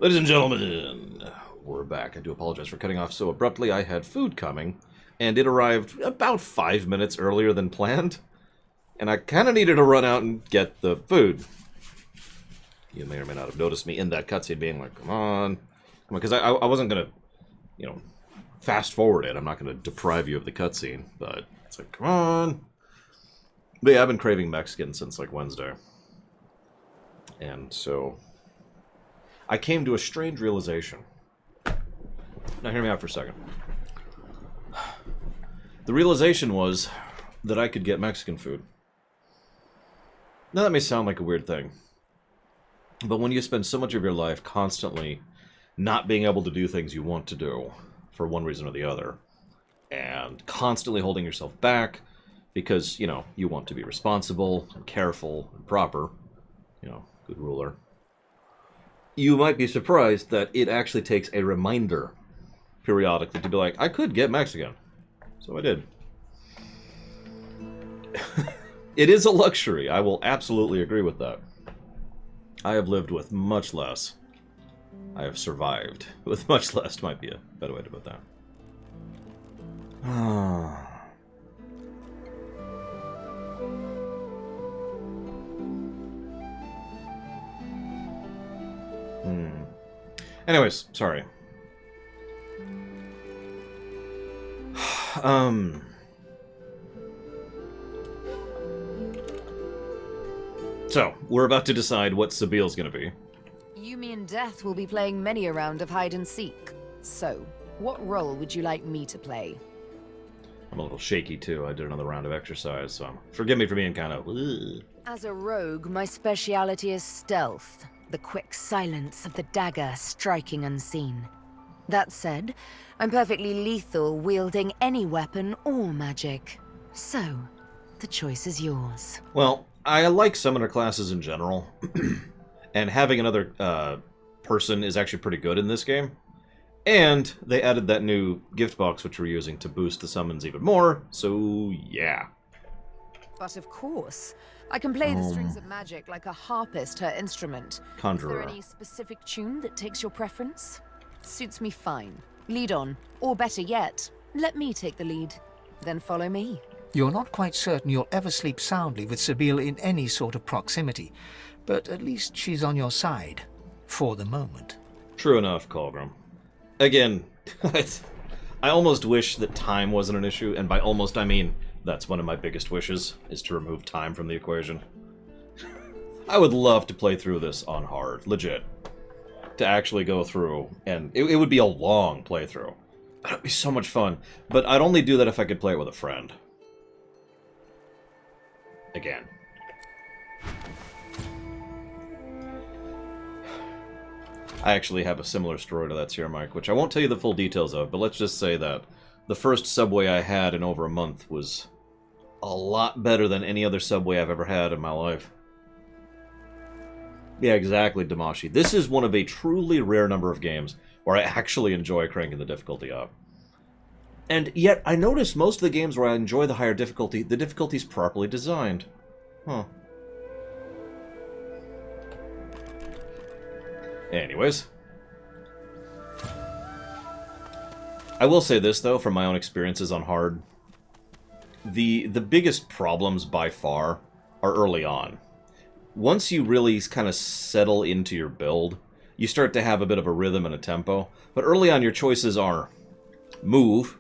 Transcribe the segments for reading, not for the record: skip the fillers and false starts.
Ladies and gentlemen, we're back. I do apologize for cutting off so abruptly. I had food coming, and it arrived about 5 minutes earlier than planned. And I kind of needed to run out and get the food. You may or may not have noticed me in that cutscene being like, come on. Because I wasn't going to, fast forward it. I'm not going to deprive you of the cutscene. But it's like, come on. But yeah, I've been craving Mexican since like Wednesday. And so I came to a strange realization. Now hear me out for a second. The realization was that I could get Mexican food. Now that may sound like a weird thing, but when you spend so much of your life constantly not being able to do things you want to do for one reason or the other, and constantly holding yourself back because, you want to be responsible and careful and proper, good ruler, you might be surprised that it actually takes a reminder periodically to be like, I could get Mexican. So I did. It is a luxury. I will absolutely agree with that. I have lived with much less. I have survived with much less, might be a better way to put that. Anyways, sorry. So, we're about to decide what Sabile's gonna be. You mean Death will be playing many a round of hide and seek. So, what role would you like me to play? I'm a little shaky too. I did another round of exercise, so forgive me for being kind of... As a rogue, my speciality is stealth. The quick silence of the dagger striking unseen. That said, I'm perfectly lethal wielding any weapon or magic. So, the choice is yours. Well, I like summoner classes in general, and having another person is actually pretty good in this game. And they added that new gift box which we're using to boost the summons even more, so yeah. But of course, I can play the strings of magic like a harpist her instrument. Conjurer. Is there any specific tune that takes your preference? Suits me fine. Lead on. Or better yet, let me take the lead. Then follow me. You're not quite certain you'll ever sleep soundly with Sabile in any sort of proximity, but at least she's on your side. For the moment. True enough, Colgrim. Again, I almost wish that time wasn't an issue, and by almost I mean that's one of my biggest wishes, is to remove time from the equation. I would love to play through this on hard, legit. To actually go through, and it would be a long playthrough. But it'd be so much fun. But I'd only do that if I could play it with a friend. Again. I actually have a similar story to that here, Mike, which I won't tell you the full details of, but let's just say that the first Subway I had in over a month was a lot better than any other Subway I've ever had in my life. Yeah, exactly, Damashi. This is one of a truly rare number of games where I actually enjoy cranking the difficulty up. And yet, I notice most of the games where I enjoy the higher difficulty, the difficulty's properly designed. Huh. Anyways. I will say this, though, from my own experiences on hard. The biggest problems, by far, are early on. Once you really kind of settle into your build, you start to have a bit of a rhythm and a tempo. But early on, your choices are move,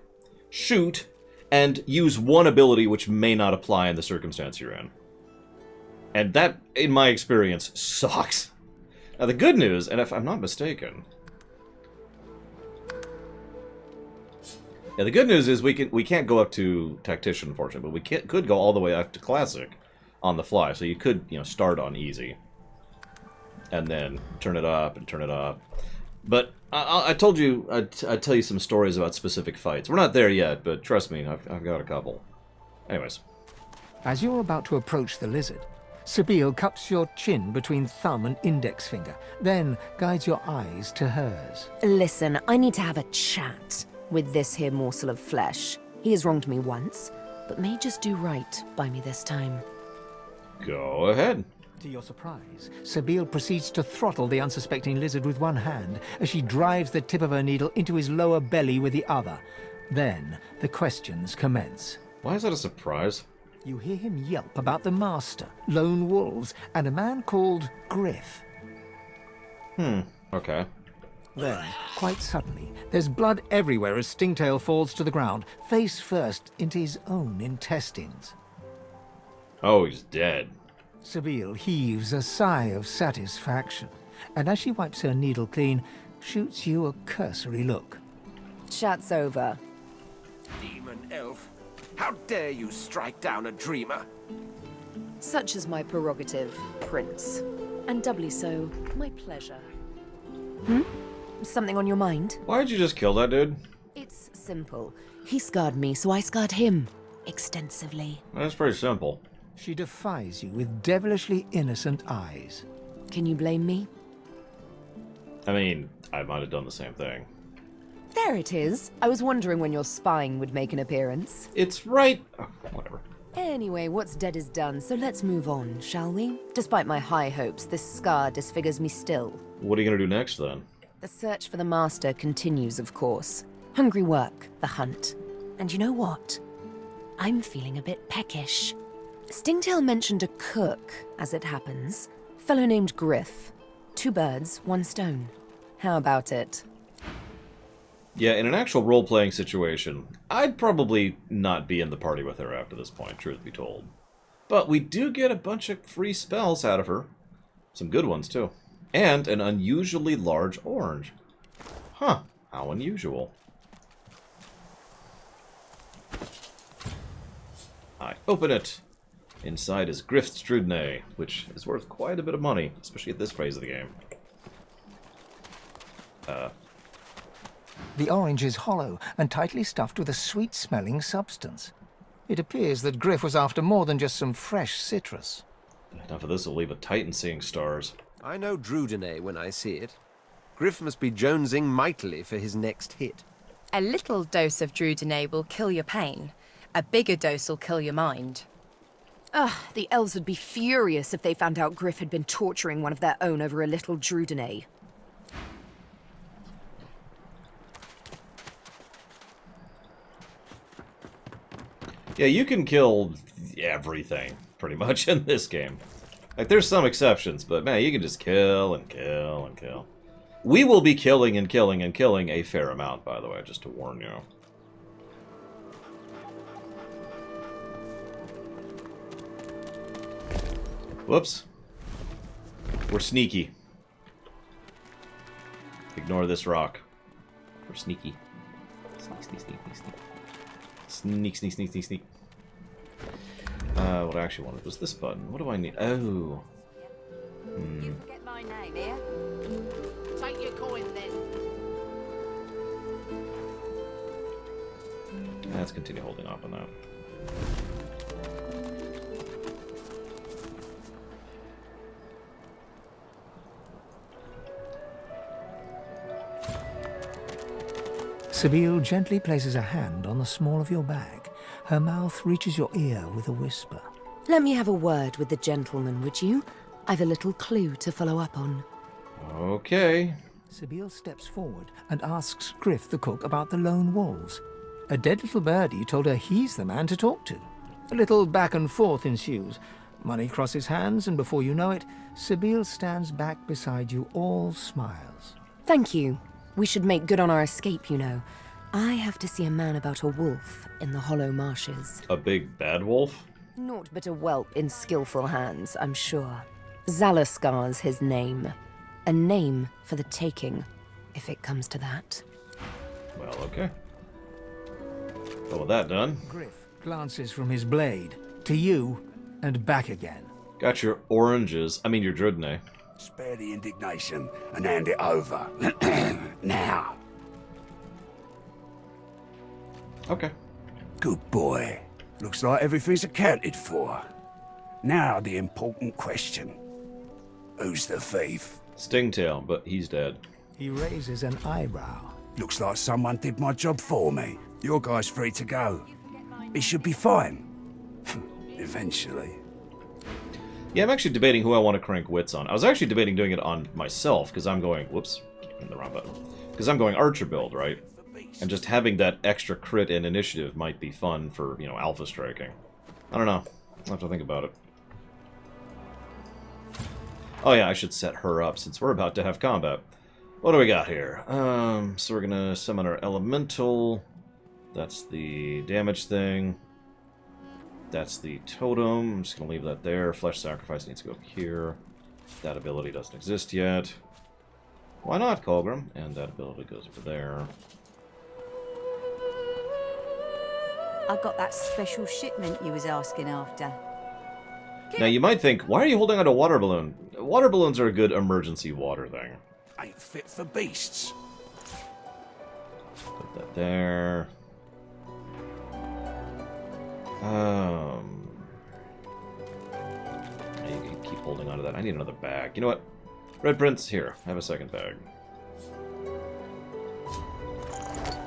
shoot, and use one ability which may not apply in the circumstance you're in. And that, in my experience, sucks. Now, the good news, and if I'm not mistaken... Yeah, the good news is we can't go up to Tactician, unfortunately, but we could go all the way up to Classic on the fly. So you could, start on Easy. And then turn it up and turn it up. But I told you I'd tell you some stories about specific fights. We're not there yet, but trust me, I've got a couple. Anyways. As you're about to approach the lizard, Sabile cups your chin between thumb and index finger, then guides your eyes to hers. Listen, I need to have a chat with this here morsel of flesh. He has wronged me once, but may just do right by me this time. Go ahead. To your surprise, Sabine proceeds to throttle the unsuspecting lizard with one hand as she drives the tip of her needle into his lower belly with the other. Then the questions commence. Why is that a surprise? You hear him yelp about the master, lone wolves, and a man called Griff. Okay. Then, quite suddenly, there's blood everywhere as Stingtail falls to the ground, face first into his own intestines. Oh, he's dead. Sabine heaves a sigh of satisfaction, and as she wipes her needle clean, shoots you a cursory look. Chat's over. Demon elf, how dare you strike down a dreamer? Such is my prerogative, Prince. And doubly so, my pleasure. Something on your mind? Why'd you just kill that dude? It's simple. He scarred me, so I scarred him. Extensively. That's pretty simple. She defies you with devilishly innocent eyes. Can you blame me? I mean, I might have done the same thing. There it is. I was wondering when your spying would make an appearance. It's right... Oh, whatever. Anyway, what's dead is done, so let's move on, shall we? Despite my high hopes, this scar disfigures me still. What are you gonna do next, then? The search for the master continues, of course. Hungry work, the hunt. And you know what? I'm feeling a bit peckish. Stingtail mentioned a cook, as it happens. Fellow named Griff. 2 birds, 1 stone. How about it? Yeah, in an actual role-playing situation, I'd probably not be in the party with her after this point, truth be told. But we do get a bunch of free spells out of her. Some good ones, too. And an unusually large orange. Huh, how unusual. I open it. Inside is Griff's Trudne, which is worth quite a bit of money, especially at this phase of the game. The orange is hollow and tightly stuffed with a sweet-smelling substance. It appears that Griff was after more than just some fresh citrus. Enough of this will leave a Titan seeing stars. I know Drudene when I see it. Griff must be jonesing mightily for his next hit. A little dose of Drudene will kill your pain. A bigger dose will kill your mind. Ugh, the elves would be furious if they found out Griff had been torturing one of their own over a little Drudene. Yeah, you can kill everything, pretty much, in this game. Like, there's some exceptions, but man, you can just kill and kill and kill. We will be killing and killing and killing a fair amount, by the way, just to warn you. Whoops. We're sneaky. Ignore this rock. We're sneaky. Sneak, sneak, sneak, sneak, sneak. Sneak, sneak, sneak, sneak, sneak. What I actually wanted was this button. What do I need? Oh. You forget my name here? Take your coin then. Let's continue holding off on that. Sabine gently places a hand on the small of your bag. Her mouth reaches your ear with a whisper. Let me have a word with the gentleman, would you? I've a little clue to follow up on. Okay. Sabine steps forward and asks Griff the cook about the lone wolves. A dead little birdie told her he's the man to talk to. A little back and forth ensues. Money crosses hands, and before you know it, Sabine stands back beside you, all smiles. Thank you. We should make good on our escape, you know. I have to see a man about a wolf in the hollow marshes. A big bad wolf? Naught but a whelp in skillful hands, I'm sure. Zalaskar's his name. A name for the taking, if it comes to that. Well, okay. Well, with that done, Griff glances from his blade to you and back again. got your oranges. I mean, your Drudne. Spare the indignation and hand it over. Now. Okay. Good boy. Looks like everything's accounted for. Now the important question. Who's the thief? Stingtail, but he's dead. He raises an eyebrow. Looks like someone did my job for me. Your guy's free to go. He should be fine. Eventually. Yeah, I'm actually debating who I want to crank wits on. I was actually debating doing it on myself, because I'm going... Whoops. Keep the wrong button. Because I'm going archer build, right? And just having that extra crit and initiative might be fun for, you know, alpha striking. I don't know. I'll have to think about it. Oh yeah, I should set her up, since we're about to have combat. What do we got here? So we're gonna summon our elemental. That's the damage thing. That's the totem. I'm just gonna leave that there. Flesh sacrifice needs to go up here. That ability doesn't exist yet. Why not, Colgrim? And that ability goes over there. I got that special shipment you was asking after. Now you might think, why are you holding on to a water balloon? Water balloons are a good emergency water thing. Ain't fit for beasts. Put that there. You can keep holding on to that. I need another bag. You know what? Red Prince, here. Have a second bag.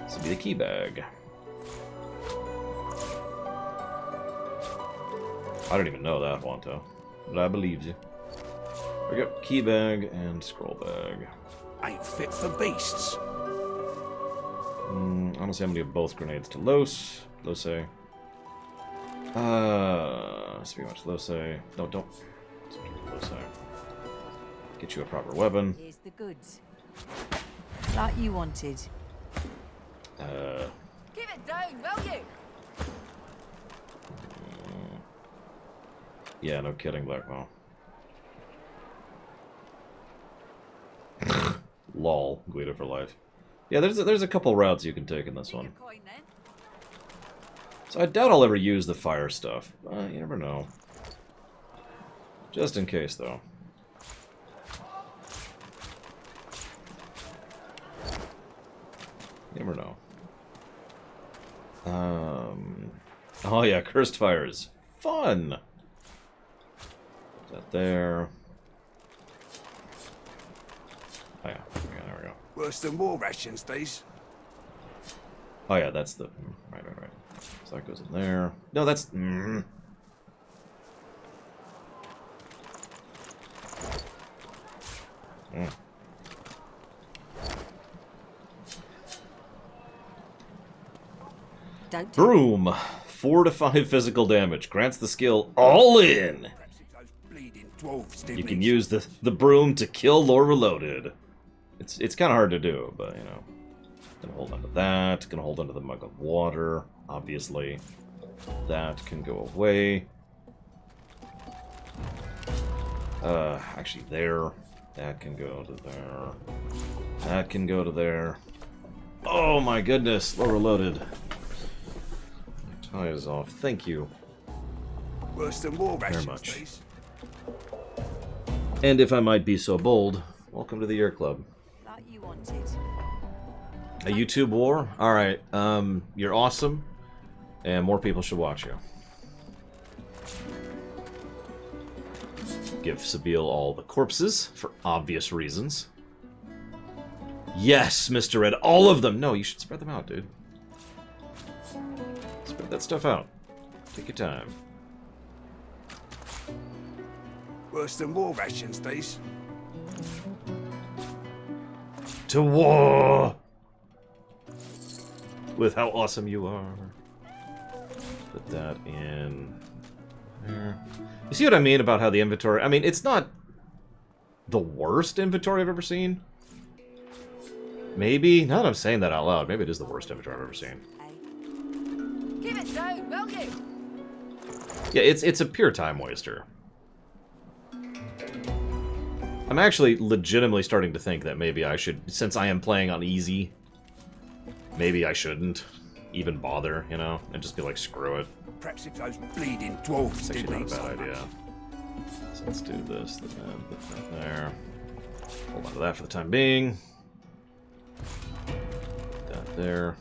This will be the key bag. I don't even know that, Wanto. But I believe you. We got key bag and scroll bag. Ain't fit for beasts. Honestly, I'm gonna give both grenades to Lose. Speaking much, Lose. No, don't. Lose. Get you a proper weapon. Here's the goods. Like you wanted. Give it down, will you? Yeah, no kidding, Blackwell. Lol, Guido for life. Yeah, there's a couple routes you can take in this one. Coin, then. So I doubt I'll ever use the fire stuff. You never know. Just in case, though. You never know. Oh yeah, cursed fires. Fun! Put that there. Oh yeah, there we go. Worse than war rations, these. Oh yeah, that's the... Right. So that goes in there. No, that's... Don't do Broom! 4 to 5 physical damage. Grants the skill All In! Perhaps if those bleeding dwarves did You me. can use the broom to kill Lore Reloaded. It's kind of hard to do, but, you know. Gonna hold on to that. Gonna hold on to the mug of water, obviously. That can go away. Actually there. That can go to there. That can go to there. Oh my goodness, Lore Reloaded. My tie is off. Thank you. Worse than war Very rations, much. these. And if I might be so bold, welcome to the Year Club. like you wanted. A YouTube war? Alright, you're awesome, and more people should watch you. Give Sabine all the corpses, for obvious reasons. Yes, Mr. Red, all of them! No, you should spread them out, dude. Spread that stuff out. Take your time. Worse than war rations, these. To war! With how awesome you are. Put that in there. You see what I mean about how the inventory... I mean, it's not the worst inventory I've ever seen. Maybe. Now that I'm saying that out loud, maybe it is the worst inventory I've ever seen. Give it down, will you? Yeah, it's a pure time waster. I'm actually legitimately starting to think that maybe I should, since I am playing on easy, maybe I shouldn't even bother, you know, and just be like, screw it. Perhaps if those bleeding dwarves It's did actually me not a so bad much. idea. So let's do this, then put that there. Hold on to that for the time being. Put that there.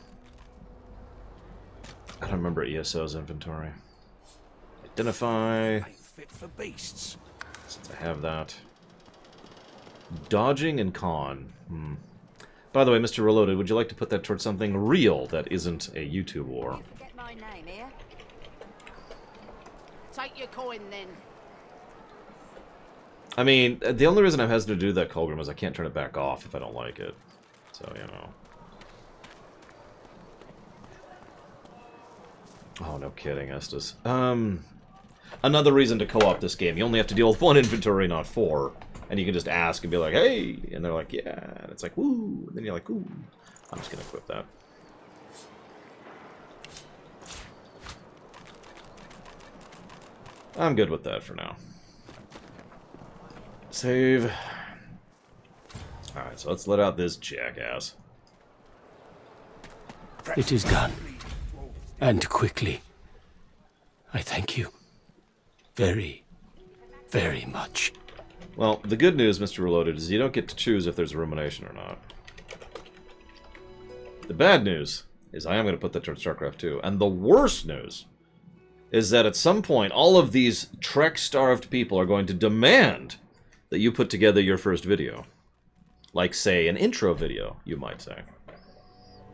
I don't remember ESO's inventory. Identify, Ain't fit for beasts. since I have that. Dodging and con. By the way, Mr. Reloaded, would you like to put that towards something real that isn't a YouTube war? You forget my name here. Take your coin then. I mean, the only reason I'm hesitant to do that, Colgrim, is I can't turn it back off if I don't like it. So, you know. Oh, no kidding, Estes. Another reason to co-op this game. You only have to deal with one inventory, not 4. And you can just ask and be like, hey! And they're like, yeah. And it's like, woo! And then you're like, ooh. I'm just gonna equip that. I'm good with that for now. Save. Alright, so let's let out this jackass. It is done. And quickly. I thank you. Very, very much. Well, the good news, Mr. Reloaded, is you don't get to choose if there's a rumination or not. The bad news is I am going to put that towards StarCraft 2. And the worst news is that at some point, all of these Trek-starved people are going to demand that you put together your first video. Like, say, an intro video, you might say.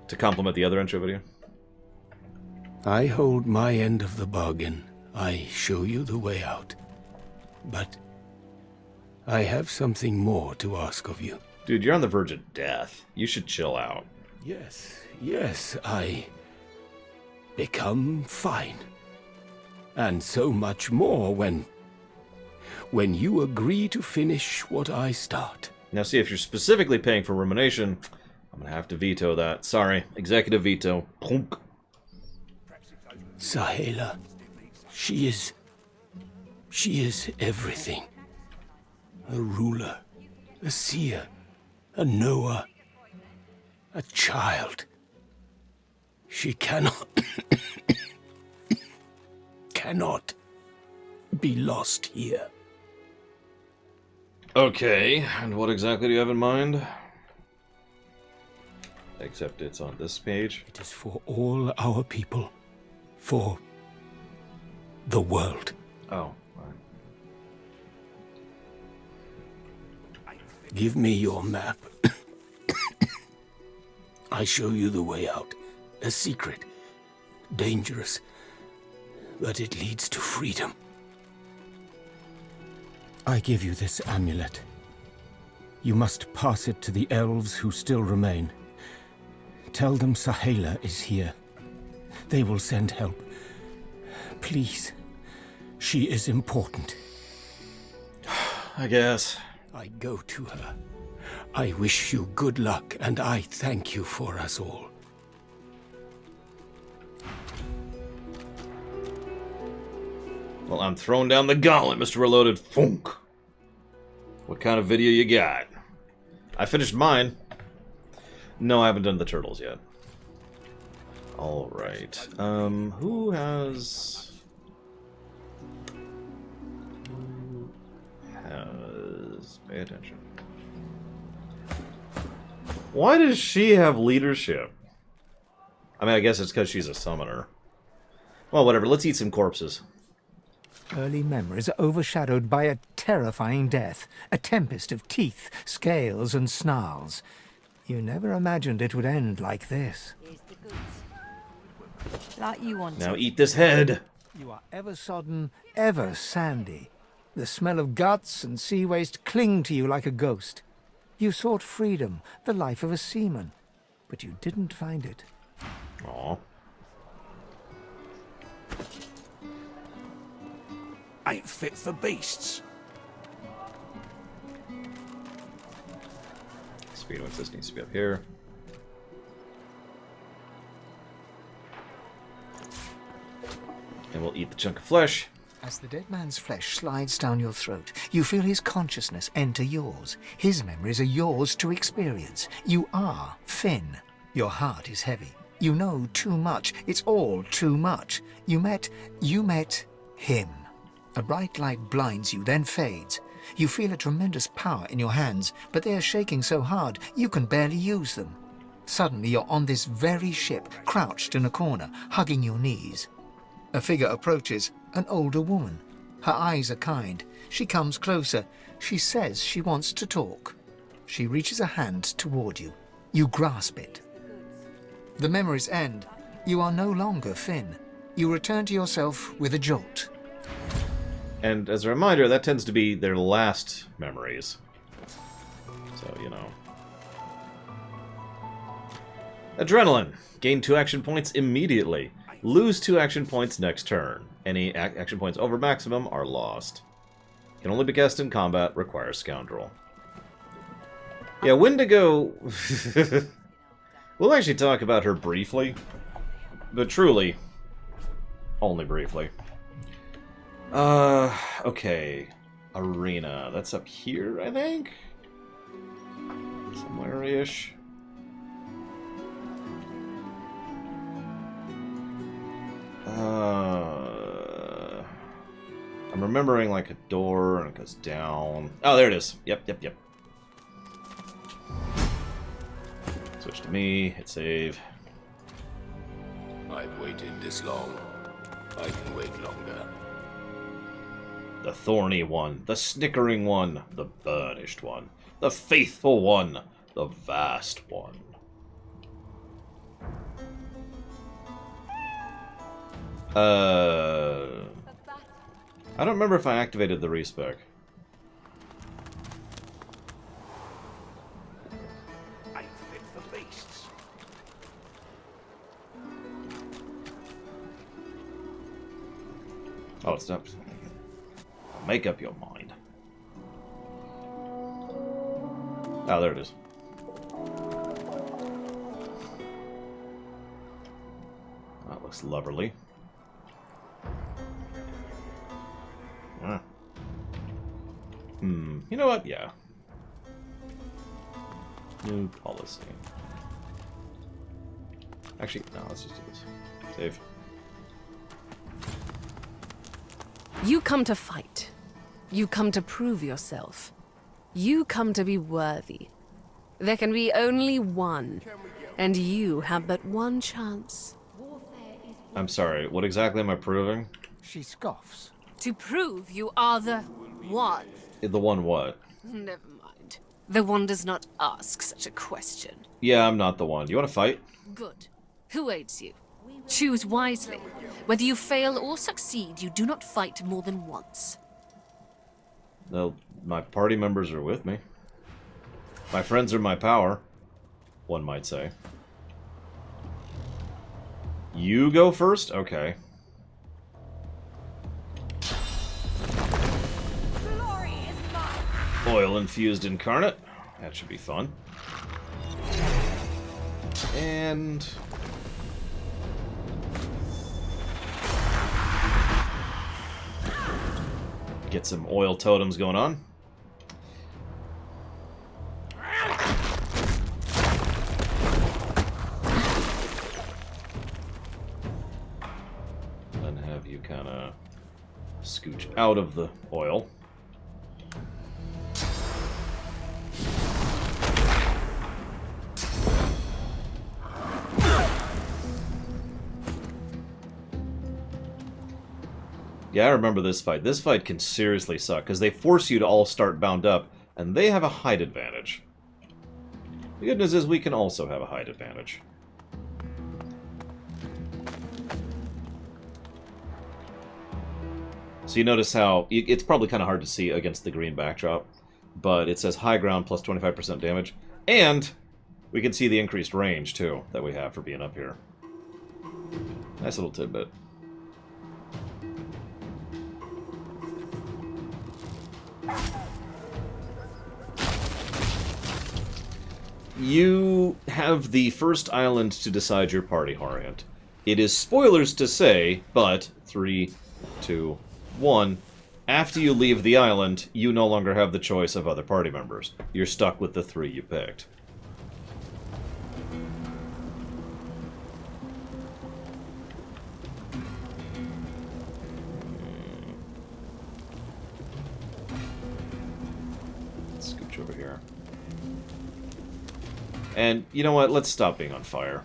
To complement the other intro video. I hold my end of the bargain. I show you the way out. But I have something more to ask of you. Dude, you're on the verge of death. You should chill out. Yes, I become fine. And so much more when you agree to finish what I start. Now see, if you're specifically paying for rumination, I'm gonna have to veto that. Sorry, executive veto. Punk. Sahela, she is everything. A ruler, a seer, a knower, a child. She cannot be lost here. Okay, and what exactly do you have in mind? Except it's on this page. It is for all our people. For the world. Oh, alright. Give me your map. I show you the way out. A secret. Dangerous. But it leads to freedom. I give you this amulet. You must pass it to the elves who still remain. Tell them Sahela is here. They will send help. Please. She is important. I guess. I go to her. I wish you good luck, and I thank you for us all. Well, I'm throwing down the gauntlet, Mr. Reloaded. Funk. What kind of video you got? I finished mine. No, I haven't done the turtles yet. Alright. Who has... Pay attention. Why does she have leadership? I mean, I guess it's because she's a summoner. Well, whatever. Let's eat some corpses. Early memories are overshadowed by a terrifying death, a tempest of teeth, scales, and snarls. You never imagined it would end like this. Here's the goods. Like you wanted. Now eat this head. You are ever sodden, ever sandy. The smell of guts and sea waste cling to you like a ghost. You sought freedom, the life of a seaman, but you didn't find it. Aw. Ain't fit for beasts. Speed of this needs to be up here. And we'll eat the chunk of flesh. As the dead man's flesh slides down your throat, you feel his consciousness enter yours. His memories are yours to experience. You are Finn. Your heart is heavy. You know too much. It's all too much. You met him. A bright light blinds you, then fades. You feel a tremendous power in your hands, but they are shaking so hard you can barely use them. Suddenly you're on this very ship, crouched in a corner, hugging your knees. A figure approaches, an older woman. Her eyes are kind. She comes closer. She says she wants to talk. She reaches a hand toward you. You grasp it. The memories end. You are no longer Finn. You return to yourself with a jolt. And as a reminder, that tends to be their last memories. So, you know. Adrenaline. Gain 2 action points immediately. Lose 2 action points next turn. Any action points over maximum are lost. Can only be cast in combat. Requires Scoundrel. Yeah, Wendigo... We'll actually talk about her briefly. But truly, only briefly. Okay. Arena. That's up here, I think? Somewhere-ish. I'm remembering like a door and it goes down. Oh, there it is. Yep. Switch to me, hit save. I've waited this long. I can wait longer. The thorny one, the snickering one, the burnished one, the faithful one, the vast one. I don't remember if I activated the respec. I fit for beasts. Oh, it's not. Make up your mind. Oh, there it is. That looks lovely. You know what? Yeah. New policy. Actually, no, let's just do this. Save. You come to fight. You come to prove yourself. You come to be worthy. There can be only one, and you have but one chance. I'm sorry, what exactly am I proving? She scoffs. To prove you are the one. The one what? Never mind. The one does not ask such a question. Yeah, I'm not the one. You want to fight? Good. Who aids you? Choose wisely. Whether you fail or succeed, you do not fight more than once. No, my party members are with me. My friends are my power, one might say. You go first? Okay. Oil-infused incarnate. That should be fun. And... get some oil totems going on. Then have you kind of scooch out of the oil. Yeah, I remember this fight. This fight can seriously suck, because they force you to all start bound up, and they have a height advantage. The good news is we can also have a height advantage. So you notice how, it's probably kind of hard to see against the green backdrop, but it says high ground plus 25% damage, and we can see the increased range, too, that we have for being up here. Nice little tidbit. You have the first island to decide your party orient. It is spoilers to say, but 3, 2, 1. After you leave the island, you no longer have the choice of other party members. You're stuck with the 3 you picked. Let's scooch over here. And, you know what? Let's stop being on fire.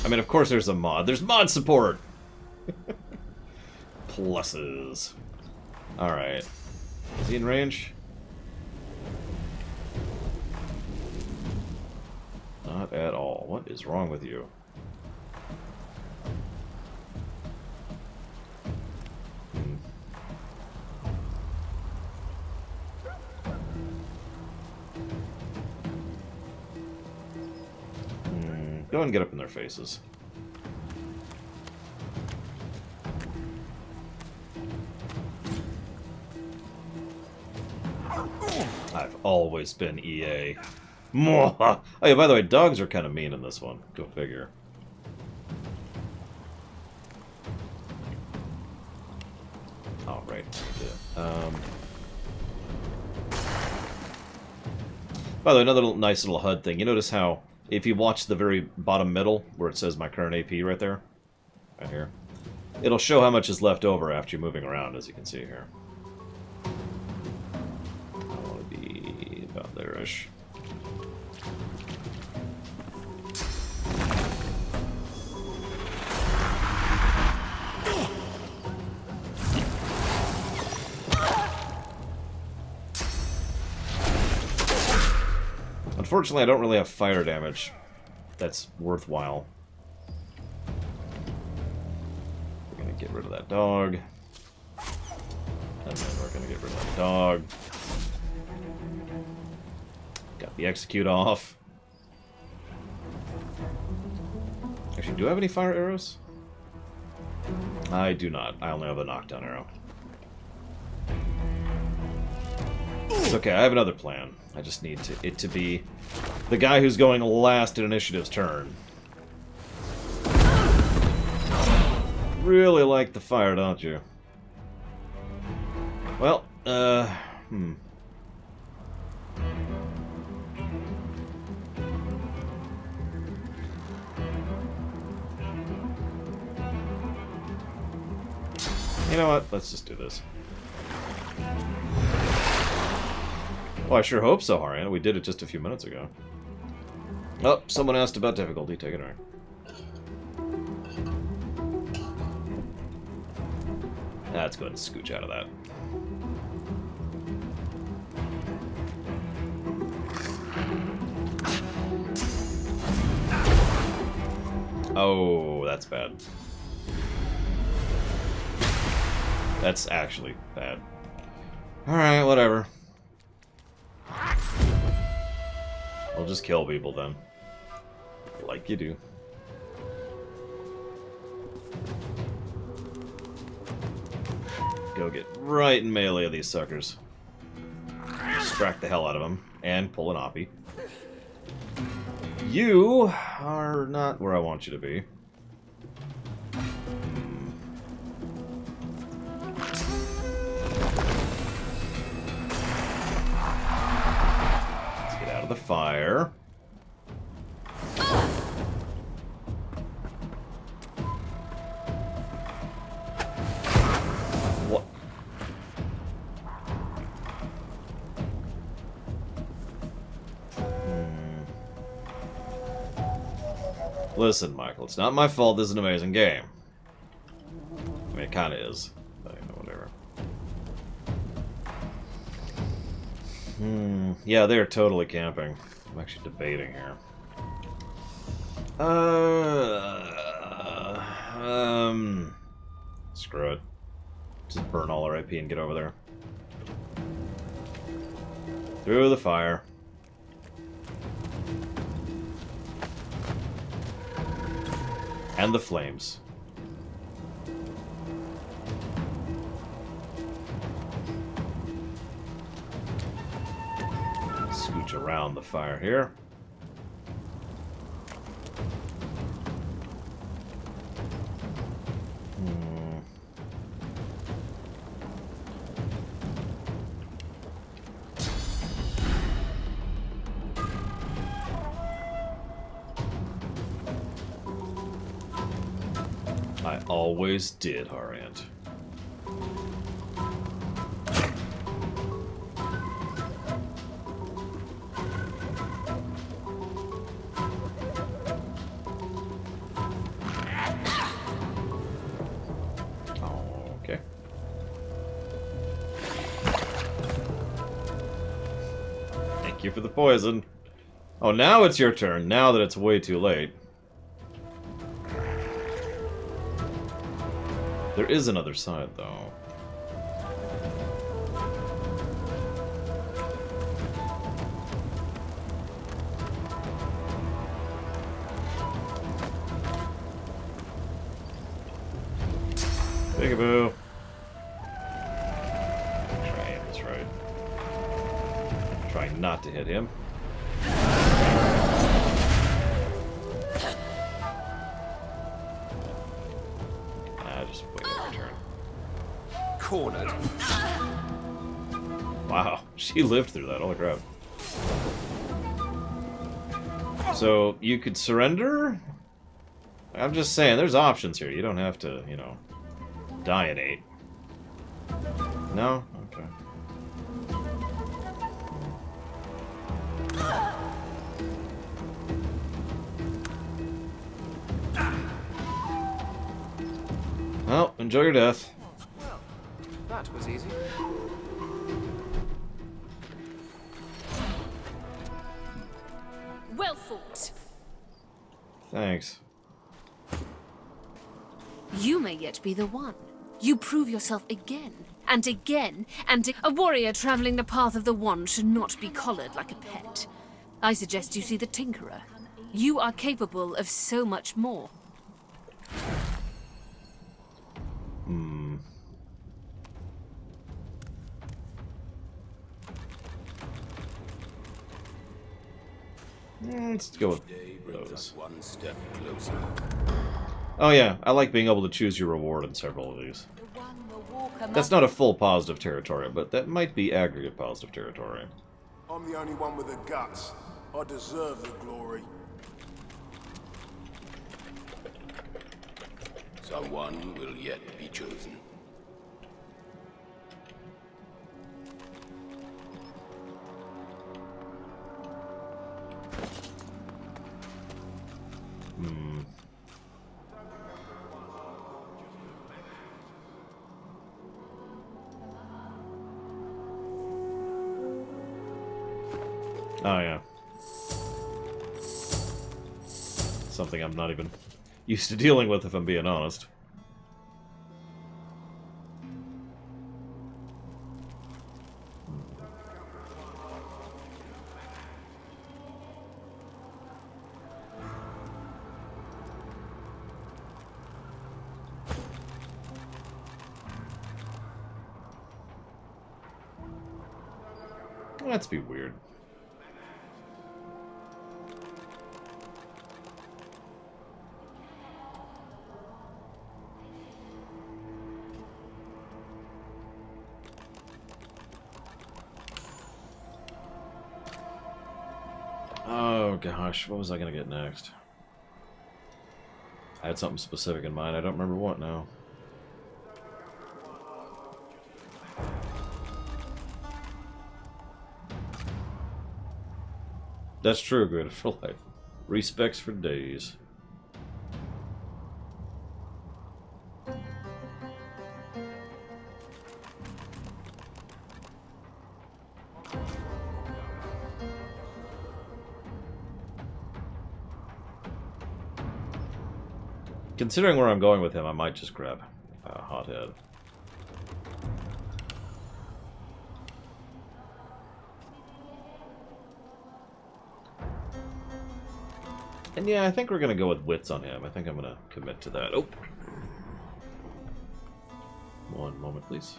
I mean, of course there's a mod. There's mod support! pluses. Alright. Is he in range? Not at all. What is wrong with you? Go ahead and get up in their faces. I've always been EA. Oh yeah, by the way, dogs are kind of mean in this one. Go figure. Oh, right. By the way, another nice little HUD thing. You notice how, if you watch the very bottom middle, where it says my current AP right there, right here, it'll show how much is left over after you're moving around, as you can see here. I want to be about there-ish. Unfortunately, I don't really have fire damage that's worthwhile. We're gonna get rid of that dog. And then we're gonna get rid of that dog. Got the execute off. Actually, do I have any fire arrows? I do not. I only have a knockdown arrow. It's okay, I have another plan. I just need it to be the guy who's going last in initiative's turn. Really like the fire, don't you? Well, You know what? Let's just do this. Well, I sure hope so, Ariana. We did it just a few minutes ago. Oh, someone asked about difficulty. Take it away. Let's go ahead and scooch out of that. Oh, that's bad. That's actually bad. Alright, whatever. We'll just kill people then. Like you do. Go get right in melee of these suckers. Distract the hell out of them. And pull an oppie. You are not where I want you to be. Let's get out of the fire. What? Listen, Michael, it's not my fault this is an amazing game. I mean, it kind of is. But, you know, whatever. Yeah, they're totally camping. I'm actually debating here. Screw it. Just burn all our AP and get over there. Through the fire. And the flames. Scooch around the fire here. I always did, Harant. Okay. for the poison. Oh, now it's your turn, now that it's way too late. There is another side, though. Peekaboo. Try, that's right. Try not to hit him. Just wait my turn. Cornered. Wow, she lived through that. Holy crap. So, you could surrender? I'm just saying, there's options here. You don't have to, you know, die. No? Okay. Well, enjoy your death. Well, that was easy. Well fought. Thanks. You may yet be the one. You prove yourself again, and again, and a warrior traveling the path of the wand should not be collared like a pet. I suggest you see the Tinkerer. You are capable of so much more. Let's go with Day brings those. us one step closer. Oh yeah, I like being able to choose your reward in several of these. The one the walker That's not a full positive territory, but that might be aggregate positive territory. I'm the only one with the guts. I deserve the glory. Someone will yet be chosen. Oh yeah. Something I'm not even used to dealing with, if I'm being honest. Let's be weird. Oh gosh, what was I gonna get next? I had something specific in mind, I don't remember what now. That's true, good for life. Respects for days. Considering where I'm going with him, I might just grab a hothead. And yeah, I think we're gonna go with wits on him. I think I'm gonna commit to that. Oh! One moment, please.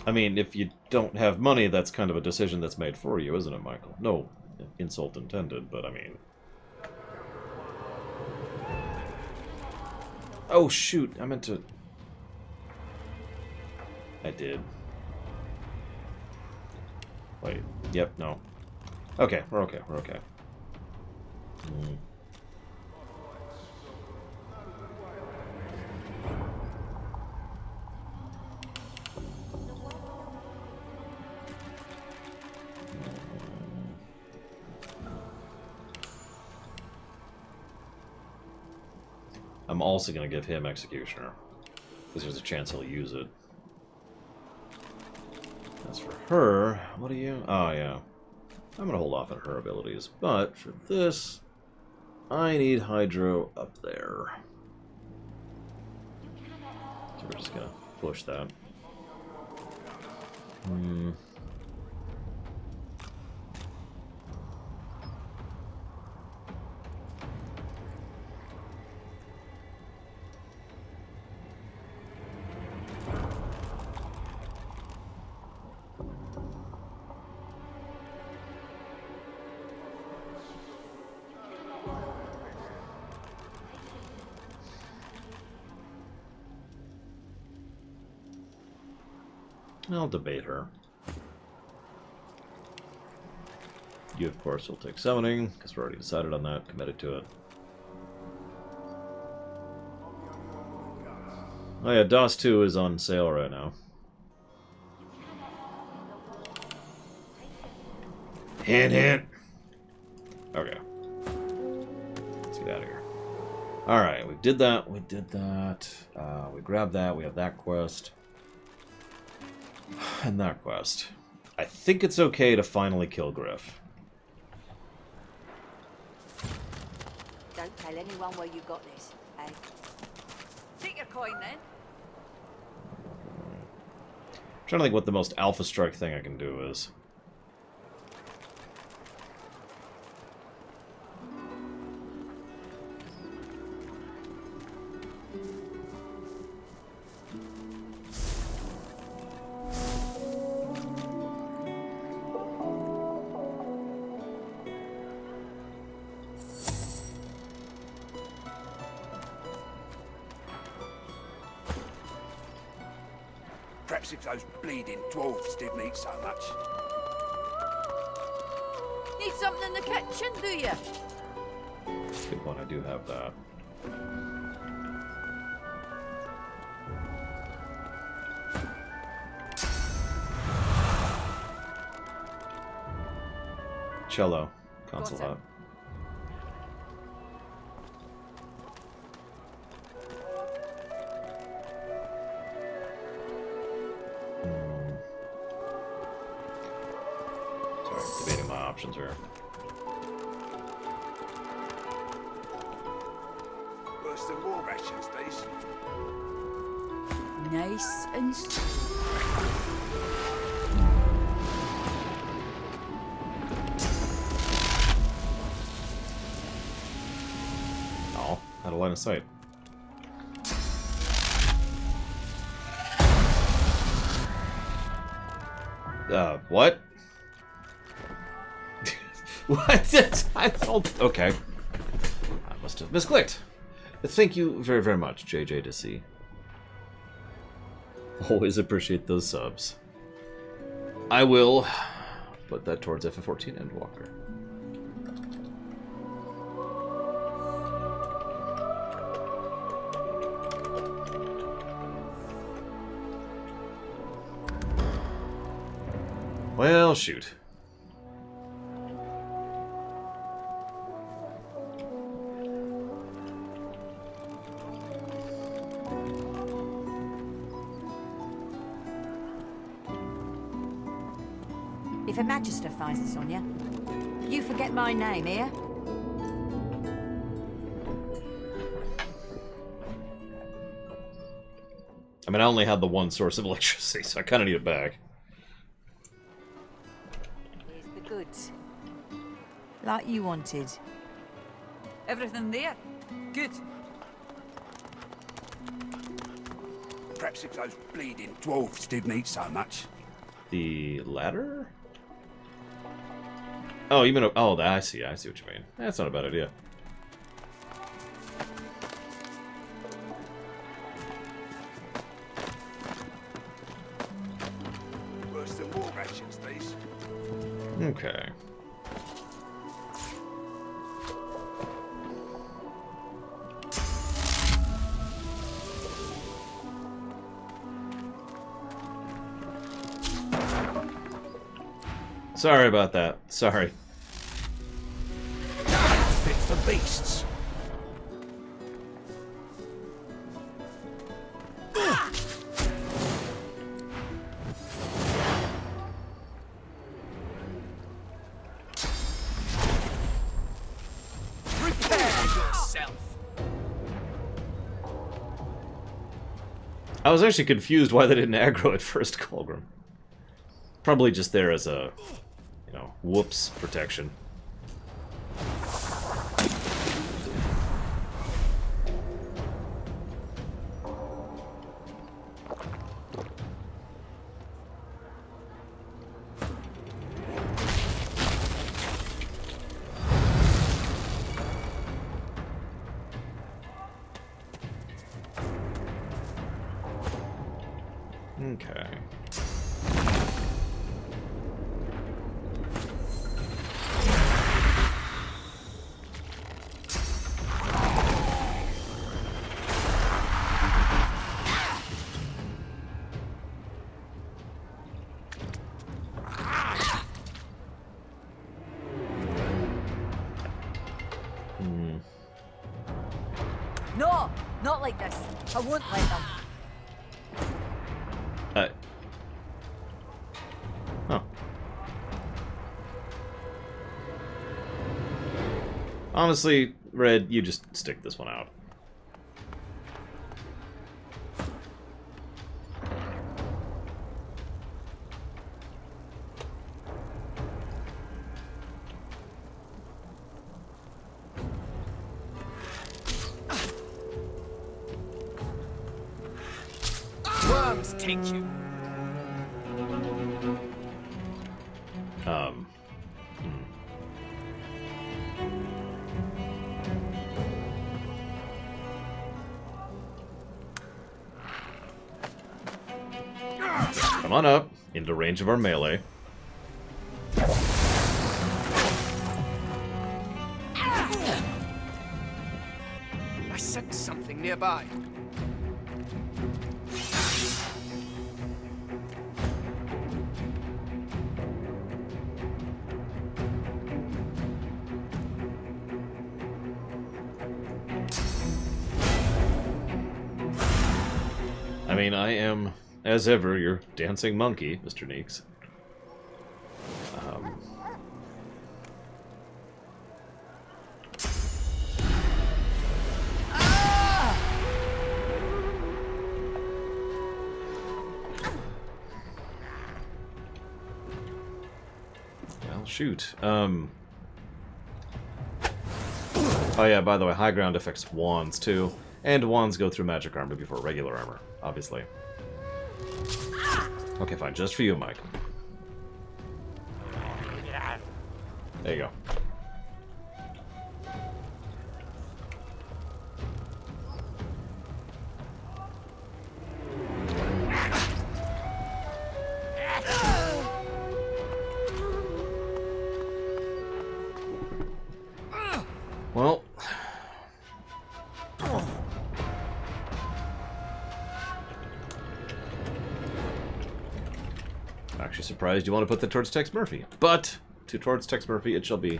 I mean, if you don't have money, that's kind of a decision that's made for you, isn't it, Michael? No insult intended, but I mean... Oh, shoot, I meant to... I did. Wait. Yep, no. Okay, we're okay, we're okay. I'm also going to give him Executioner, because there's a chance he'll use it. As for her, what do you... Oh, yeah. I'm going to hold off on her abilities, but for this, I need Hydro up there. So we're just going to push that. I'll debate her. You, of course, will take summoning, because we're already decided on that, committed to it. Oh yeah, DOS 2 is on sale right now. Hint, hint! Okay. Let's get out of here. Alright, we did that, we did that. We grabbed that, we have that quest. And that quest. I think it's okay to finally kill Griff. Don't tell anyone where you got this, eh? Take your coin, then. I'm trying to think what the most Alpha Strike thing I can do is. Perhaps if those bleeding dwarves didn't eat so much. Need something in the kitchen, do you? Good one, I do have that. Cello. Console hot. Sorry, debating my options here. Worse than war rations, these. Nice and Oh, had a line of sight. What? What? I told... Okay. I must have misclicked. Thank you very, very much, JJ to see. Always appreciate those subs. I will put that towards FF14 and Walker. Well, shoot. if a magister finds this on you, you forget my name, here? I mean, I only had the one source of electricity, so I kind of need it back. Here's the goods. Like you wanted. Everything there? Good. Perhaps if those bleeding dwarves didn't eat so much. The ladder? Oh, you mean... Oh, I see what you mean. That's not a bad idea. Worse than war rations, these. Okay. Sorry about that. Sorry. Fit for beasts. I was actually confused why they didn't aggro at first, Colgrim. Probably just there as a, you know, whoops protection. Okay. No, not like this. I won't let them. Oh. Honestly, Red, you just stick this one out. Worms take you. Come on up, into range of our melee. I sense something nearby. I mean, I am, as ever, your dancing monkey, Mr. Neeks. Well, shoot. Oh yeah, by the way, high ground affects wands, too. And wands go through magic armor before regular armor, obviously. Okay, fine. Just for you, Mike. There you go. Well... I'm actually surprised you want to put that towards Tex Murphy. But, towards Tex Murphy it shall be.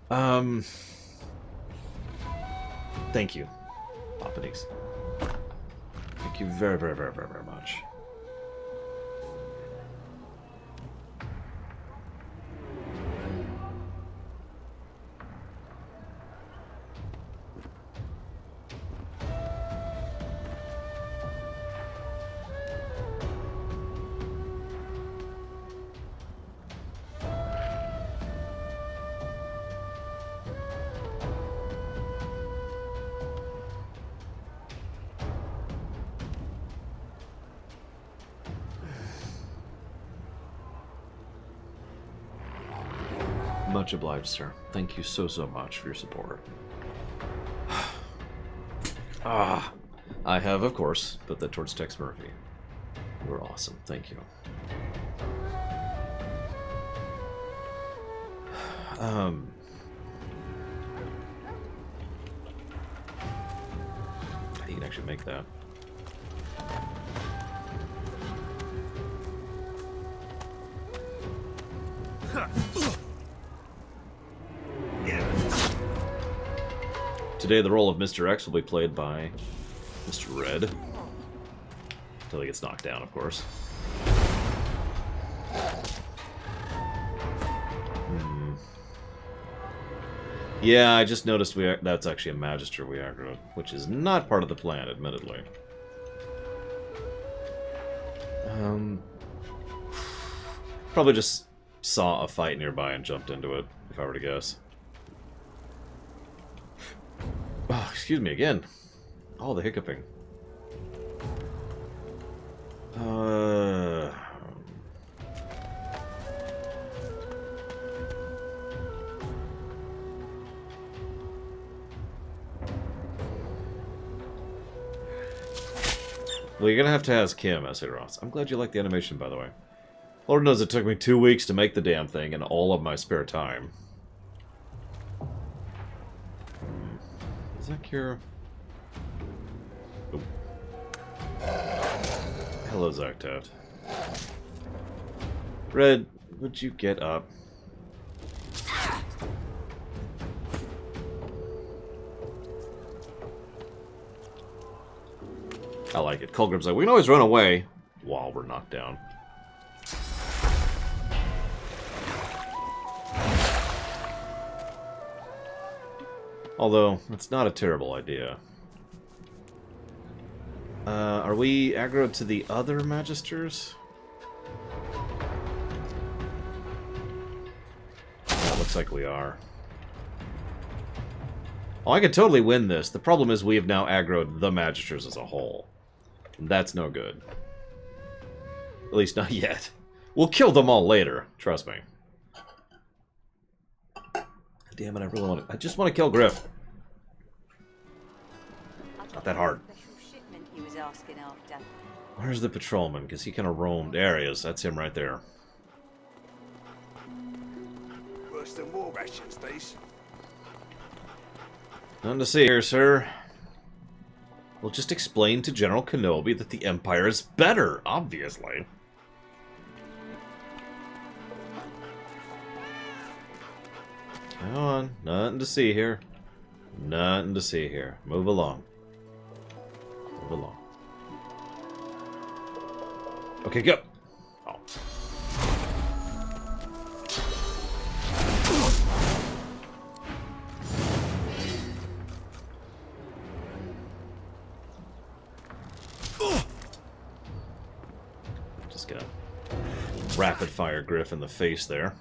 Thank you, Papa Neeks. Thank you very, very, very, very, very much. Much obliged, sir. Thank you so, so much for your support. I have, of course, put that towards Tex Murphy. You were awesome. Thank you. You can actually make that. Today, the role of Mr. X will be played by Mr. Red. Until he gets knocked down, of course. Yeah, I just noticed that's actually a Magister we aggroed, which is not part of the plan, admittedly. Probably just saw a fight nearby and jumped into it, if I were to guess. Oh, excuse me again. Oh, the hiccuping. Well, you're gonna have to ask him, S.A. Ross. I'm glad you like the animation, by the way. Lord knows it took me 2 weeks to make the damn thing and all of my spare time. Does that cure? Oop. Hello, Zactaft. Red, would you get up? I like it. Culgrim's like, we can always run away while we're knocked down. Although, it's not a terrible idea. Are we aggroed to the other Magisters? Yeah, looks like we are. Oh, I could totally win this. The problem is we have now aggroed the Magisters as a whole. That's no good. At least not yet. We'll kill them all later. Trust me. Damn it, I really want to... I just want to kill Griff. Not that hard. Where's the patrolman? Because he kind of roamed. There he is. That's him right there. Worse than war rations, these. Nothing to see here, sir. We'll just explain to General Kenobi that the Empire is better, obviously. Come on. Nothing to see here. Nothing to see here. Move along. Move along. Okay, go. Oh. Just gonna rapid fire Griff in the face there.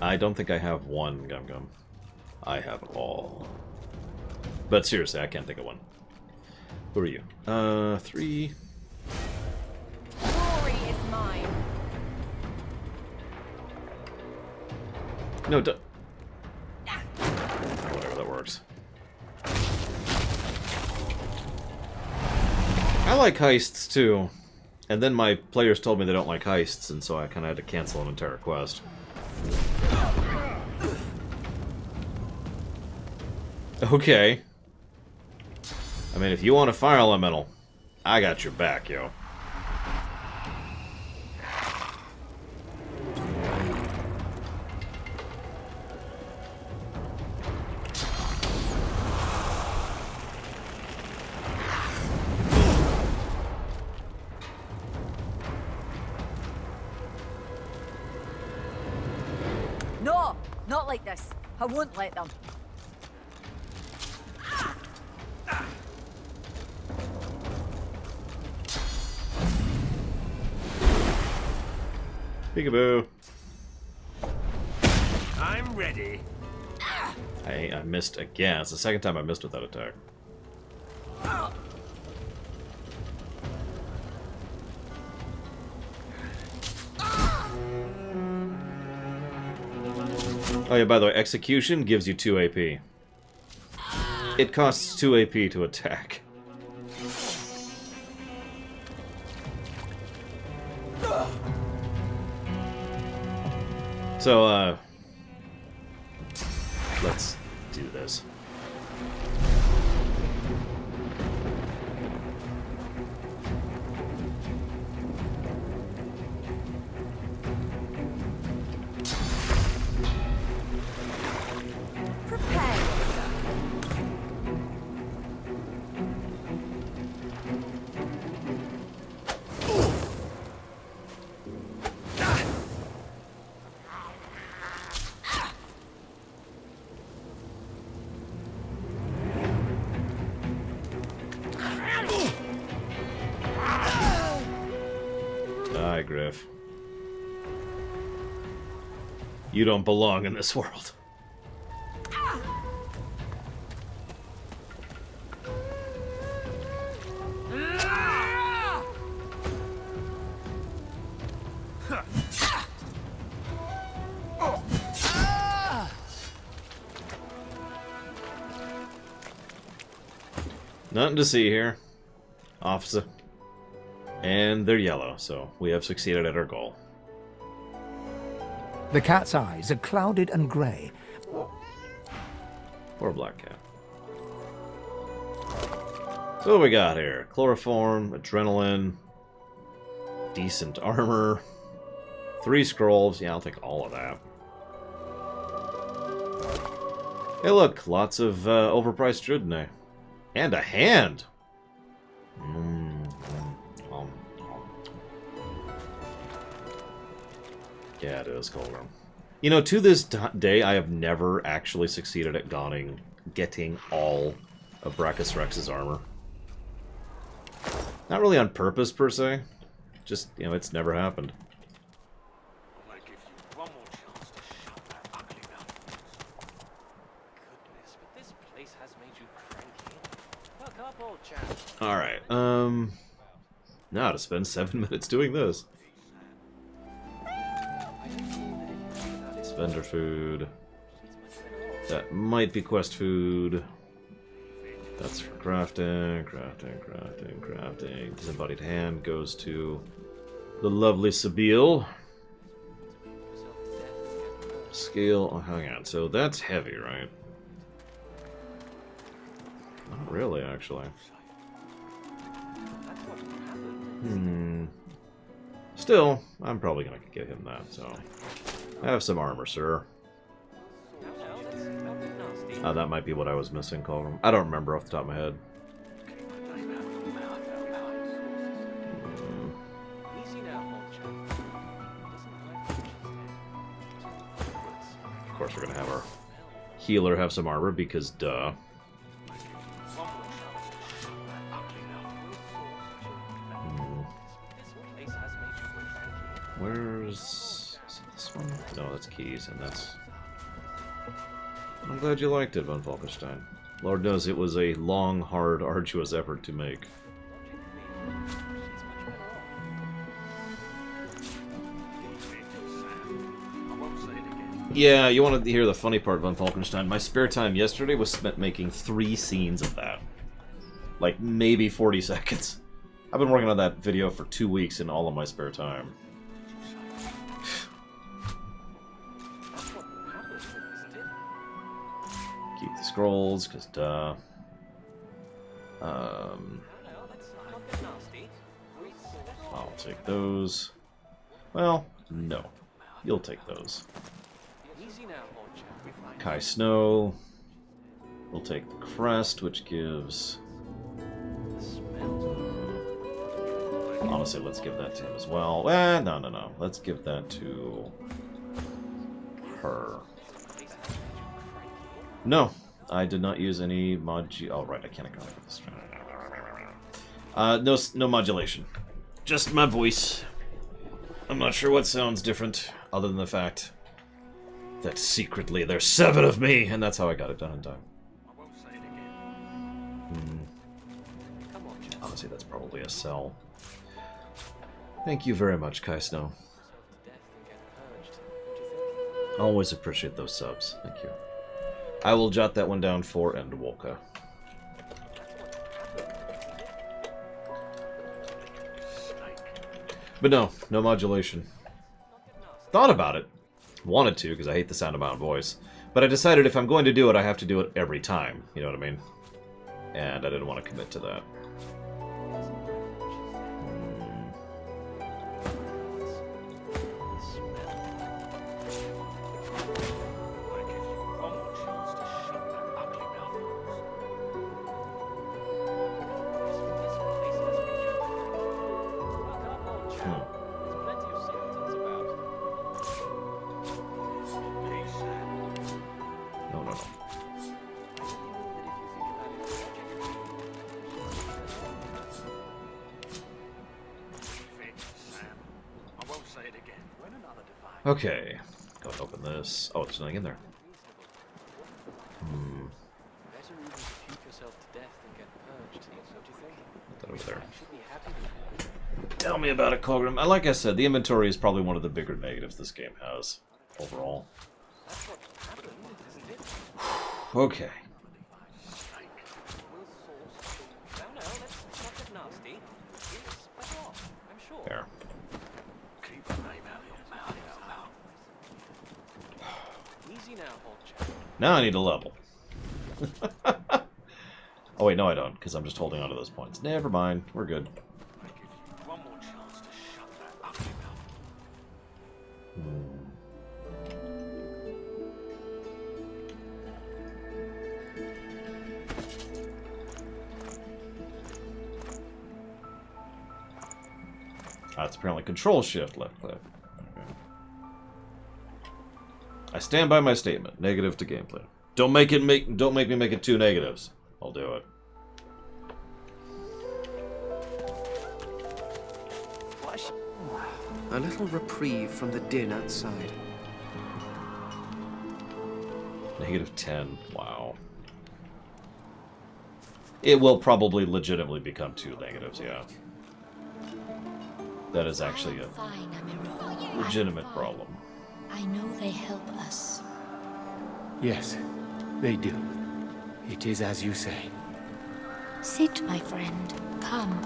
I don't think I have one Gum Gum. I have all. But seriously, I can't think of one. Who are you? 3. Glory is mine. No, whatever, that works. I like heists, too. And then my players told me they don't like heists, and so I kind of had to cancel an entire quest. Okay. I mean, if you want a fire elemental, I got your back, yo. No, not like this. I won't let them. Peekaboo. I'm ready. I missed again. It's the second time I missed with that attack. Oh yeah, by the way, execution gives you 2 AP. It costs 2 AP to attack. So, let's do this. Prepare yourself. Die, Griff. You don't belong in this world. Nothing to see here, officer. And they're yellow, so we have succeeded at our goal. The cat's eyes are clouded and grey. Poor black cat. So what do we got here? Chloroform, adrenaline, decent armor, 3 scrolls. Yeah, I'll take all of that. Hey look, lots of overpriced Drudene. And a hand! Yeah, it is Colgrim. You know, to this day, I have never actually succeeded at getting all of Brachus Rex's armor. Not really on purpose, per se. Just, you know, it's never happened. Alright, now to spend 7 minutes doing this. Vendor food. That might be quest food. That's for crafting, crafting. Disembodied hand goes to the lovely Sabile. Scale, oh, hang on, so that's heavy, right? Not really, actually. Still, I'm probably gonna get him that, so... Have some armor, sir. That might be what I was missing, Colgrim. I don't remember off the top of my head. Of course, we're gonna have our healer have some armor, because duh. Where's... this one? No, that's keys, and that's... I'm glad you liked it, Von Falkenstein. Lord knows it was a long, hard, arduous effort to make. Yeah, you want to hear the funny part, Von Falkenstein. My spare time yesterday was spent making 3 scenes of that. Like, maybe 40 seconds. I've been working on that video for 2 weeks in all of my spare time. Keep the scrolls, because duh. I'll take those. Well, no. You'll take those. Kai Snow. We'll take the crest, which gives... honestly, let's give that to him as well. No. Let's give that to... her. No, I did not use any oh, right, I can't account for this. No modulation. Just my voice. I'm not sure what sounds different, other than the fact that secretly there's 7 of me, and that's how I got it done in time. Honestly, that's probably a sell. Thank you very much, Kai Snow. Always appreciate those subs. Thank you. I will jot that one down for Endwolka. But no modulation. Thought about it. Wanted to, because I hate the sound of my own voice. But I decided if I'm going to do it, I have to do it every time. You know what I mean? And I didn't want to commit to that. Okay, go and open this. Oh, there's nothing in there. Put that over there. Tell me about it, Colgrim. Like I said, the inventory is probably one of the bigger negatives this game has, overall. Okay. There. Now I need a level. Oh wait, no I don't, because I'm just holding on to those points. Never mind, we're good. That's apparently control shift left click. Okay. I stand by my statement. Negative to gameplay. Don't make me make it 2 negatives. I'll do it. A little reprieve from the din outside. -10. Wow. It will probably legitimately become 2 negatives, yeah. That is actually a legitimate problem. I know they help us. Yes, they do. It is as you say. Sit, my friend. Come.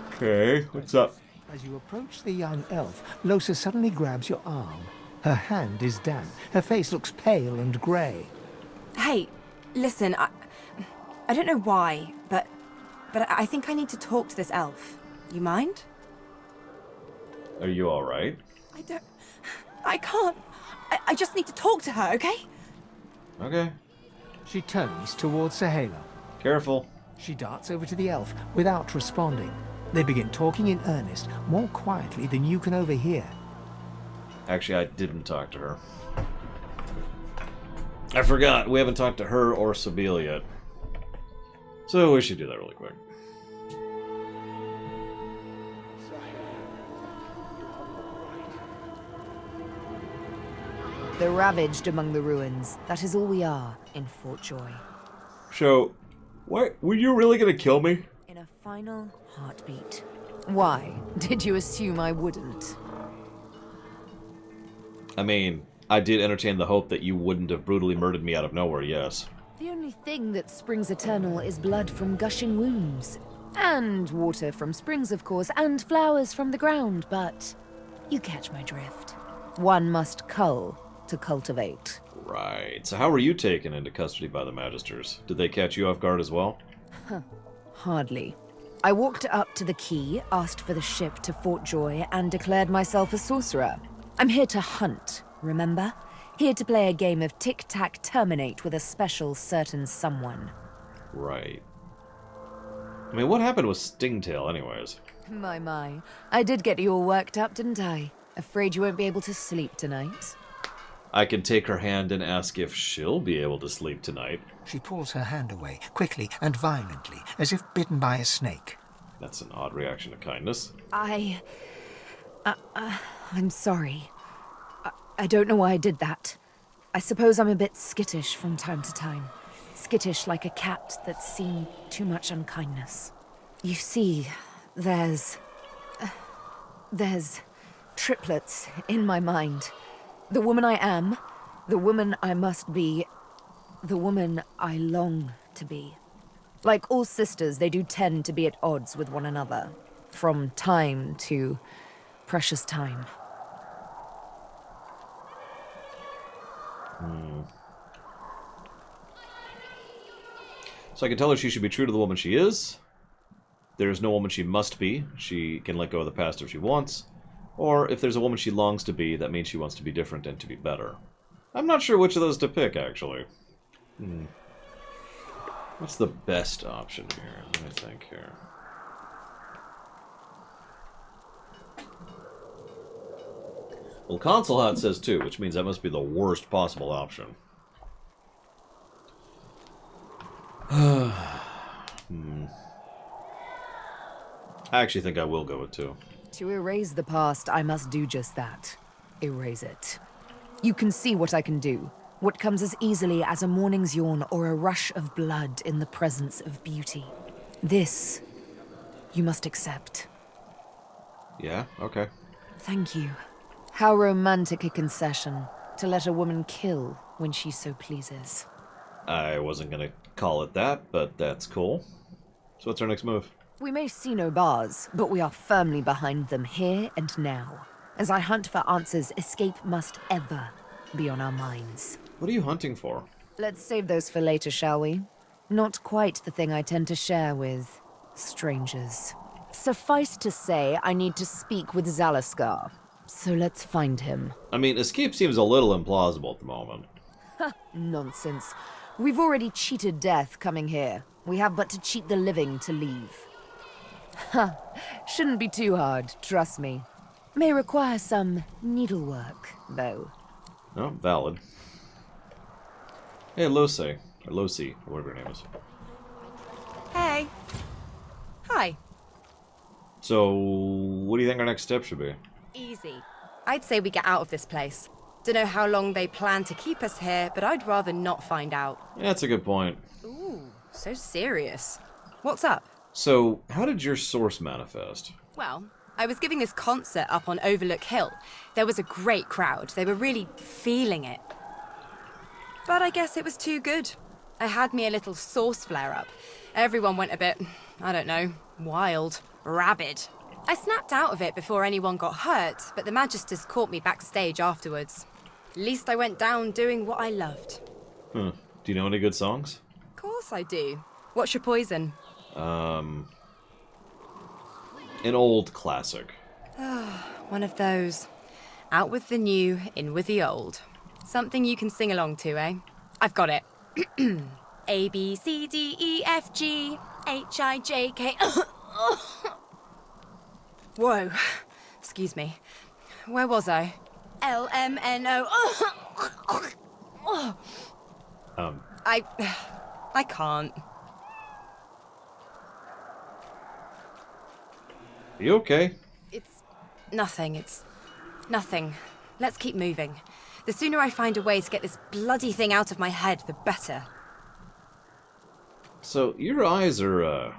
Okay, what's up? As you approach the young elf, Losa suddenly grabs your arm. Her hand is damp. Her face looks pale and grey. Hey, listen, I don't know why, but I think I need to talk to this elf. You mind? Are you alright? I can't. I just need to talk to her, okay? Okay. She turns towards Sahala. Careful. She darts over to the elf without responding. They begin talking in earnest, more quietly than you can overhear. Actually, I didn't talk to her. I forgot. We haven't talked to her or Sabine yet. So we should do that really quick. The ravaged among the ruins. That is all we are in Fort Joy. So, what? Were you really gonna kill me? In a final heartbeat. Why? Did you assume I wouldn't? I mean, I did entertain the hope that you wouldn't have brutally murdered me out of nowhere, yes. The only thing that springs eternal is blood from gushing wounds. And water from springs, of course, and flowers from the ground, but you catch my drift. One must cull to cultivate. Right. So how were you taken into custody by the Magisters? Did they catch you off guard as well? Hardly. I walked up to the quay, asked for the ship to Fort Joy, and declared myself a sorcerer. I'm here to hunt, remember? Here to play a game of tic-tac-terminate with a special certain someone. Right. I mean, what happened with Stingtail anyways? My. I did get you all worked up, didn't I? Afraid you won't be able to sleep tonight? I can take her hand and ask if she'll be able to sleep tonight. She pulls her hand away, quickly and violently, as if bitten by a snake. That's an odd reaction to kindness. I'm sorry. I don't know why I did that. I suppose I'm a bit skittish from time to time. Skittish like a cat that's seen too much unkindness. You see, there's triplets in my mind. The woman I am, the woman I must be, the woman I long to be. Like all sisters, they do tend to be at odds with one another. From time to precious time. So I can tell her she should be true to the woman she is. There's no woman she must be. She can let go of the past if she wants. Or if there's a woman she longs to be, that means she wants to be different and to be better. I'm not sure which of those to pick, actually. What's the best option here? Let me think here. Well, Console Hat says 2, which means that must be the worst possible option. I actually think I will go with 2. To erase the past, I must do just that. Erase it. You can see what I can do. What comes as easily as a morning's yawn or a rush of blood in the presence of beauty. This, you must accept. Yeah, okay. Thank you. How romantic a concession, to let a woman kill when she so pleases. I wasn't gonna call it that, but that's cool. So what's our next move? We may see no bars, but we are firmly behind them here and now. As I hunt for answers, escape must ever be on our minds. What are you hunting for? Let's save those for later, shall we? Not quite the thing I tend to share with strangers. Suffice to say, I need to speak with Zalaskar. So let's find him. I mean, escape seems a little implausible at the moment. Nonsense. We've already cheated death coming here. We have but to cheat the living to leave. Shouldn't be too hard, trust me. May require some needlework, though. No, valid. Hey, Lucy. Or Lucy, or whatever her name is. Hey. Hi. So, what do you think our next step should be? Easy. I'd say we get out of this place. Don't know how long they plan to keep us here, but I'd rather not find out. Yeah, that's a good point. Ooh, so serious. What's up? So, how did your source manifest? Well, I was giving this concert up on Overlook Hill. There was a great crowd. They were really feeling it. But I guess it was too good. I had me a little source flare-up. Everyone went a bit, I don't know, wild, rabid. I snapped out of it before anyone got hurt, but the Magisters caught me backstage afterwards. At least I went down doing what I loved. Do you know any good songs? Of course I do. What's your poison? An old classic. One of those. Out with the new, in with the old. Something you can sing along to, eh? I've got it. A, B, C, D, E, F, G, H, I, J, K... Whoa. Excuse me. Where was I? L, M, N, O... I can't. You okay? It's nothing. Let's keep moving. The sooner I find a way to get this bloody thing out of my head, the better. So, your eyes are,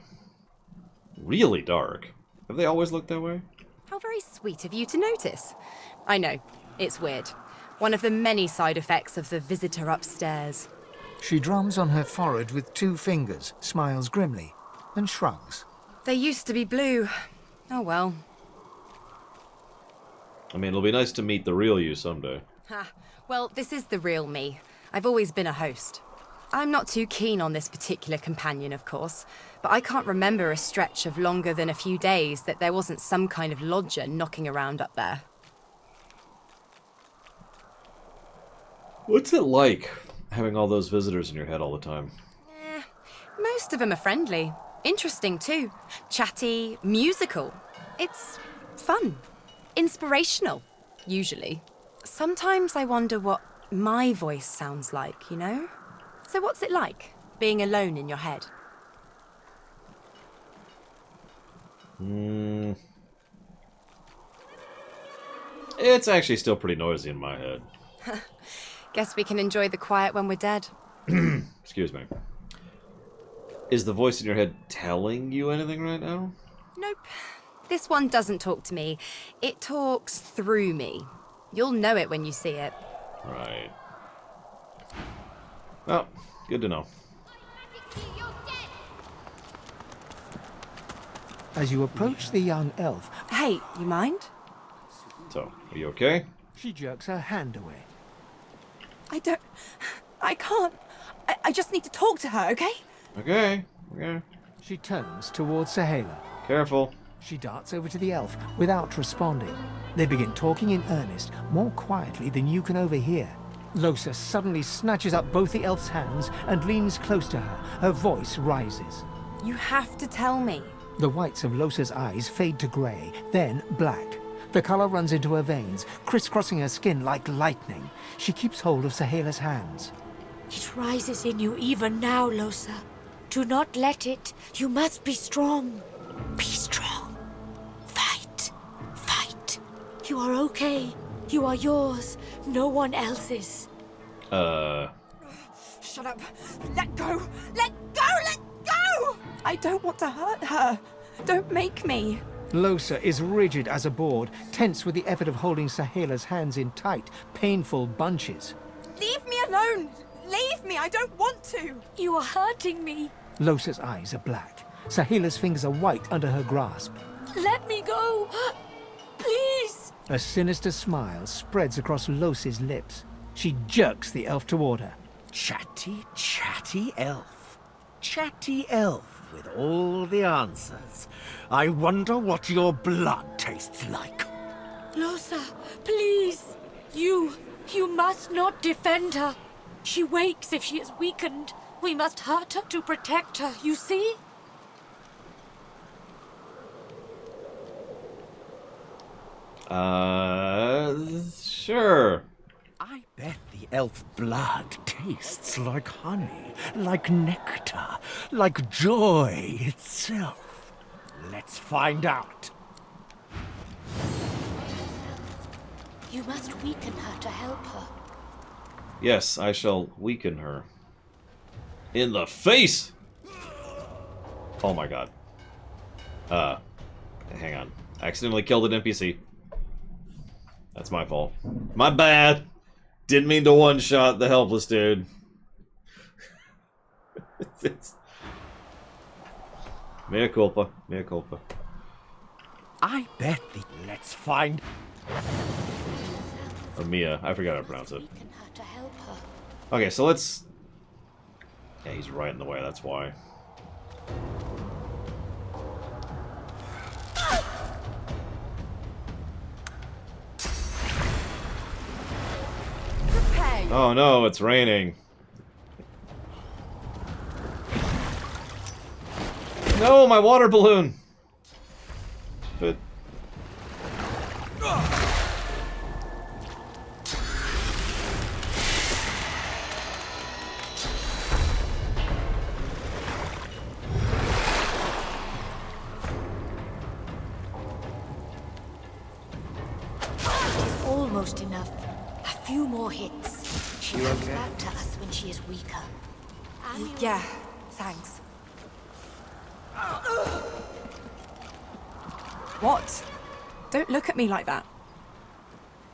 really dark. Have they always looked that way? How very sweet of you to notice. I know, it's weird. One of the many side effects of the visitor upstairs. She drums on her forehead with 2 fingers, smiles grimly, and shrugs. They used to be blue. Oh well. I mean, it'll be nice to meet the real you someday. Ha. Well, this is the real me. I've always been a host. I'm not too keen on this particular companion, of course, but I can't remember a stretch of longer than a few days that there wasn't some kind of lodger knocking around up there. What's it like, having all those visitors in your head all the time? Most of them are friendly. Interesting, too. Chatty, musical. It's fun. Inspirational, usually. Sometimes I wonder what my voice sounds like, you know? So what's it like, being alone in your head? It's actually still pretty noisy in my head. Guess we can enjoy the quiet when we're dead. Excuse me. Is the voice in your head telling you anything right now? Nope. This one doesn't talk to me. It talks through me. You'll know it when you see it. Right. Well, good to know. As you approach the young elf... Hey, you mind? So, are you okay? She jerks her hand away. I can't. I just need to talk to her, okay? Okay. She turns towards Sahala. Careful. She darts over to the elf without responding. They begin talking in earnest, more quietly than you can overhear. Losa suddenly snatches up both the elf's hands and leans close to her. Her voice rises. You have to tell me. The whites of Losa's eyes fade to grey, then black. The color runs into her veins, crisscrossing her skin like lightning. She keeps hold of Sahela's hands. It rises in you even now, Losa. Do not let it. You must be strong. Be strong. Fight. Fight. You are okay. You are yours. No one else's. Shut up. Let go. Let go. Let go. I don't want to hurt her. Don't make me. Losa is rigid as a board, tense with the effort of holding Sahela's hands in tight, painful bunches. Leave me alone. Leave me. I don't want to. You are hurting me. Losa's eyes are black. Sahela's fingers are white under her grasp. Let me go. Please. A sinister smile spreads across Losa's lips. She jerks the elf toward her. Chatty, chatty elf. Chatty elf with all the answers. I wonder what your blood tastes like. Losa, please. You must not defend her. She wakes if she is weakened. We must hurt her to protect her, you see? Sure. I bet the elf blood tastes like honey, like nectar, like joy itself. Let's find out. You must weaken her to help her. Yes, I shall weaken her. In the face! Oh my god. Hang on. I accidentally killed an NPC. That's my fault. My bad! Didn't mean to one-shot the helpless dude. It's... Mea culpa. Mea culpa. I bet the... Let's find... Or Mia. I forgot how to pronounce it. Weaken her to help her. Okay, so let's... Yeah, he's right in the way, that's why. Oh no, it's raining. No, my water balloon! But... Almost enough. A few more hits. She comes back to us when she is weaker. Yeah, thanks. What? Don't look at me like that.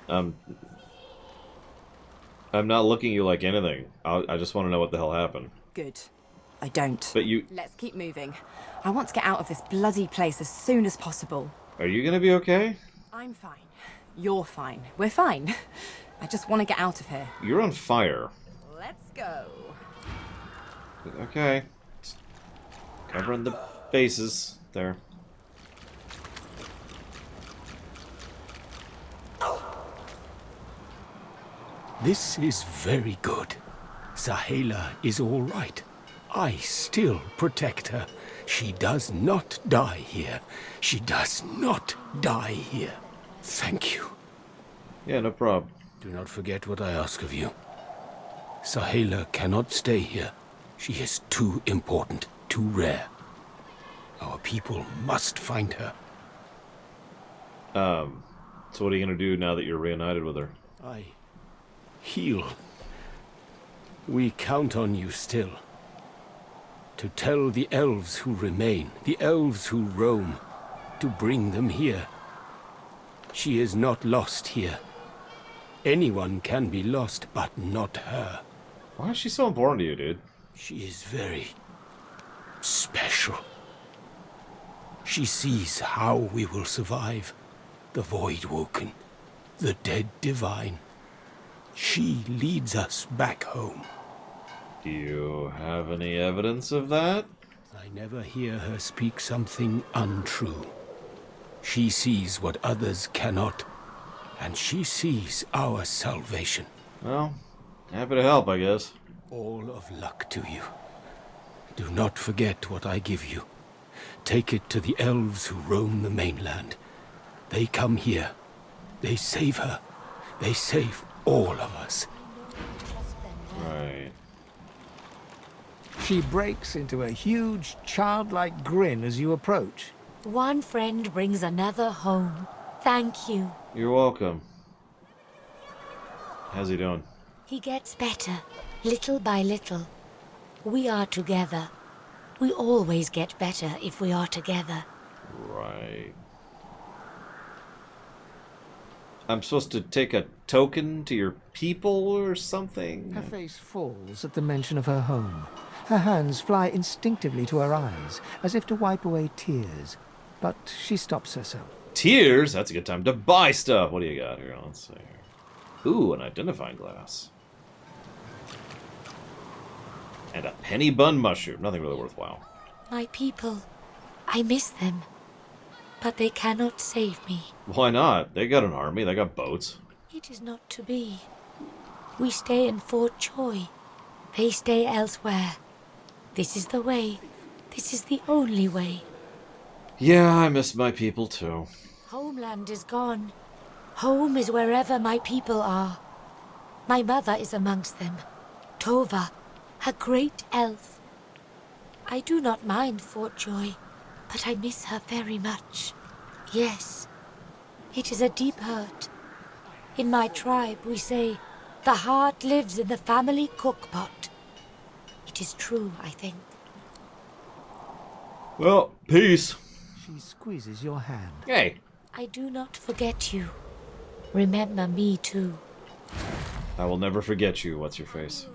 I'm not looking at you like anything. I just want to know what the hell happened. Good. I don't. But you... Let's keep moving. I want to get out of this bloody place as soon as possible. Are you gonna be okay? I'm fine. You're fine. We're fine. I just want to get out of here. You're on fire. Let's go. Okay. Just covering the bases there. This is very good. Sahala is all right. I still protect her. She does not die here. She does not die here. Thank you. Yeah, no problem. Do not forget what I ask of you. Sahala cannot stay here. She is too important, too rare. Our people must find her. So what are you gonna do now that you're reunited with her? I heal. We count on you still. To tell the elves who remain, the elves who roam, to bring them here. She is not lost here. Anyone can be lost, but not her. Why is she so important to you, dude? She is very special. She sees how we will survive. The void woken, the dead divine. She leads us back home. Do you have any evidence of that? I never hear her speak something untrue. She sees what others cannot, and she sees our salvation. Well, happy to help, I guess. All of luck to you. Do not forget what I give you. Take it to the elves who roam the mainland. They come here. They save her. They save all of us. Right. She breaks into a huge, childlike grin as you approach. One friend brings another home. Thank you. You're welcome. How's he doing? He gets better, little by little. We are together. We always get better if we are together. Right. I'm supposed to take a token to your people or something? Her face falls at the mention of her home. Her hands fly instinctively to her eyes, as if to wipe away tears. But she stops herself. Tears? That's a good time to buy stuff. What do you got here? Let's see. Ooh, an identifying glass. And a penny bun mushroom. Nothing really worthwhile. My people, I miss them. But they cannot save me. Why not? They got an army. They got boats. It is not to be. We stay in Fort Joy. They stay elsewhere. This is the way. This is the only way. Yeah, I miss my people too. Homeland is gone. Home is wherever my people are. My mother is amongst them. Tova, a great elf. I do not mind Fort Joy, but I miss her very much. Yes, it is a deep hurt. In my tribe, we say, the heart lives in the family cookpot. It is true, I think. Well, peace. She squeezes your hand. Hey. I do not forget you. Remember me too. I will never forget you. What's your face?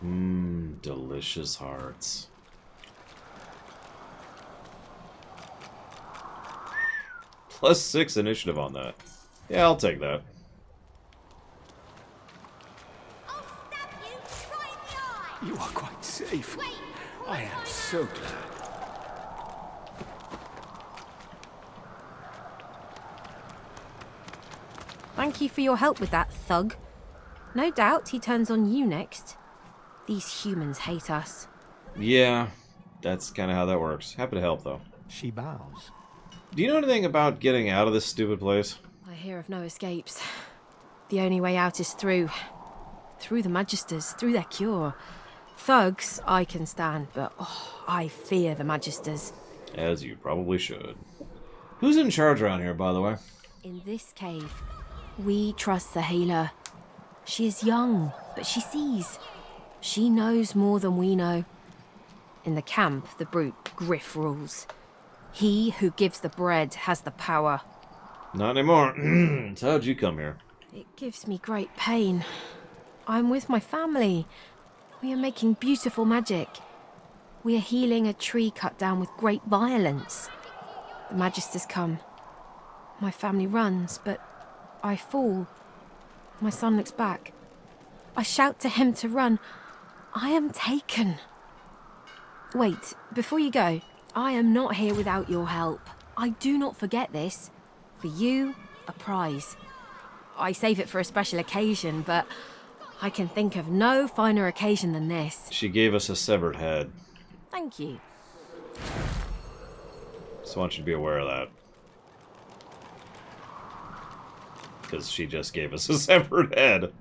Mmm, delicious hearts. +6 initiative on that. Yeah, I'll take that. You are quite safe. I am so glad. Thank you for your help with that, thug. No doubt he turns on you next. These humans hate us. Yeah, that's kind of how that works. Happy to help, though. She bows. Do you know anything about getting out of this stupid place? I hear of no escapes. The only way out is through. Through the Magisters, through their cure. Thugs, I can stand, but I fear the Magisters. As you probably should. Who's in charge around here, by the way? In this cave, we trust the healer. She is young, but she sees. She knows more than we know. In the camp, the brute Griff rules. He who gives the bread has the power. Not anymore. So how'd you come here? It gives me great pain. I'm with my family. We are making beautiful magic. We are healing a tree cut down with great violence. The Magisters come. My family runs, but I fall. My son looks back. I shout to him to run. I am taken. Wait, before you go, I am not here without your help. I do not forget this. For you, a prize. I save it for a special occasion, but I can think of no finer occasion than this. She gave us a severed head. Thank you. So I want you to be aware of that. Because she just gave us a severed head.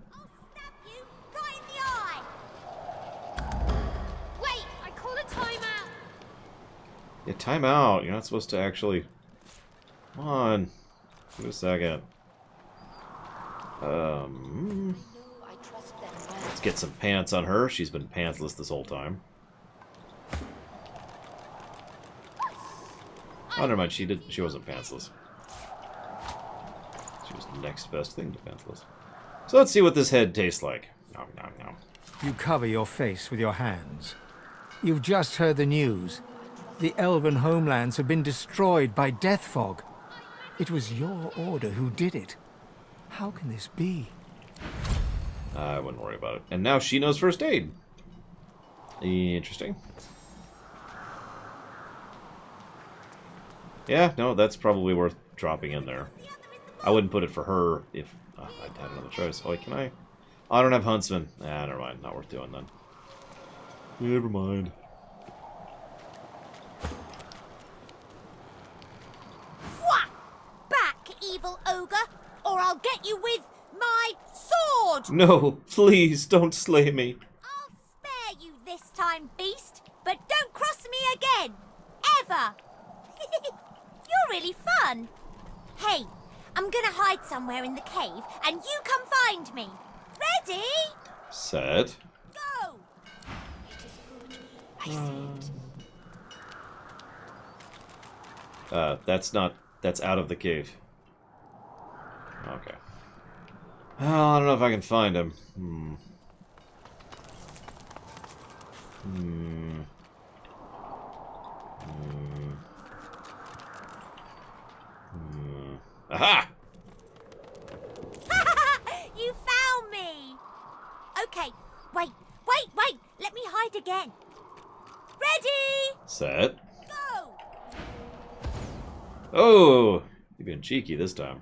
Yeah, time out. You're not supposed to actually... Come on. Give it a second. Let's get some pants on her. She's been pantsless this whole time. Oh, never mind. She wasn't pantsless. She was the next best thing to pantsless. So let's see what this head tastes like. Nom, nom, nom. You cover your face with your hands. You've just heard the news. The elven homelands have been destroyed by death fog. It was your order who did it. How can this be? I wouldn't worry about it. And now she knows first aid. Interesting. Yeah, no, that's probably worth dropping in there. I wouldn't put it for her if I had another choice. Oh, wait, can I? Oh, I don't have Huntsman. Ah, never mind. Not worth doing then. Never mind. Back, evil ogre, or I'll get you with my sword! No, please, don't slay me. I'll spare you this time, beast, but don't cross me again! Ever! You're really fun. Hey, I'm gonna hide somewhere in the cave, and you come find me. Ready? Set. Go! It is good. I see it. That's out of the cave. Okay. Well, I don't know if I can find him. Aha! You found me! Okay, wait. Let me hide again. Ready? Set. Go! Oh! You're being cheeky this time.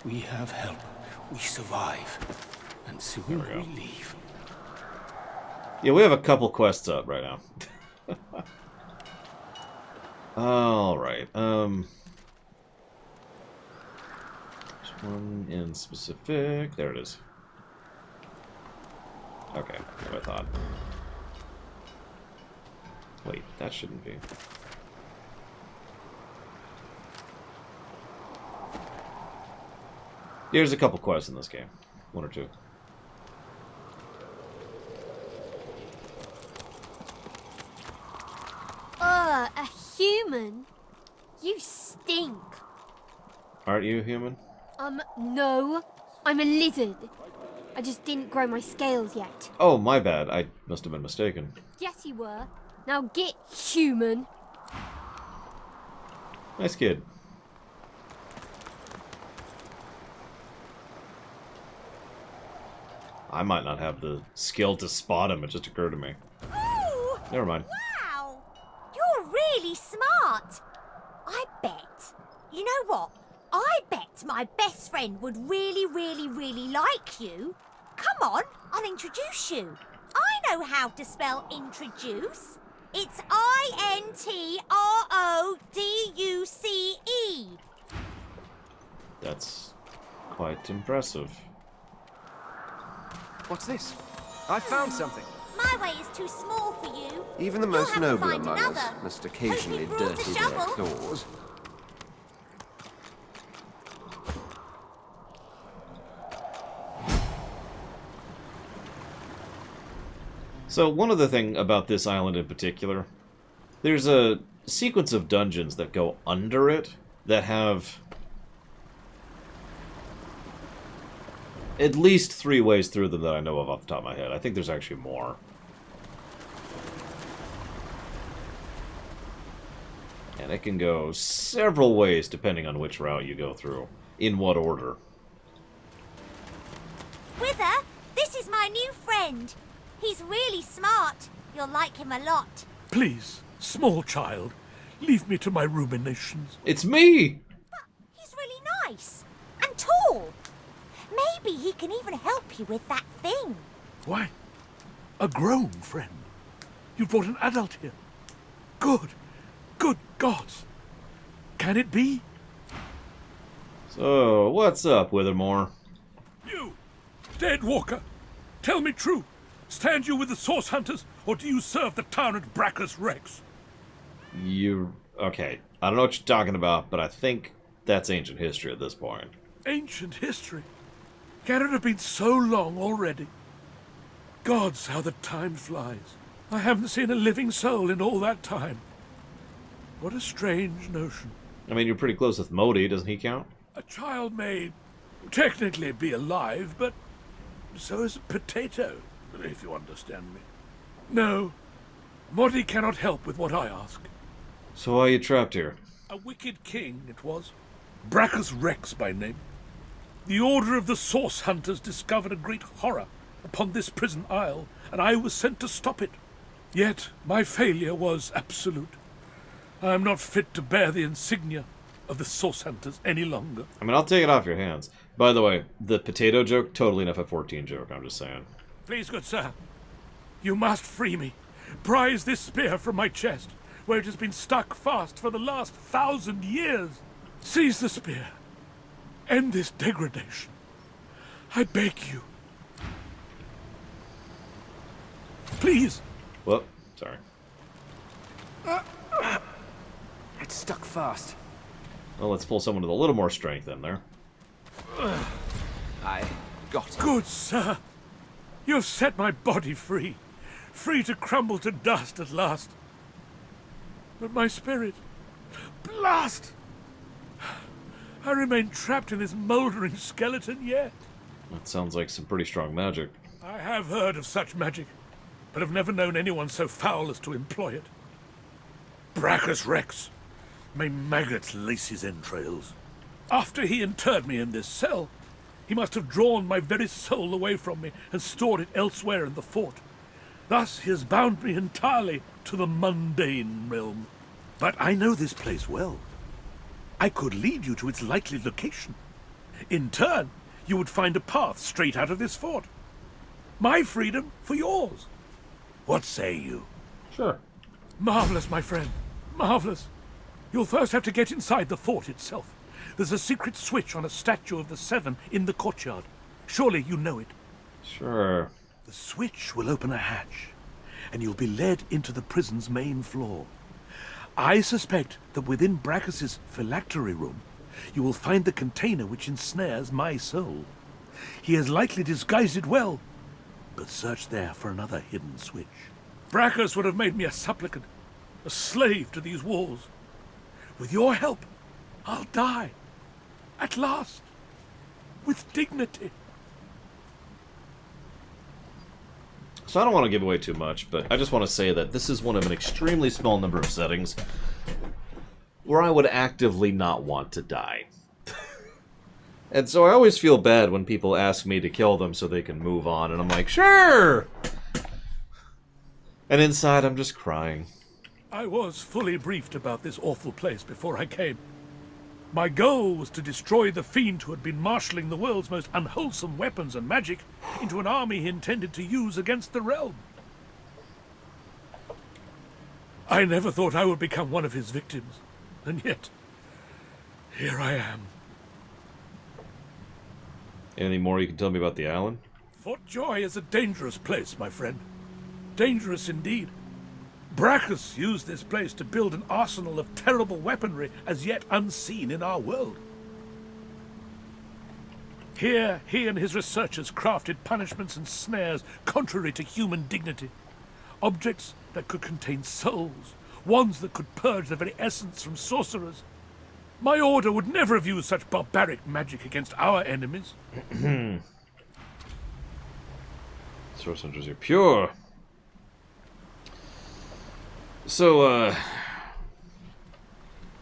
We have help. We survive. And soon we leave. Yeah, we have a couple quests up right now. Alright, There's one in specific. There it is. Okay, what I thought. Wait, that shouldn't be. There's a couple quests in this game. One or two. A human? You stink. Aren't you human? No. I'm a lizard. I just didn't grow my scales yet. Oh, my bad. I must have been mistaken. Yes, you were. Now get human. Nice kid. I might not have the skill to spot him. It just occurred to me. Ooh! Never mind. Wow! You're really smart. I bet. You know what? I bet my best friend would really, really, really like you. Come on, I'll introduce you. I know how to spell introduce. It's I-N-T-R-O-D-U-C-E. That's quite impressive. What's this? I found something. My way is too small for you. Even the You'll most have to noble find among another. us must occasionally Hope you brought a dirty their shovel. claws. So, one other thing about this island in particular, there's a sequence of dungeons that go under it that have at least 3 ways through them that I know of off the top of my head. I think there's actually more. And it can go several ways depending on which route you go through, in what order. Wither, this is my new friend. He's really smart. You'll like him a lot. Please, small child, leave me to my ruminations. It's me! But he's really nice. And tall. Maybe he can even help you with that thing. Why? A grown friend? You brought an adult here. Good. Good gods. Can it be? So, what's up, Withermore? You, dead walker. Tell me true. Stand you with the source hunters, or do you serve the town at Brackless Rex? Okay, I don't know what you're talking about, but I think that's ancient history at this point. Ancient history? Can it have been so long already? Gods, how the time flies. I haven't seen a living soul in all that time. What a strange notion. I mean, you're pretty close with Modi. Doesn't he count? A child may technically be alive, but so is a potato, if you understand me. No, Modi cannot help with what I ask. So why are you trapped here? A wicked king it was, Brachus Rex by name. The Order of the Source Hunters discovered a great horror upon this prison isle, and I was sent to stop it. Yet my failure was absolute. I am not fit to bear the insignia of the Source Hunters any longer. I mean, I'll take it off your hands. By the way, the potato joke, totally an FF14 joke, I'm just saying. Please, good sir, you must free me. Prise this spear from my chest, where it has been stuck fast for the last 1,000 years. Seize the spear. End this degradation. I beg you. Please. Whoop, sorry. It's stuck fast. Well, let's pull someone with a little more strength in there. I got it. Good sir. You have set my body free. Free to crumble to dust at last. But my spirit... Blast! I remain trapped in this mouldering skeleton yet. That sounds like some pretty strong magic. I have heard of such magic, but have never known anyone so foul as to employ it. Brachus Rex. May maggots lace his entrails. After he interred me in this cell, he must have drawn my very soul away from me and stored it elsewhere in the fort. Thus he has bound me entirely to the mundane realm. But I know this place well. I could lead you to its likely location. In turn, you would find a path straight out of this fort. My freedom for yours. What say you? Sure. Marvelous, my friend. Marvelous. You'll first have to get inside the fort itself. There's a secret switch on a statue of the Seven in the courtyard. Surely you know it. Sure. The switch will open a hatch, and you'll be led into the prison's main floor. I suspect that within Brachus's phylactery room, you will find the container which ensnares my soul. He has likely disguised it well, but search there for another hidden switch. Brachus would have made me a supplicant, a slave to these walls. With your help, I'll die. At last. With dignity. So I don't want to give away too much, but I just want to say that this is one of an extremely small number of settings where I would actively not want to die. And so I always feel bad when people ask me to kill them so they can move on, and I'm like, sure! And inside I'm just crying. I was fully briefed about this awful place before I came. My goal was to destroy the fiend who had been marshalling the world's most unwholesome weapons and magic into an army he intended to use against the realm. I never thought I would become one of his victims, and yet, here I am. Anything more you can tell me about the island? Fort Joy is a dangerous place, my friend. Dangerous indeed. Brachus used this place to build an arsenal of terrible weaponry as yet unseen in our world. Here, he and his researchers crafted punishments and snares contrary to human dignity. Objects that could contain souls, wands that could purge the very essence from sorcerers. My order would never have used such barbaric magic against our enemies. Source hunters are pure. So,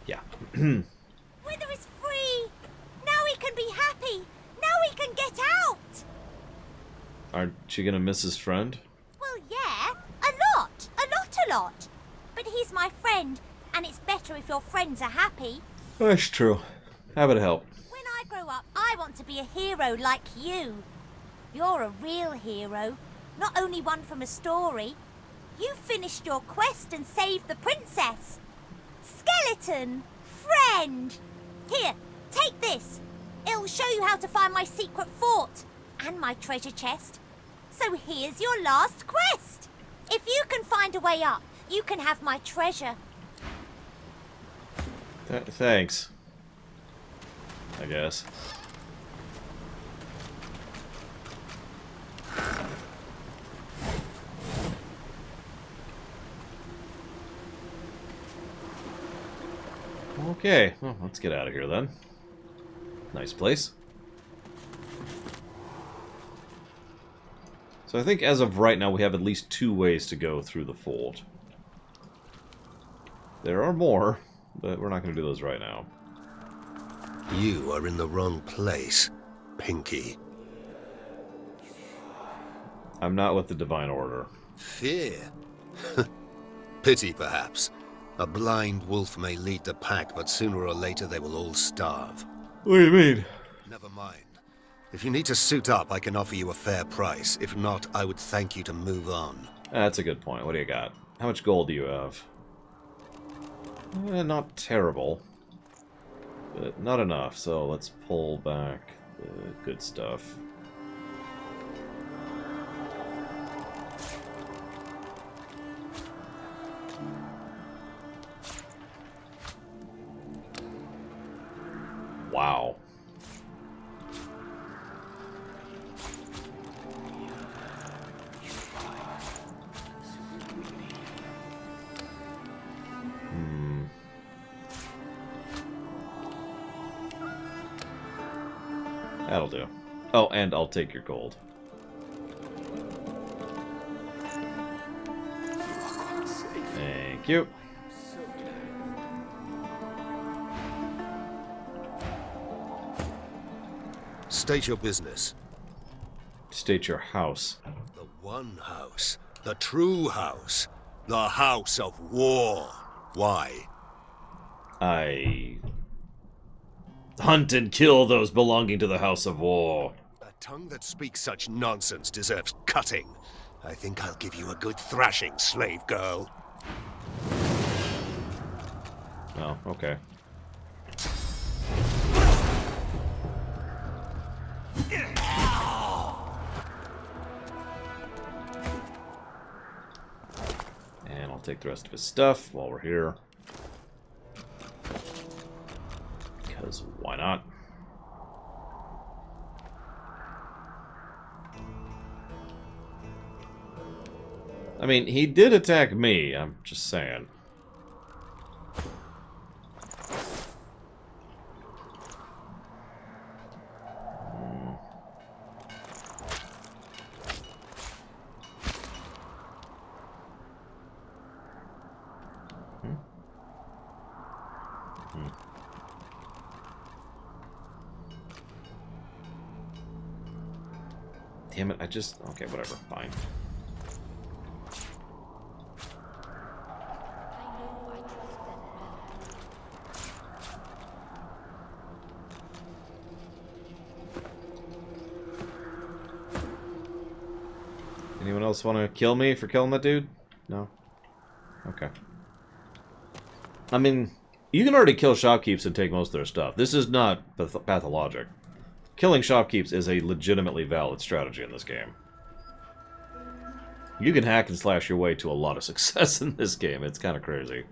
yeah. Wither is free! Now we can be happy! Now we can get out! Aren't you gonna miss his friend? Well, yeah. A lot. But he's my friend, and it's better if your friends are happy. That's true. How would it help? When I grow up, I want to be a hero like you. You're a real hero, not only one from a story. You finished your quest and saved the princess. Skeleton, friend. Here, take this. It'll show you how to find my secret fort and my treasure chest. So here's your last quest. If you can find a way up, you can have my treasure. Thanks. I guess. Okay, well, let's get out of here then. Nice place. So I think as of right now we have at least 2 ways to go through the fort. There are more, but we're not going to do those right now. You are in the wrong place, Pinky. I'm not with the Divine Order. Fear? Pity, perhaps. A blind wolf may lead the pack, but sooner or later they will all starve. What do you mean? Never mind. If you need to suit up, I can offer you a fair price. If not, I would thank you to move on. That's a good point. What do you got? How much gold do you have? Not terrible. But not enough, so let's pull back the good stuff. Wow. That'll do. Oh, and I'll take your gold. Thank you. State your business. State your house. The one house. The true house. The house of war. Why? I hunt and kill those belonging to the House of War. A tongue that speaks such nonsense deserves cutting. I think I'll give you a good thrashing, slave girl. Oh, okay. And I'll take the rest of his stuff while we're here. Because why not? I mean, he did attack me, I'm just saying. Damn it, I just... Okay, whatever, fine. Anyone else want to kill me for killing that dude? No? Okay. I mean, you can already kill shopkeeps and take most of their stuff. This is not pathologic. Killing shopkeeps is a legitimately valid strategy in this game. You can hack and slash your way to a lot of success in this game. It's kind of crazy.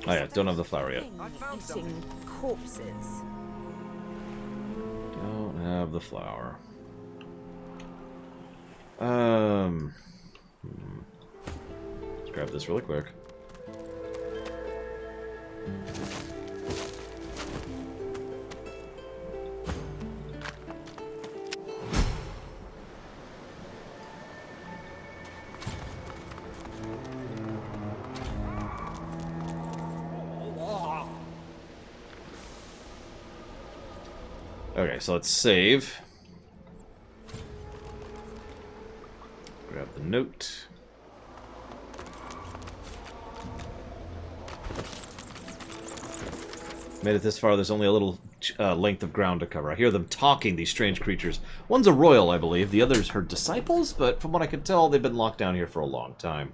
Oh yeah, don't have the flower yet. I found some corpses. Don't have the flower. Let's grab this really quick. Okay, so let's save. Grab the note. Made it this far, there's only a little length of ground to cover. I hear them talking, these strange creatures. One's a royal, I believe. The other's her disciples, but from what I can tell, they've been locked down here for a long time.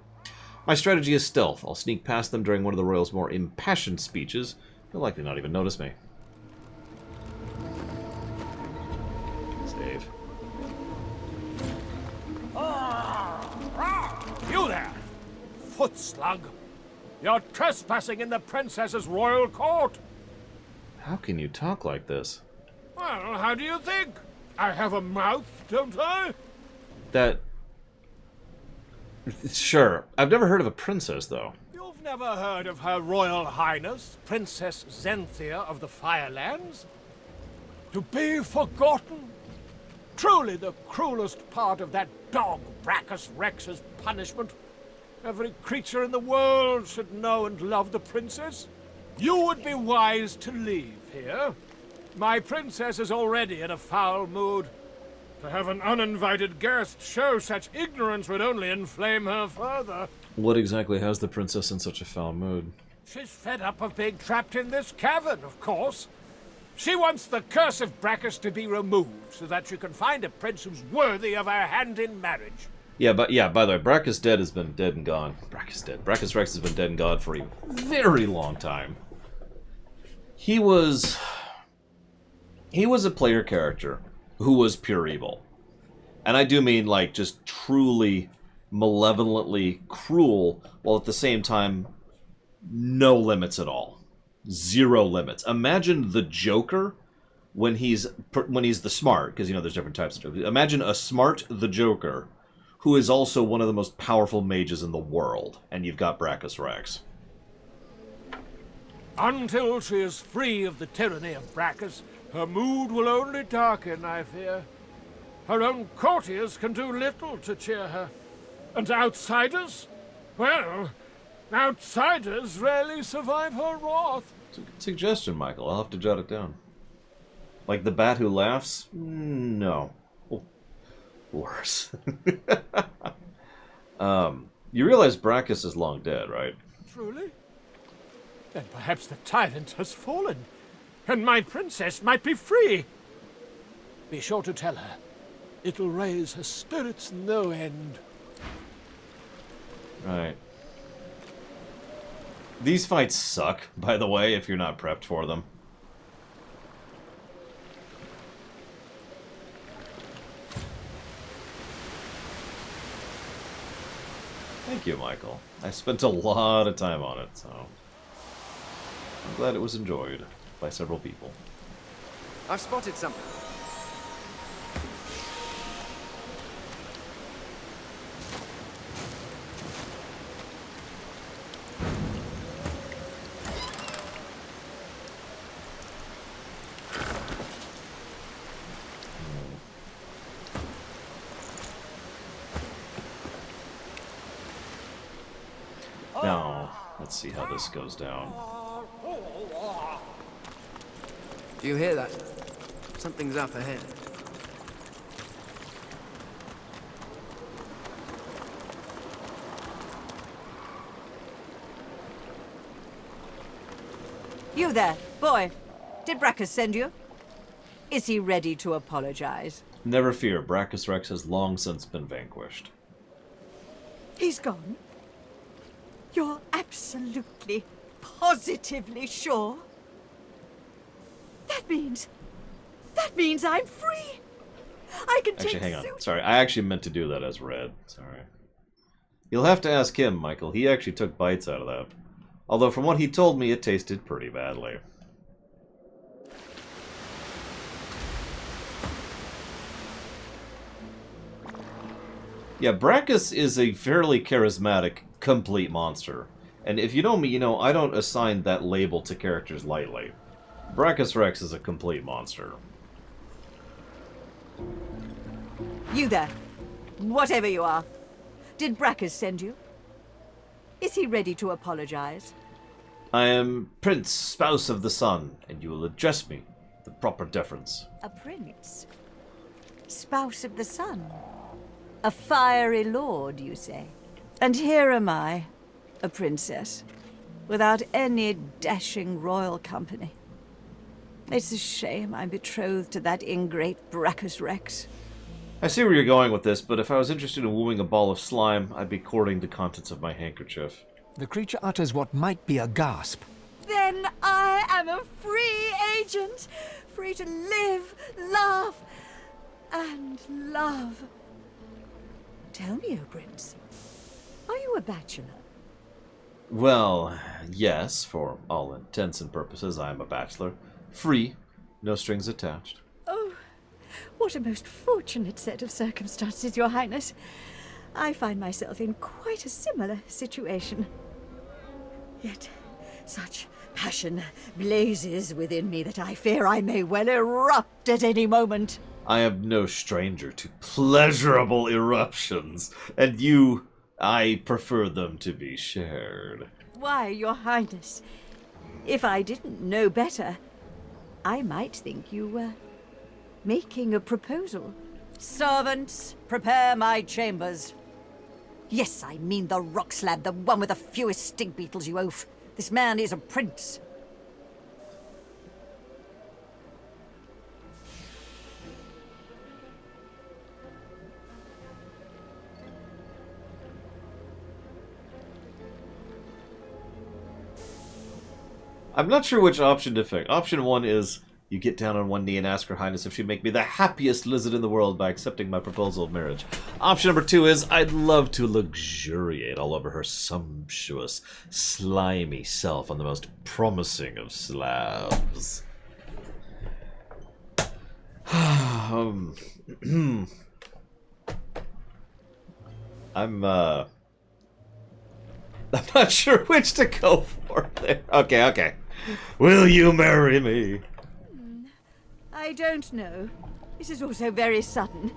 My strategy is stealth. I'll sneak past them during one of the royal's more impassioned speeches. They'll likely not even notice me. Save. You there, foot slug! You're trespassing in the princess's royal court! How can you talk like this? Well, how do you think? I have a mouth, don't I? That... Sure. I've never heard of a princess, though. You've never heard of Her Royal Highness, Princess Zenthia of the Firelands? To be forgotten? Truly the cruelest part of that dog Brachus Rex's punishment. Every creature in the world should know and love the princess. You would be wise to leave here. My princess is already in a foul mood. To have an uninvited guest show such ignorance would only inflame her further. What exactly has the princess in such a foul mood? She's fed up of being trapped in this cavern, of course. She wants the curse of Brachus to be removed so that she can find a prince who's worthy of her hand in marriage. Yeah, by the way, Brachus dead has been dead and gone. Brachus Rex has been dead and gone for a very long time. He was a player character who was pure evil. And I do mean, like, just truly malevolently cruel, while at the same time, no limits at all. Zero limits. Imagine the Joker when he's the smart, because, you know, there's different types of Jokers. Imagine a smart the Joker, who is also one of the most powerful mages in the world, and you've got Brachus Rex. Until she is free of the tyranny of Brachus, her mood will only darken, I fear. Her own courtiers can do little to cheer her. And outsiders? Well, outsiders rarely survive her wrath. It's a good suggestion, Michael. I'll have to jot it down. Like the bat who laughs? No. Oh, worse. You realize Brachus is long dead, right? Truly? Then perhaps the tyrant has fallen, and my princess might be free. Be sure to tell her. It'll raise her spirits no end. Right. These fights suck, by the way, if you're not prepped for them. Thank you, Michael. I spent a lot of time on it, so I'm glad it was enjoyed by several people. I've spotted something. Now, let's see how this goes down. Do you hear that? Something's up ahead. You there, boy. Did Brachus send you? Is he ready to apologize? Never fear, Brachus Rex has long since been vanquished. He's gone? You're absolutely, positively sure? That means I'm free. I can Actually, take hang on. suit. Sorry, I actually meant to do that as red. Sorry. You'll have to ask him, Michael. He actually took bites out of that. Although, from what he told me, it tasted pretty badly. Yeah, Brachus is a fairly charismatic, complete monster. And if you know me, you know I don't assign that label to characters lightly. Brachus Rex is a complete monster. You there, whatever you are. Did Brachus send you? Is he ready to apologize? I am Prince, Spouse of the Sun, and you will address me with the proper deference. A prince? Spouse of the sun? A fiery lord, you say? And here am I, a princess, without any dashing royal company. It's a shame I'm betrothed to that ingrate Brachus Rex. I see where you're going with this, but if I was interested in wooing a ball of slime, I'd be courting the contents of my handkerchief. The creature utters what might be a gasp. Then I am a free agent, free to live, laugh, and love. Tell me, O Prince, are you a bachelor? Well, yes, for all intents and purposes, I am a bachelor. Free, no strings attached. Oh, What a most fortunate set of circumstances, Your Highness. I find myself in quite a similar situation. Yet, such passion blazes within me that I fear I may well erupt at any moment. I am no stranger to pleasurable eruptions, and I prefer them to be shared. Why, Your Highness, if I didn't know better, I might think you were making a proposal. Servants, prepare my chambers. Yes, I mean the rock slab, the one with the fewest stink beetles, you oaf. This man is a prince. I'm not sure which option to pick. Option 1 is you get down on one knee and ask Her Highness if she'd make me the happiest lizard in the world by accepting my proposal of marriage. Option number 2 is I'd love to luxuriate all over her sumptuous, slimy self on the most promising of slabs. I'm not sure which to go for there. Okay. Will you marry me? I don't know. This is also very sudden.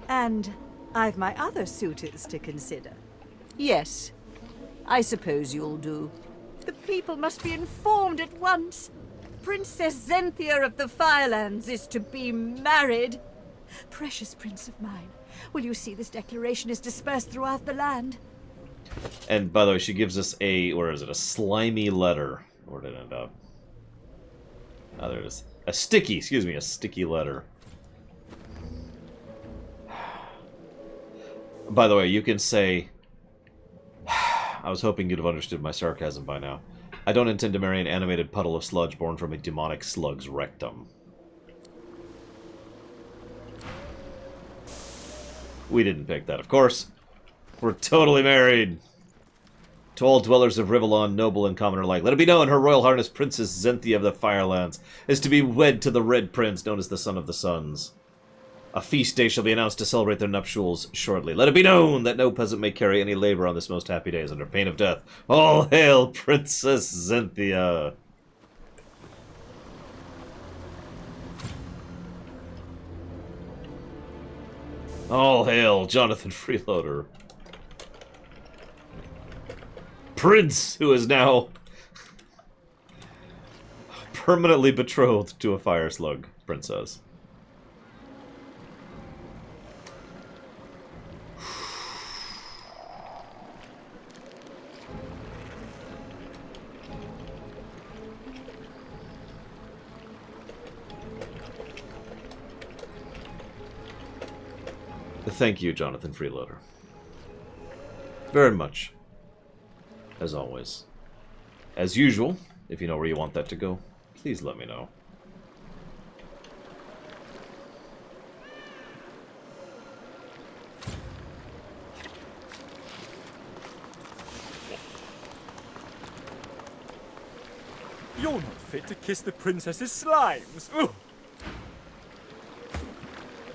And I've my other suitors to consider. Yes, I suppose you'll do. The people must be informed at once. Princess Zenthia of the Firelands is to be married. Precious prince of mine, will you see this declaration is dispersed throughout the land? And by the way, she gives us a slimy letter. Where did it end up? Oh, there it is. A sticky letter. By the way, you can say, I was hoping you'd have understood my sarcasm by now. I don't intend to marry an animated puddle of sludge born from a demonic slug's rectum. We didn't pick that, of course. We're totally married. To all dwellers of Rivellon, noble and commoner alike, let it be known Her Royal Highness Princess Zenthia of the Firelands is to be wed to the Red Prince, known as the Son of the Suns. A feast day shall be announced to celebrate their nuptials shortly. Let it be known that no peasant may carry any labor on this most happy day, under pain of death. All hail Princess Zenthia! All hail Jonathan Freeloader. Prince, who is now permanently betrothed to a fire slug princess. Thank you, Jonathan Freeloader. Very much. As always. As usual, if you know where you want that to go, please let me know. You're not fit to kiss the princess's slimes. Ugh.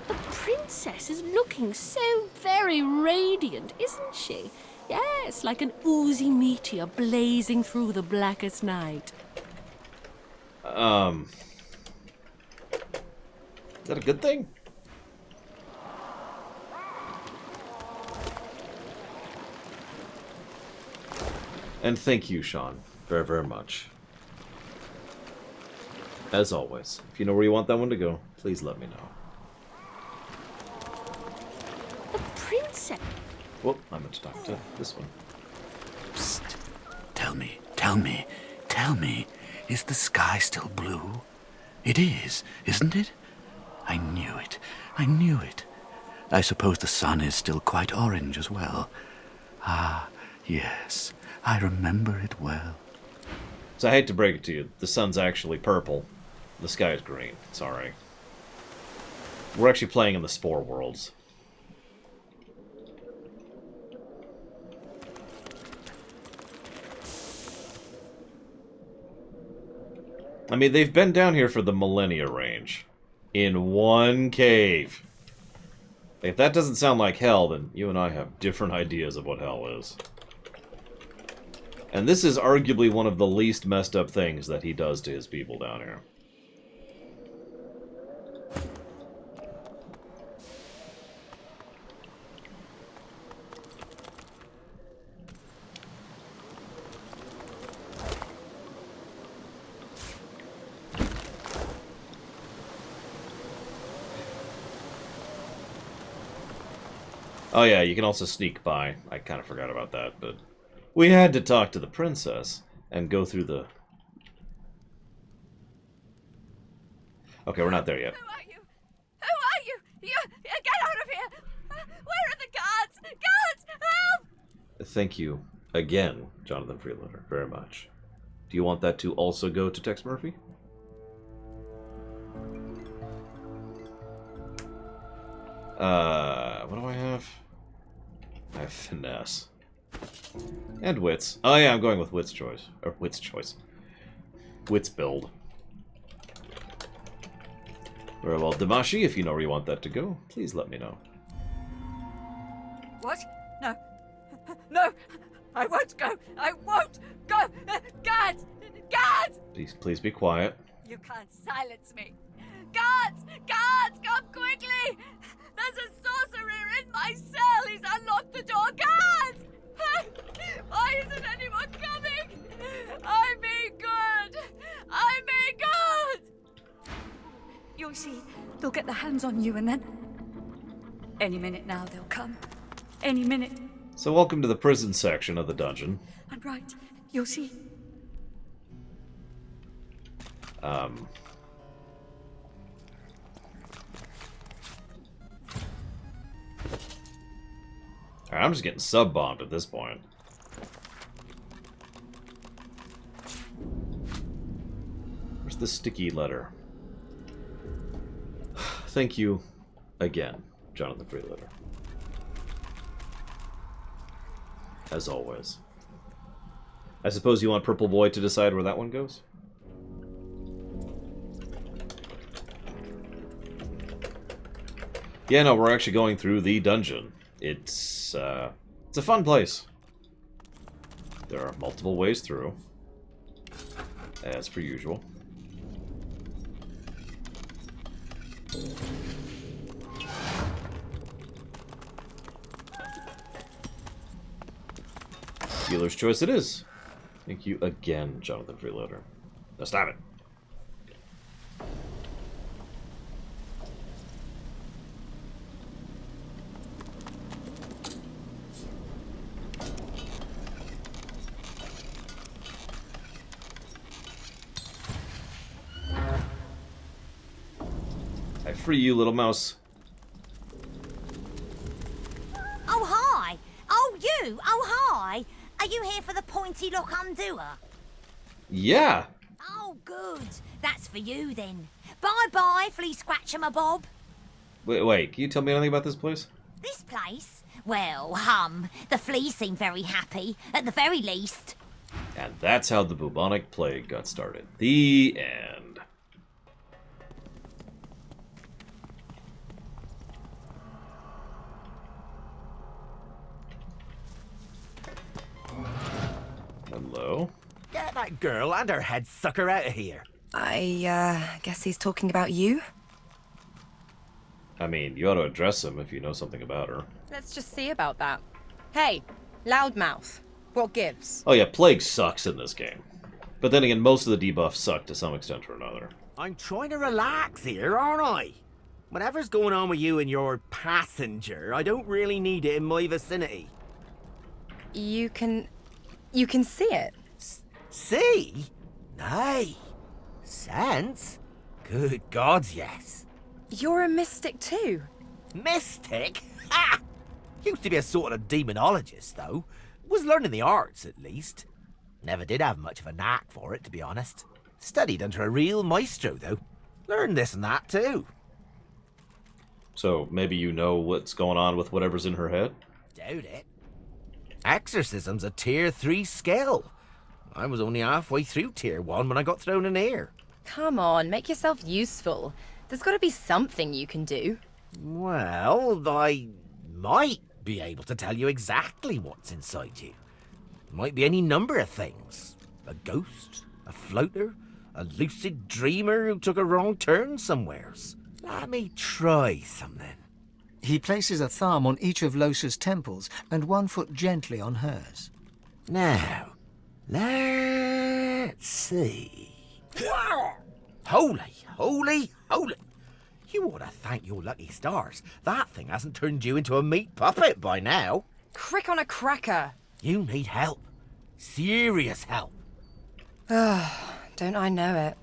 The princess is looking so very radiant, isn't she? Yes, like an oozy meteor blazing through the blackest night. Is that a good thing? And thank you, Sean, very, very much. As always, if you know where you want that one to go, please let me know. The princess... Well, I meant to talk to this one. Psst. Tell me, is the sky still blue? It is, isn't it? I knew it. I suppose the sun is still quite orange as well. Ah, yes, I remember it well. So I hate to break it to you, the sun's actually purple. The sky is green. Sorry. We're actually playing in the Spore worlds. I mean, they've been down here for the millennia range. in one cave. If that doesn't sound like hell, then you and I have different ideas of what hell is. And this is arguably one of the least messed up things that he does to his people down here. Oh yeah, you can also sneak by. I kind of forgot about that, but we had to talk to the princess and go through the... Okay, we're not there yet. Who are you? Who are you? Get out of here! Where are the guards? Guards, help! Thank you again, Jonathan Freeloader, very much. Do you want that to also go to Tex Murphy? What do I have? I have finesse. And wits. Oh yeah, I'm going with wits choice. Or wits choice. Wits build. Very well, Damashi, if you know where you want that to go, please let me know. What? No. No! I won't go! I won't go! Guards! Guards! Please be quiet. You can't silence me! Guards! Guards! Come quickly! There's a sorcerer in my cell! He's unlocked the door! Guards! Why isn't anyone coming? I'm being good! I'm being good! You'll see. They'll get their hands on you and then... Any minute now they'll come. Any minute. So welcome to the prison section of the dungeon. I'm right. You'll see. Alright, I'm just getting sub-bombed at this point. Where's the sticky letter? Thank you again, Jonathan Freeloader. As always. I suppose you want Purple Boy to decide where that one goes? Yeah, no, we're actually going through the dungeon. It's a fun place. There are multiple ways through, as per usual. Dealer's choice it is. Thank you again, Jonathan Freeloader. Now stop it. I free you, little mouse. Oh, hi! Oh, you! Oh, hi! Are you here for the pointy lock undoer? Yeah. Oh, good. That's for you, then. Bye-bye, flea scratcher my bob. Wait, can you tell me anything about this place? This place? Well, the fleas seem very happy, at the very least. And that's how the bubonic plague got started. The end. Hello? Get that girl and her head sucker out of here. I guess he's talking about you? I mean, you ought to address him if you know something about her. Let's just see about that. Hey, loudmouth. What gives? Oh yeah, plague sucks in this game. But then again, most of the debuffs suck to some extent or another. I'm trying to relax here, aren't I? Whatever's going on with you and your passenger, I don't really need it in my vicinity. You can see it. See? Nay. Sense? Good gods, yes. You're a mystic too. Mystic? Ha! Used to be a sort of demonologist, though. Was learning the arts, at least. Never did have much of a knack for it, to be honest. Studied under a real maestro, though. Learned this and that, too. So, maybe you know what's going on with whatever's in her head? Doubt it. Exorcism's a tier 3 skill. I was only halfway through tier 1 when I got thrown in here. Come on, make yourself useful. There's got to be something you can do. Well, I might be able to tell you exactly what's inside you. Might be any number of things. A ghost, a floater, a lucid dreamer who took a wrong turn somewheres. Let me try something. He places a thumb on each of Losa's temples and one foot gently on hers. Now, let's see. Holy, holy, holy. You ought to thank your lucky stars. That thing hasn't turned you into a meat puppet by now. Crick on a cracker. You need help. Serious help. Don't I know it?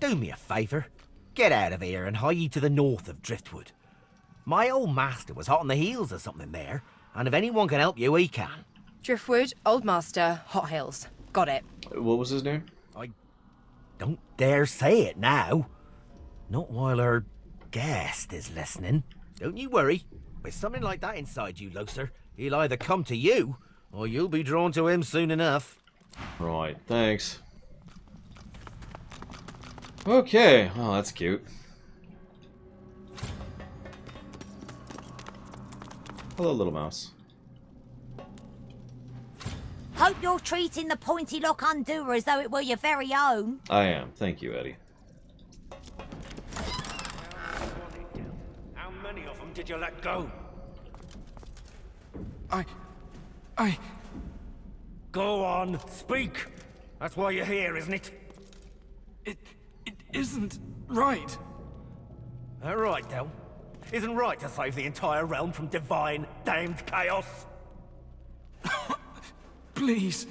Do me a favour. Get out of here and hie to the north of Driftwood. My old master was hot on the heels of something there, and if anyone can help you, he can. Driftwood, Old Master, Hot Hills. Got it. What was his name? I don't dare say it now. Not while our guest is listening. Don't you worry. With something like that inside you, Loser, he'll either come to you, or you'll be drawn to him soon enough. Right, thanks. Okay, oh, that's cute. Hello, little mouse. Hope you're treating the pointy lock undoer as though it were your very own. I am. Thank you, Eddie. How many of them did you let go? I... Go on, speak. That's why you're here, isn't it? It isn't right. All right, Del. Isn't right to save the entire realm from divine, damned chaos? Please.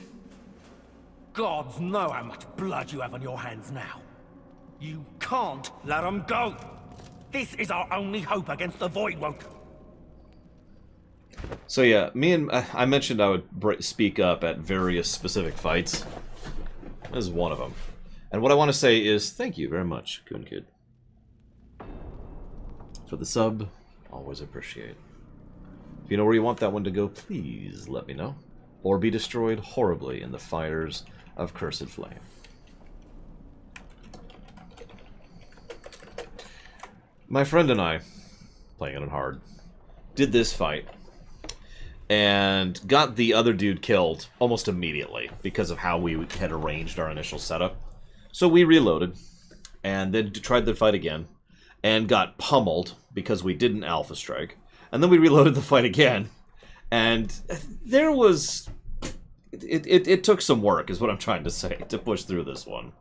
Gods know how much blood you have on your hands now. You can't let them go. This is our only hope against the Voidwoke. So yeah, I mentioned I would speak up at various specific fights. This is one of them. And what I want to say is thank you very much, Coon Kid. For the sub, always appreciate. If you know where you want that one to go, please let me know. Or be destroyed horribly in the fires of Cursed Flame. My friend and I, playing it on hard, did this fight and got the other dude killed almost immediately because of how we had arranged our initial setup. So we reloaded and then tried the fight again and got pummeled because we didn't alpha strike. And then we reloaded the fight again. And there was... It took some work, is what I'm trying to say, to push through this one.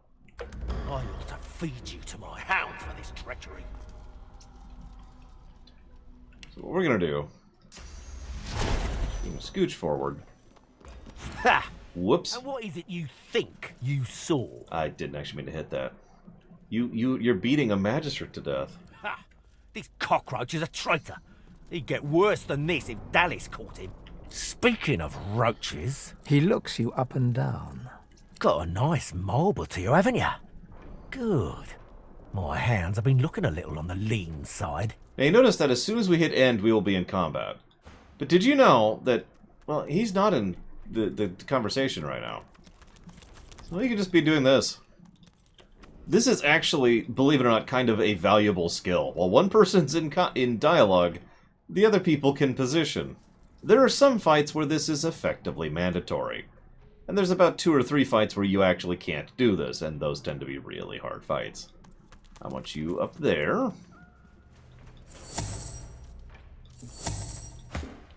I ought to feed you to my hounds for this treachery. So what we're going to do... Scooch forward. Ha! Whoops. And what is it you think you saw? I didn't actually mean to hit that. You're beating a magistrate to death. Ha! This cockroach is a traitor. He'd get worse than this if Dallas caught him. Speaking of roaches... He looks you up and down. Got a nice marble to you, haven't you? Good. My hounds have been looking a little on the lean side. Now you notice that as soon as we hit end, we will be in combat. But did you know that, well, he's not in the conversation right now. So he could just be doing this. This is actually, believe it or not, kind of a valuable skill. While one person's in dialogue, the other people can position. There are some fights where this is effectively mandatory. And there's about 2 or 3 fights where you actually can't do this, and those tend to be really hard fights. I want you up there.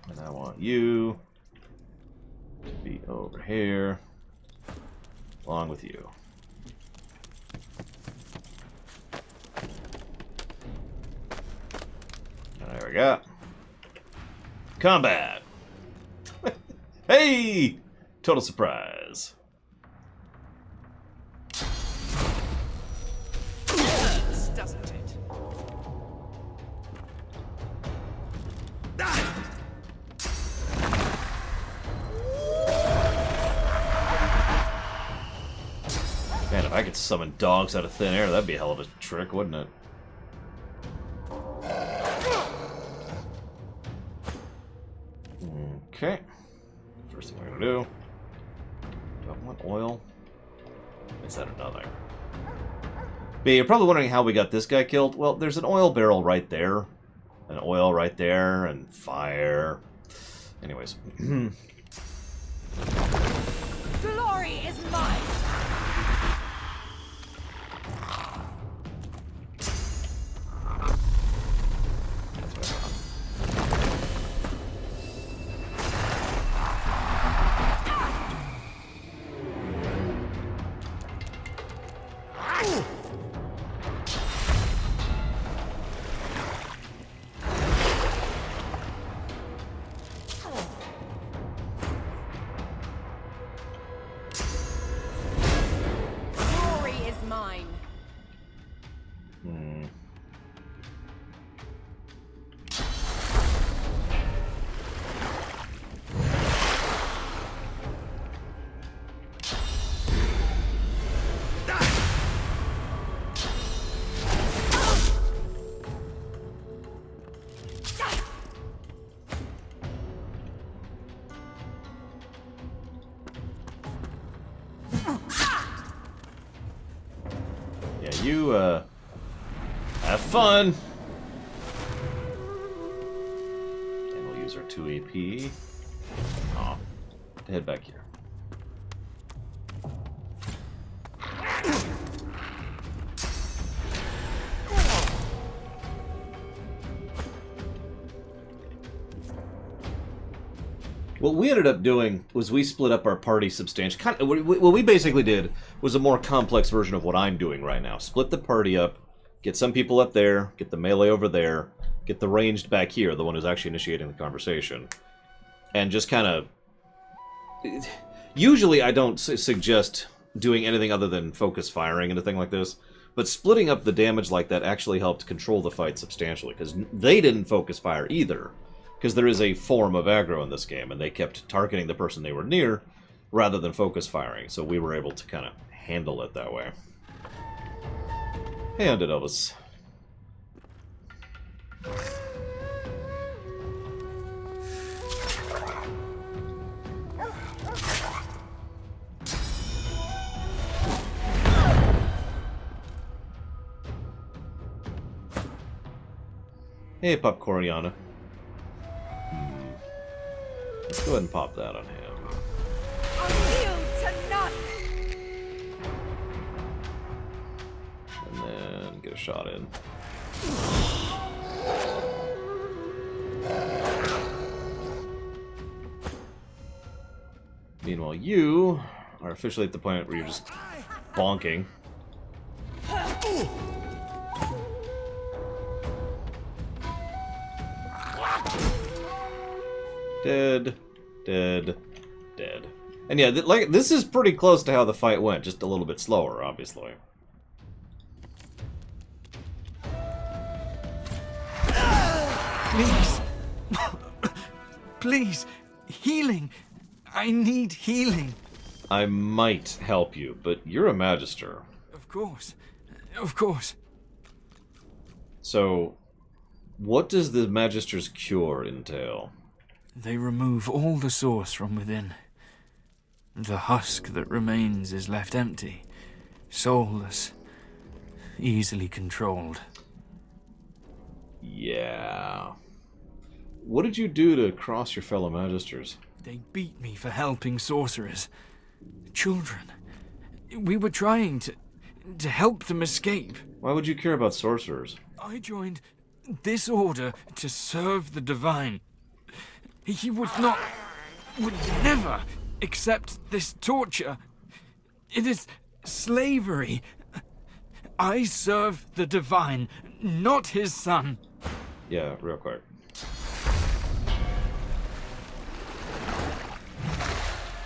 And I want you to be over here, along with you. And there we go. Combat! Hey! Total surprise. Doesn't it? Man, if I could summon dogs out of thin air, that'd be a hell of a trick, wouldn't it? Okay. First thing we're gonna do. Do I want oil? Is that another? But you're probably wondering how we got this guy killed. Well, there's an oil barrel right there. An oil right there, and fire. Anyways. Glory is mine! You, have fun! And we'll use our 2 AP. Aw. Head back here. What we ended up doing was we split up our party substantially. What we basically did was a more complex version of what I'm doing right now. Split the party up, get some people up there, get the melee over there, get the ranged back here, the one who's actually initiating the conversation. And just kind of... Usually I don't suggest doing anything other than focus firing and a thing like this. But splitting up the damage like that actually helped control the fight substantially, because they didn't focus fire either. Because there is a form of aggro in this game, and they kept targeting the person they were near, rather than focus firing, so we were able to kind of handle it that way. Hey, Undead Elvis. Hey, Popcorniana. Let's go ahead and pop that on him. And then get a shot in. Meanwhile, you are officially at the point where you're just bonking. Dead, dead, dead. And yeah, like this is pretty close to how the fight went, just a little bit slower, obviously. Please. Please. Healing. I need healing. I might help you, but you're a Magister. Of course. Of course. So, what does the Magister's cure entail? They remove all the source from within. The husk that remains is left empty, soulless, easily controlled. Yeah. What did you do to cross your fellow Magisters? They beat me for helping sorcerers. Children. We were trying to help them escape. Why would you care about sorcerers? I joined this order to serve the divine. He would never accept this torture. It is slavery. I serve the divine, not his son. Yeah, real quick.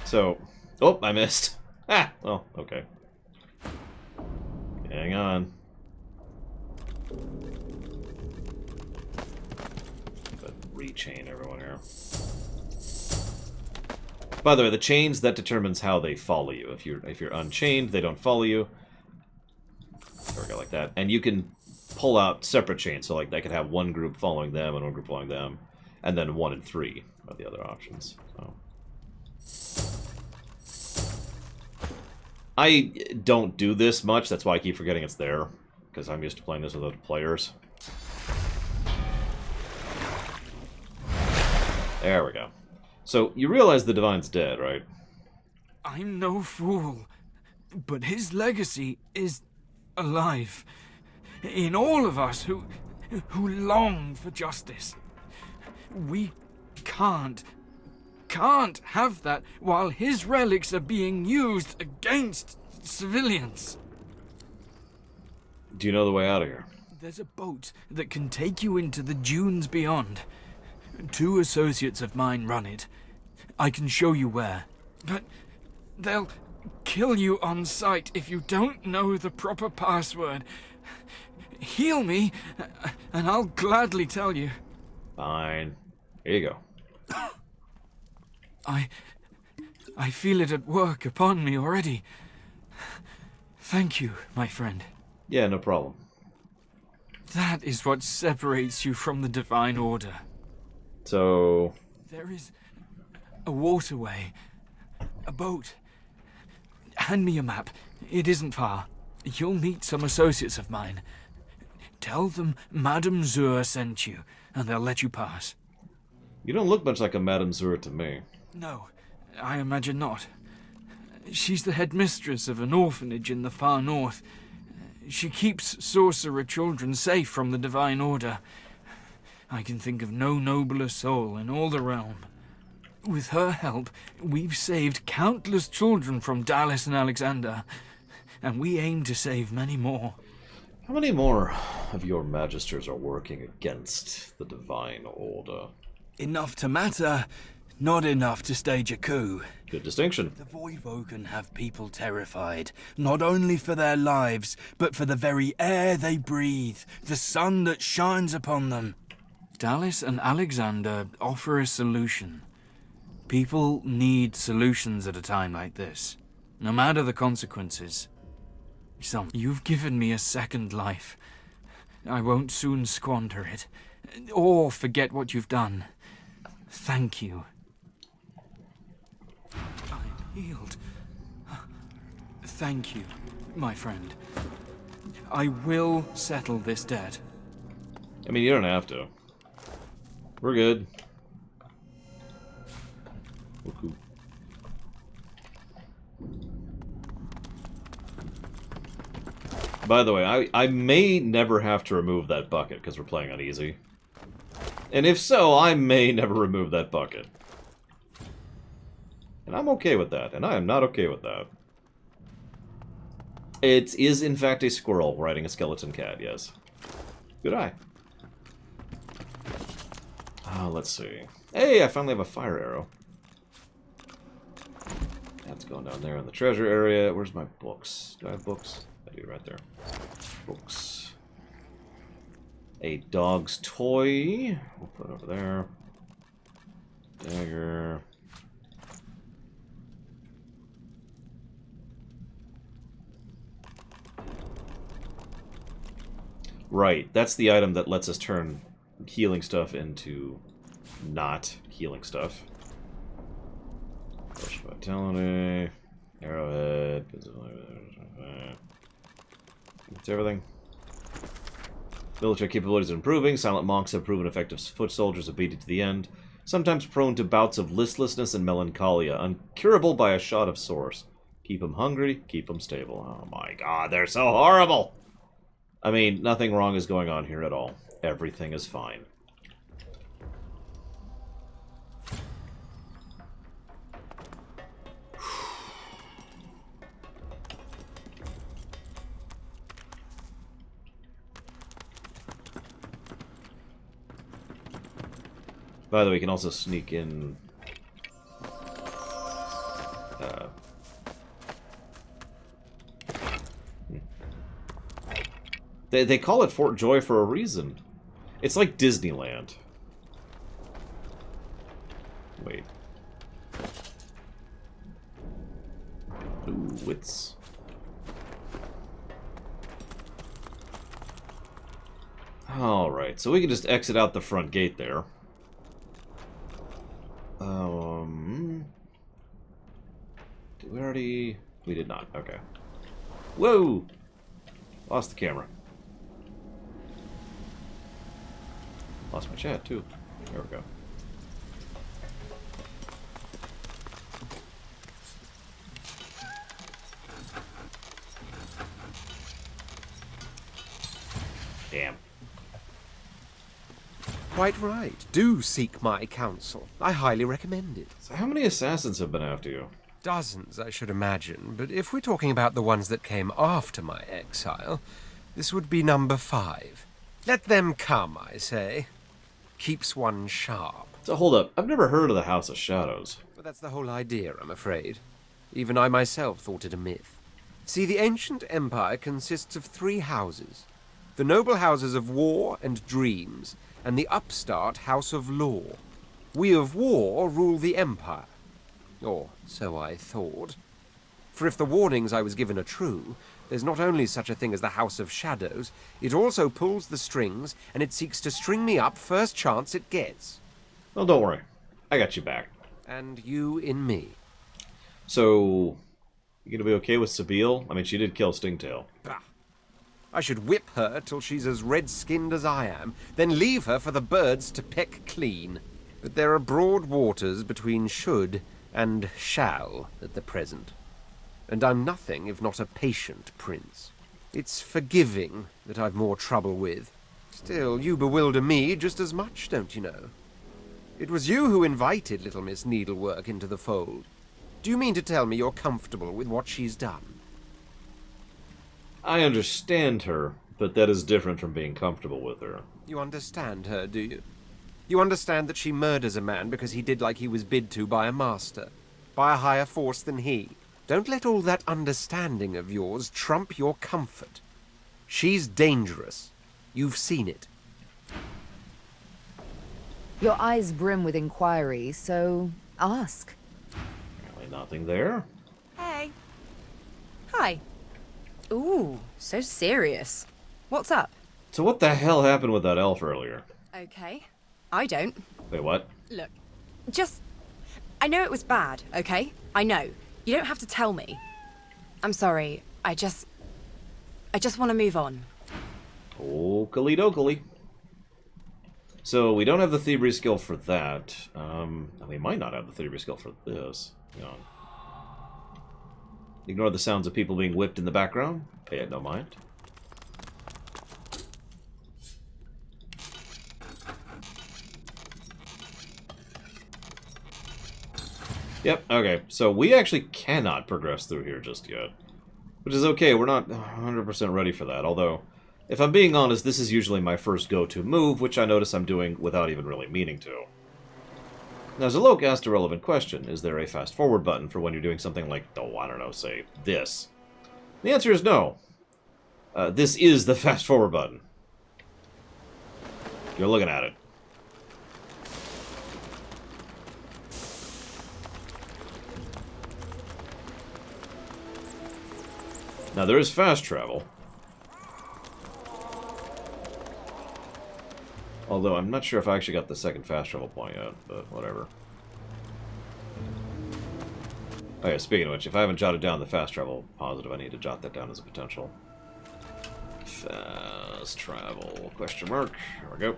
So, oh, I missed. Ah, well, okay. Hang on. But rechain everyone here. By the way, the chains, that determines how they follow you. If you're unchained, they don't follow you. There we go, like that. And you can pull out separate chains, so like they could have one group following them and one group following them, and then 1 and 3 are the other options. So. I don't do this much, that's why I keep forgetting it's there. because I'm used to playing this with other players. There we go. So, you realize the Divine's dead, right? I'm no fool, but his legacy is alive in all of us who long for justice. We can't have that while his relics are being used against civilians. Do you know the way out of here? There's a boat that can take you into the dunes beyond. 2 associates of mine run it. I can show you where. But they'll kill you on sight if you don't know the proper password. Heal me, and I'll gladly tell you. Fine. Here you go. I feel it at work upon me already. Thank you, my friend. Yeah, no problem. That is what separates you from the Divine Order. So... There is a waterway. A boat. Hand me a map. It isn't far. You'll meet some associates of mine. Tell them Madame Zur sent you, and they'll let you pass. You don't look much like a Madame Zur to me. No, I imagine not. She's the headmistress of an orphanage in the far north. She keeps sorcerer children safe from the Divine Order. I can think of no nobler soul in all the realm. With her help, we've saved countless children from Dallas and Alexander, and we aim to save many more. How many more of your magisters are working against the Divine Order? Enough to matter, not enough to stage a coup. Good distinction. The Voidwoken have people terrified, not only for their lives, but for the very air they breathe, the sun that shines upon them. Dallas and Alexander offer a solution. People need solutions at a time like this, no matter the consequences. You've given me a second life. I won't soon squander it, or forget what you've done. Thank you. I'm healed. Thank you, my friend. I will settle this debt. I mean, you don't have to. We're good. We're cool. By the way, I may never have to remove that bucket because we're playing on easy. And if so, I may never remove that bucket. And I'm okay with that, and I am not okay with that. It is, in fact, a squirrel riding a skeleton cat, yes. Good eye. Let's see. Hey, I finally have a fire arrow. That's going down there in the treasure area. Where's my books? Do I have books? I do, right there. Books. A dog's toy. We'll put it over there. Dagger. Right, that's the item that lets us turn healing stuff into not healing stuff. Push vitality, arrowhead, it's everything. Military capabilities are improving. Silent monks have proven effective foot soldiers, obedient to the end. Sometimes prone to bouts of listlessness and melancholia, uncurable by a shot of source. Keep them hungry, keep them stable. Oh my god, they're so horrible! I mean, nothing wrong is going on here at all. Everything is fine. By the way, you can also sneak in... They call it Fort Joy for a reason. It's like Disneyland. Wait. Ooh, wits. Alright, so we can just exit out the front gate there. Did we already... We did not, okay. Whoa! Lost the camera. Lost my chat, too. There we go. Damn. Quite right. Do seek my counsel. I highly recommend it. So how many assassins have been after you? Dozens, I should imagine, but if we're talking about the ones that came after my exile, this would be number 5. Let them come, I say. Keeps one sharp. So hold up, I've never heard of the House of Shadows. But that's the whole idea, I'm afraid. Even I myself thought it a myth. See, the ancient empire consists of 3 houses. The noble houses of war and dreams, and the upstart house of law. We of war rule the empire. Or so I thought. For if the warnings I was given are true, there's not only such a thing as the House of Shadows, it also pulls the strings, and it seeks to string me up first chance it gets. Well, don't worry. I got you back. And you in me. So, you gonna be okay with Sabine? I mean, she did kill Stingtail. Bah. I should whip her till she's as red-skinned as I am, then leave her for the birds to peck clean. But there are broad waters between should and shall at the present. And I'm nothing if not a patient prince. It's forgiving that I've more trouble with. Still, you bewilder me just as much, don't you know? It was you who invited little Miss Needlework into the fold. Do you mean to tell me you're comfortable with what she's done? I understand her, but that is different from being comfortable with her. You understand her, do you? You understand that she murders a man because he did like he was bid to by a master, by a higher force than he. Don't let all that understanding of yours trump your comfort. She's dangerous. You've seen it. Your eyes brim with inquiry, so ask. Apparently nothing there. Hey. Hi. Ooh, so serious. What's up? So what the hell happened with that elf earlier? Okay. I don't. Wait, what? Look, just... I know it was bad, okay? I know. You don't have to tell me. I'm sorry. I just want to move on. Oakley dokley. So we don't have the thievery skill for that. We might not have the thievery skill for this. Hang on. Ignore the sounds of people being whipped in the background. Pay it no mind. Yep, okay. So we actually cannot progress through here just yet. Which is okay, we're not 100% ready for that. Although, if I'm being honest, this is usually my first go-to move, which I notice I'm doing without even really meaning to. Now, Zalok asked a relevant question. Is there a fast-forward button for when you're doing something like, oh, I don't know, say, this? The answer is no. This is the fast-forward button. You're looking at it. Now, there is fast travel. Although, I'm not sure if I actually got the second fast travel point yet, but whatever. Oh yeah, speaking of which, if I haven't jotted down the fast travel positive, I need to jot that down as a potential. Fast travel, question mark. There we go.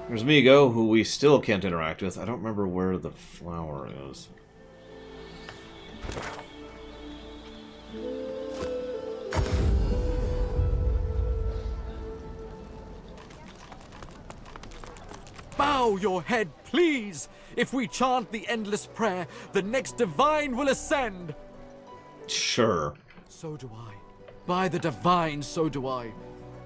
There's Migo, who we still can't interact with. I don't remember where the flower is. Bow your head, please! If we chant the endless prayer, the next divine will ascend! Sure. So do I. By the divine, so do I.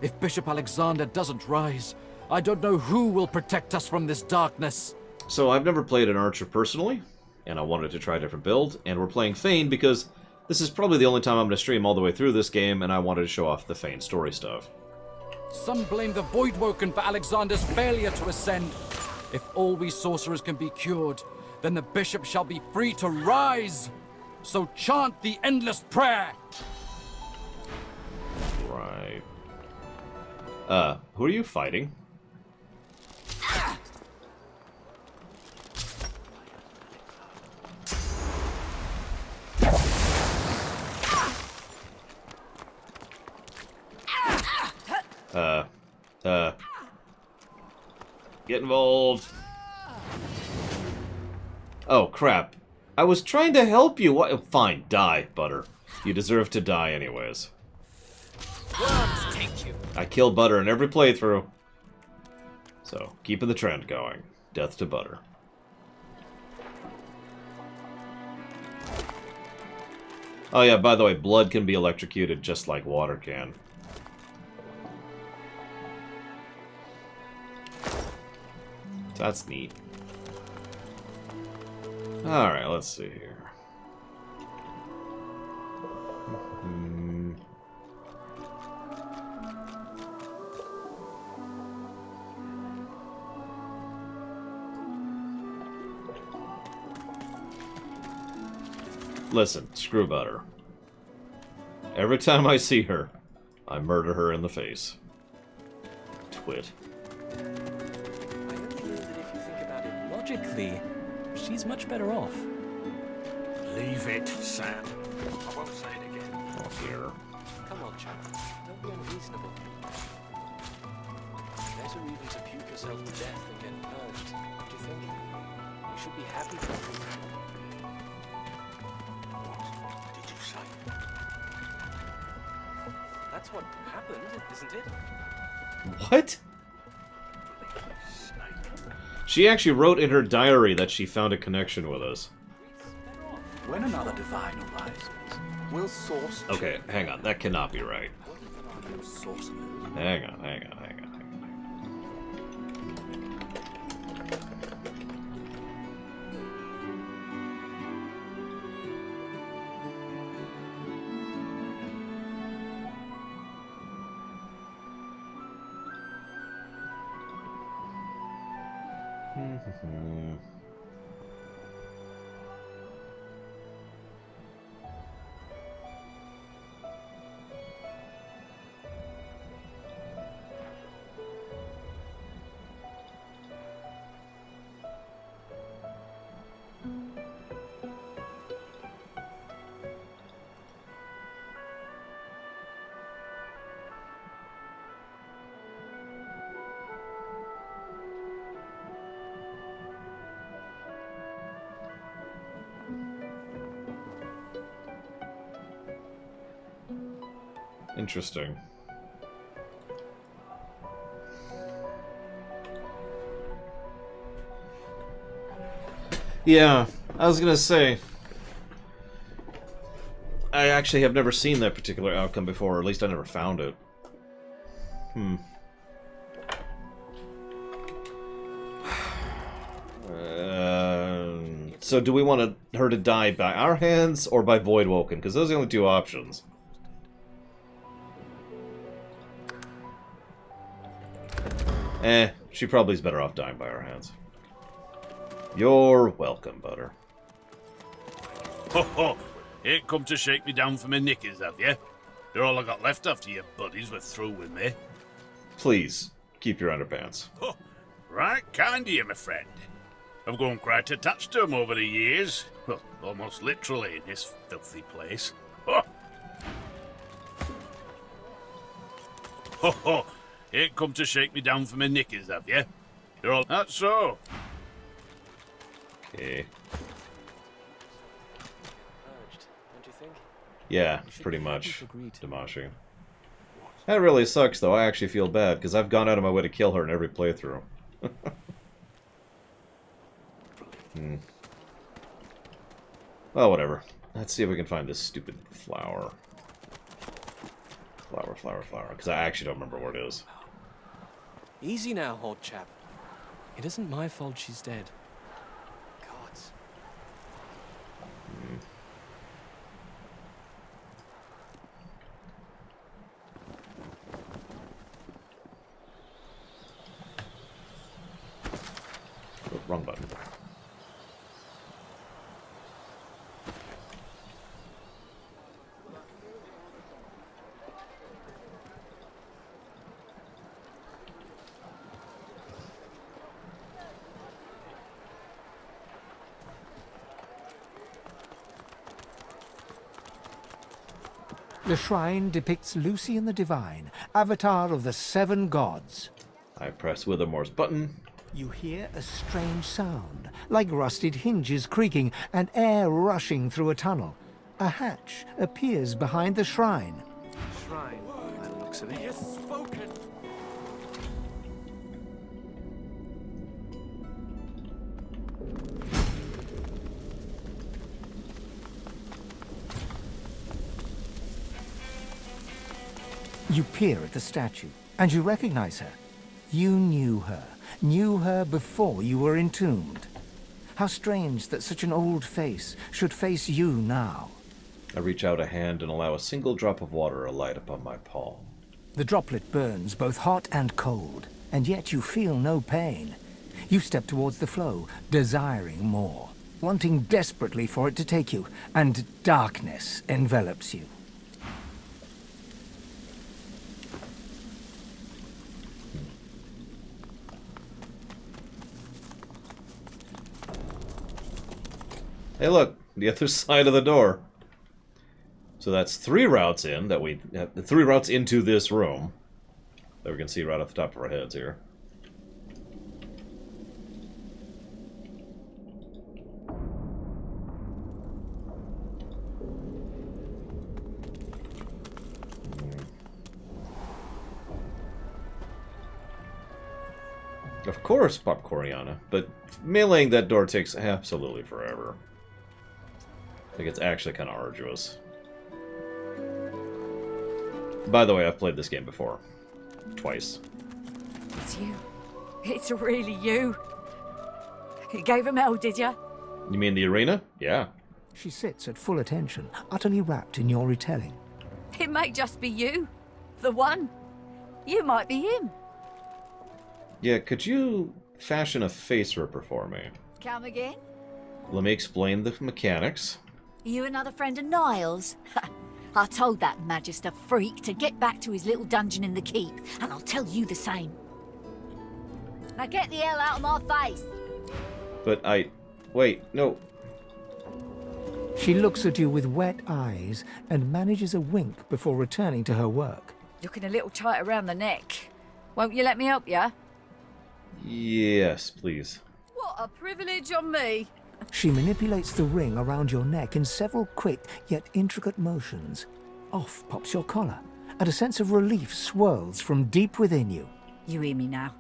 If Bishop Alexander doesn't rise, I don't know who will protect us from this darkness. So I've never played an archer personally, and I wanted to try a different build, and we're playing Fane because this is probably the only time I'm going to stream all the way through this game, and I wanted to show off the Fane story stuff. Some blame the Voidwoken for Alexander's failure to ascend. If all we sorcerers can be cured, then the bishop shall be free to rise. So chant the endless prayer. Right. Who are you fighting? Get involved. Oh, crap. I was trying to help you. What? Fine, die, Butter. You deserve to die anyways. I kill Butter in every playthrough. So, keeping the trend going. Death to Butter. Oh yeah, by the way, blood can be electrocuted just like water can. That's neat. Alright, let's see here. Listen, screw Butter. Every time I see her, I murder her in the face. Twit. I only feel that if you think about it logically, she's much better off. Leave it, Sam. I won't say it again. Oh, dear. Come on, chap. Don't be unreasonable. Better even to puke yourself to death than get purged. What do you think? You should be happy for everything. What did you say? That's what happened, isn't it? What? She actually wrote in her diary that she found a connection with us. When another divine arises, will source... Okay, hang on. That cannot be right. Hang on. Interesting. Yeah, I was gonna say, I actually have never seen that particular outcome before, or at least I never found it. So do we want her to die by our hands or by Voidwoken? Because those are the only two options. She probably is better off dying by our hands. You're welcome, Butter. Ho ho! Ain't come to shake me down for my knickers, have you? They're all I got left after your buddies were through with me. Please, keep your underpants. Oh, right kind of you, my friend. I've grown quite attached to 'em over the years. Well, almost literally in this filthy place. Ho! Ho ho! Ain't come to shake me down for my knickers, have you? They're all... That's so. Okay. Don't you think? Yeah, pretty much. Damashi. That really sucks, though. I actually feel bad, because I've gone out of my way to kill her in every playthrough. Well, whatever. Let's see if we can find this stupid flower. Flower. Because I actually don't remember where it is. Easy now, old chap. It isn't my fault she's dead. Gods. Oh, wrong button. The shrine depicts Lucian the Divine, avatar of the 7 gods. I press Withermore's button. You hear a strange sound, like rusted hinges creaking and air rushing through a tunnel. A hatch appears behind the shrine. Shrine, by the looks of it. Yes, spoken. You peer at the statue, and you recognize her. You knew her before you were entombed. How strange that such an old face should face you now. I reach out a hand and allow a single drop of water alight upon my palm. The droplet burns both hot and cold, and yet you feel no pain. You step towards the flow, desiring more, wanting desperately for it to take you, and darkness envelops you. Hey look, the other side of the door. So that's 3 routes in, that we have 3 routes into this room that we can see right off the top of our heads here. Of course, Popcorniana, but meleeing that door takes absolutely forever. I think it's actually kind of arduous. By the way, I've played this game before. Twice. It's you. It's really you. You gave him hell, did you? You mean the arena? Yeah. She sits at full attention, utterly wrapped in your retelling. It may just be you. The one. You might be him. Yeah, could you fashion a face ripper for me? Come again? Let me explain the mechanics. You another friend of Niles? I told that Magister freak to get back to his little dungeon in the keep, and I'll tell you the same. Now get the hell out of my face! But wait, no. She looks at you with wet eyes and manages a wink before returning to her work. Looking a little tight around the neck. Won't you let me help you? Yes, please. What a privilege on me! She manipulates the ring around your neck in several quick yet intricate motions. Off pops your collar, and a sense of relief swirls from deep within you. You hear me now?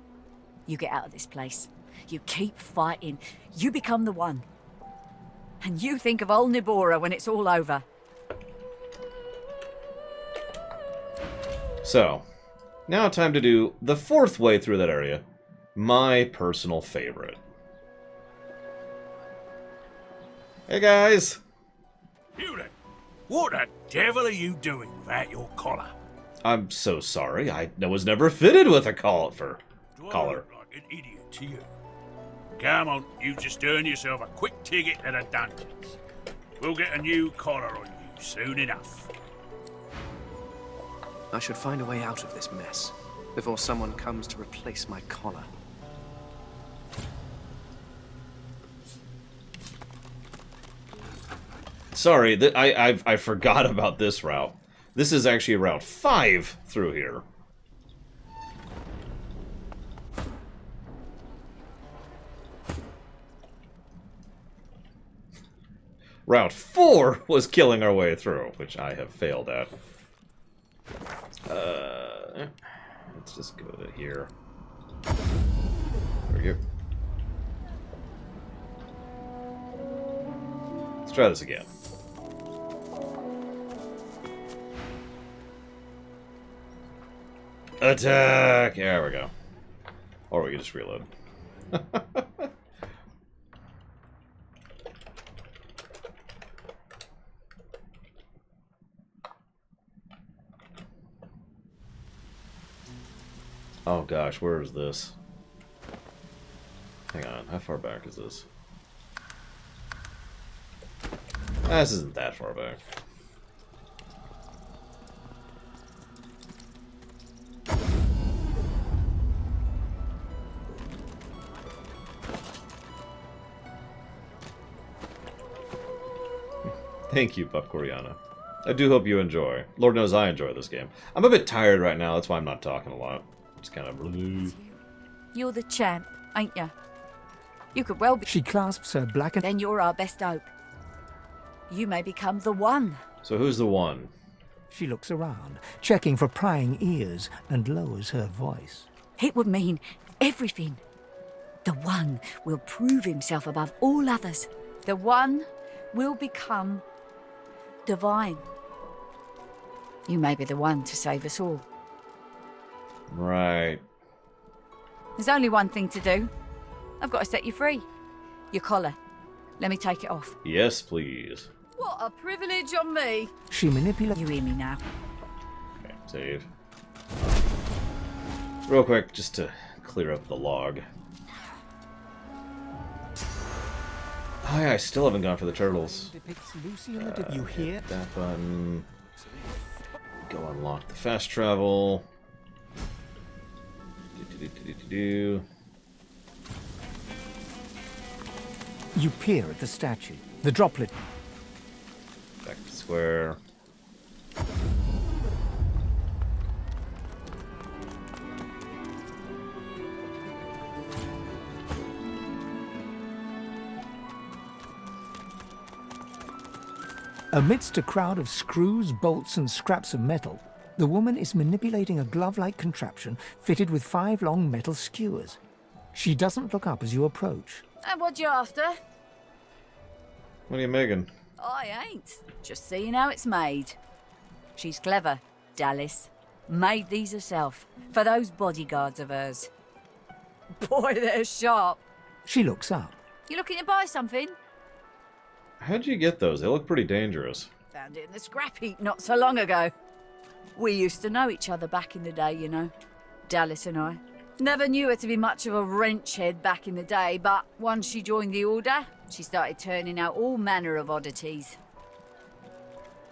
You get out of this place. You keep fighting. You become the one. And you think of old Nibora when it's all over. So, now time to do the 4th way through that area. My personal favorite. Hey guys! You there? What the devil are you doing without your collar? I'm so sorry. I was never fitted with a collar. Do I look like an idiot to you? Come on, you just earn yourself a quick ticket to the dungeons. We'll get a new collar on you soon enough. I should find a way out of this mess before someone comes to replace my collar. Sorry, I forgot about this route. This is actually route 5 through here. Route 4 was killing our way through, which I have failed at. Let's just go to here. There we go. Let's try this again. Attack! There we go. Or we can just reload. Oh gosh, where is this? Hang on, how far back is this? This isn't that far back. Thank you, Popcorniana. I do hope you enjoy. Lord knows I enjoy this game. I'm a bit tired right now, that's why I'm not talking a lot. Just kind of... You're the champ, ain't you? You could well be. She clasps her blackened. Then you're our best hope. You may become the one. So who's the one? She looks around, checking for prying ears, and lowers her voice. It would mean everything. The one will prove himself above all others. The one will become divine. You may be the one to save us all. Right. There's only one thing to do. I've got to set you free. Your collar. Let me take it off. Yes, please. What a privilege on me. She manipulates. You hear me now? Okay, save. Real quick, just to clear up the log. Oh yeah, I still haven't gone for the turtles. You hear? Hit that button. Go unlock the fast travel. Do. You peer at the statue. The droplet. Back to square. Amidst a crowd of screws, bolts, and scraps of metal, the woman is manipulating a glove-like contraption fitted with 5 long metal skewers. She doesn't look up as you approach. And what you after? What are you making? I ain't. Just seeing how it's made. She's clever, Dallas. Made these herself, for those bodyguards of hers. Boy, they're sharp. She looks up. You looking to buy something? How'd you get those? They look pretty dangerous. Found it in the scrap heap not so long ago. We used to know each other back in the day, you know. Dallas and I. Never knew her to be much of a wrench head back in the day, but once she joined the Order, she started turning out all manner of oddities.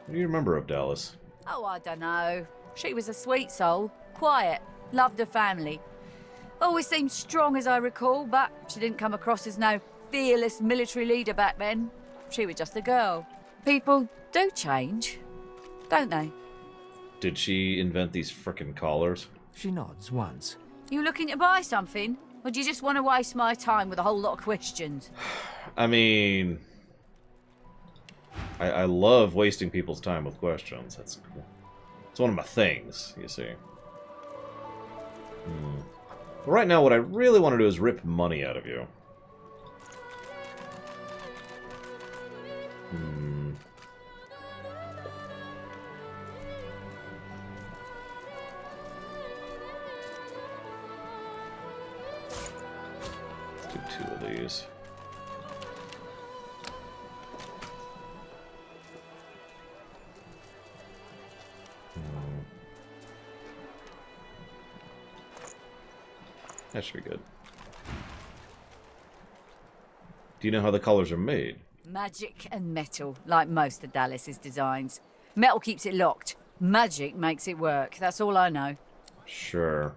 What do you remember of Dallas? Oh, I don't know. She was a sweet soul, quiet, loved her family. Always seemed strong as I recall, but she didn't come across as no fearless military leader back then. She was just a girl. People do change, don't they? Did she invent these frickin' collars? She nods once. You looking to buy something? Or do you just want to waste my time with a whole lot of questions? I mean... I love wasting people's time with questions. That's cool. It's one of my things, you see. But right now, what I really want to do is rip money out of you. Let's do 2 of these. That should be good. Do you know how the collars are made? Magic and metal, like most of Dallas's designs. Metal keeps it locked. Magic makes it work. That's all I know. Sure.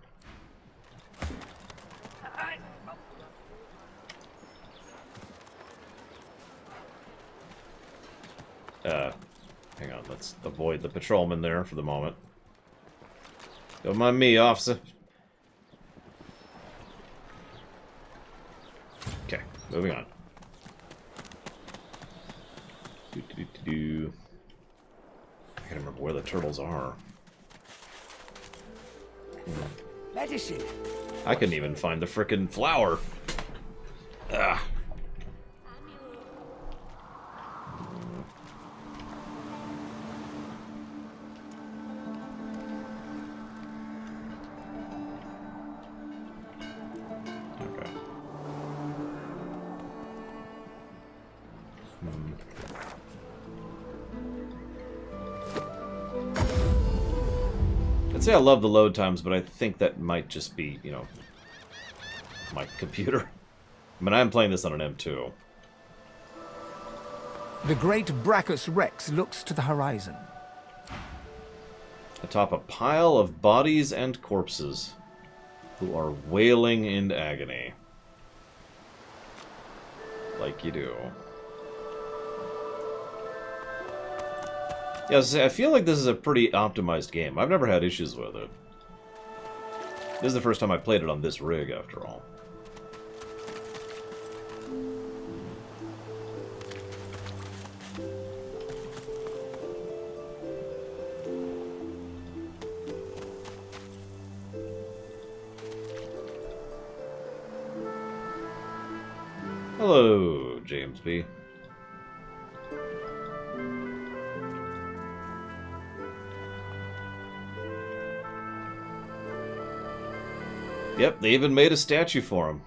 Hang on, let's avoid the patrolman there for the moment. Don't mind me, officer. Okay, moving on. I gotta remember where the turtles are. Medicine. I couldn't even find the frickin' flower. Ah. Okay. I'd say I love the load times, but I think that might just be, you know, my computer. I mean, I'm playing this on an M2. The great Brachus Rex looks to the horizon. Atop a pile of bodies and corpses who are wailing in agony. Like you do. Yeah, I feel like this is a pretty optimized game. I've never had issues with it. This is the first time I played it on this rig, after all. Hello, James B. Yep, they even made a statue for him.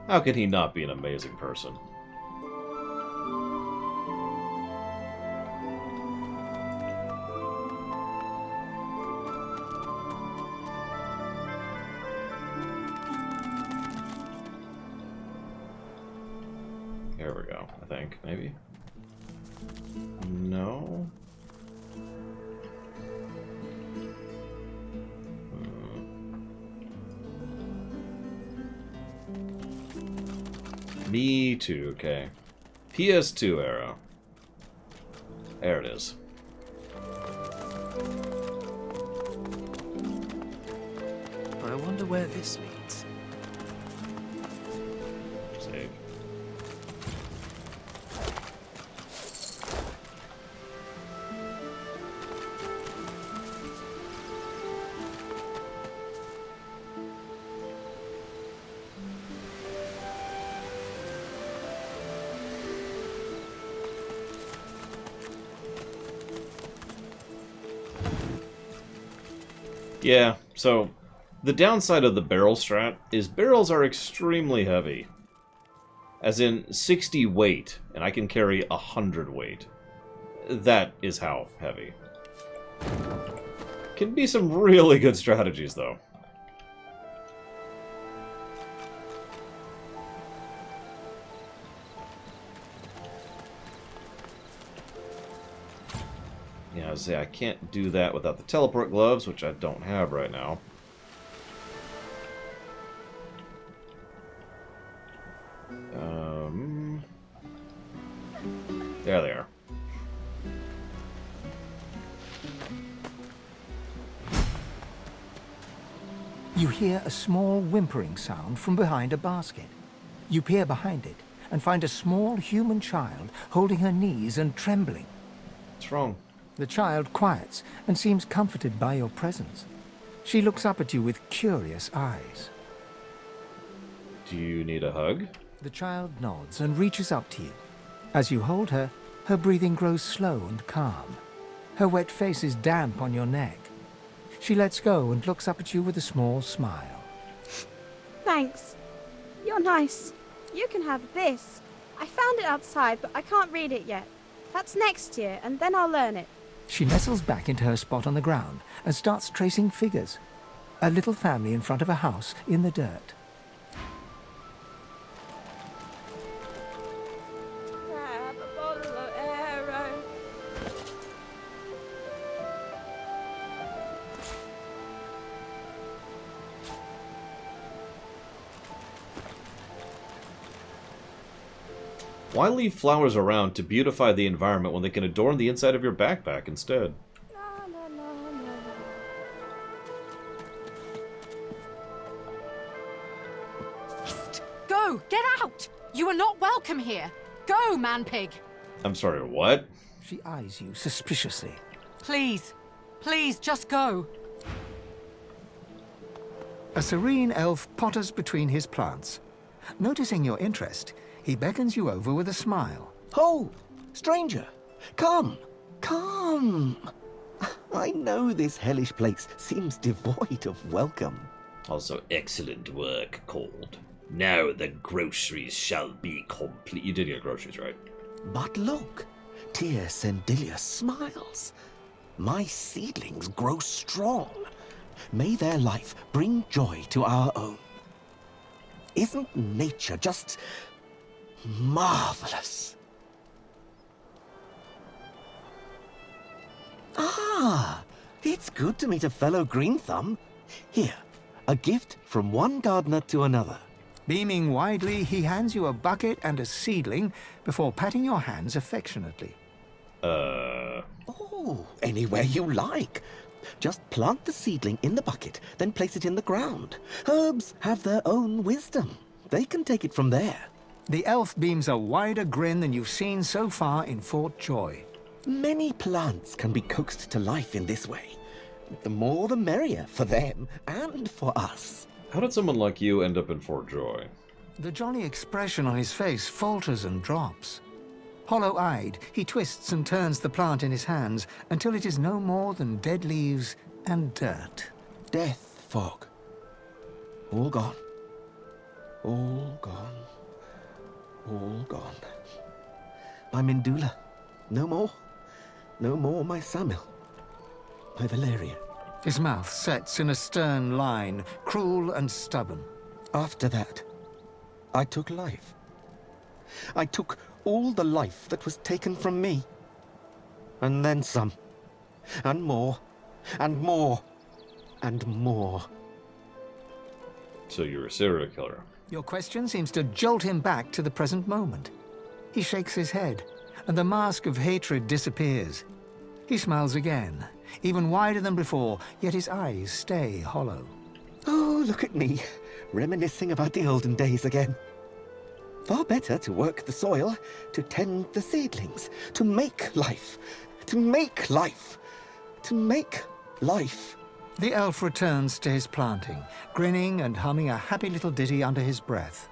How can he not be an amazing person? Here we go, I think, maybe? No? Me too, okay. PS2 arrow. There it is. I wonder where this leads. Save. Yeah, so the downside of the barrel strat is barrels are extremely heavy. As in 60 weight, and I can carry 100 weight. That is how heavy. Can be some really good strategies, though. Yeah, I was say I can't do that without the teleport gloves, which I don't have right now. There they are. You hear a small whimpering sound from behind a basket. You peer behind it and find a small human child holding her knees and trembling. What's wrong? The child quiets and seems comforted by your presence. She looks up at you with curious eyes. Do you need a hug? The child nods and reaches up to you. As you hold her, her breathing grows slow and calm. Her wet face is damp on your neck. She lets go and looks up at you with a small smile. Thanks. You're nice. You can have this. I found it outside, but I can't read it yet. That's next year, and then I'll learn it. She nestles back into her spot on the ground and starts tracing figures. A little family in front of a house in the dirt. Grab a bottle of arrow. Why leave flowers around to beautify the environment when they can adorn the inside of your backpack instead? Go! Get out! You are not welcome here! Go, man-pig! I'm sorry, what? She eyes you suspiciously. Please. Please, just go. A serene elf potters between his plants. Noticing your interest, he beckons you over with a smile. Ho! Stranger! Come! Come! I know this hellish place seems devoid of welcome. Also, excellent work called. Now the groceries shall be complete. You did get groceries, right? But look, Tyr Sendilius smiles. My seedlings grow strong. May their life bring joy to our own. Isn't nature just marvelous? Ah, it's good to meet a fellow Green Thumb. Here, a gift from one gardener to another. Beaming widely, he hands you a bucket and a seedling before patting your hands affectionately. Oh, anywhere you like. Just plant the seedling in the bucket, then place it in the ground. Herbs have their own wisdom. They can take it from there. The elf beams a wider grin than you've seen so far in Fort Joy. Many plants can be coaxed to life in this way. The more the merrier for them and for us. How did someone like you end up in Fort Joy? The jolly expression on his face falters and drops. Hollow-eyed, he twists and turns the plant in his hands until it is no more than dead leaves and dirt. Death fog. All gone. All gone. All gone. My Mindula. No more. No more my Samuel. My Valeria. His mouth sets in a stern line, cruel and stubborn. After that, I took life. I took all the life that was taken from me. And then some. And more. And more. And more. So you're a serial killer. Your question seems to jolt him back to the present moment. He shakes his head, and the mask of hatred disappears. He smiles again, even wider than before, yet his eyes stay hollow. Oh, look at me, reminiscing about the olden days again. Far better to work the soil, to tend the seedlings, to make life, to make life, to make life. The elf returns to his planting, grinning and humming a happy little ditty under his breath.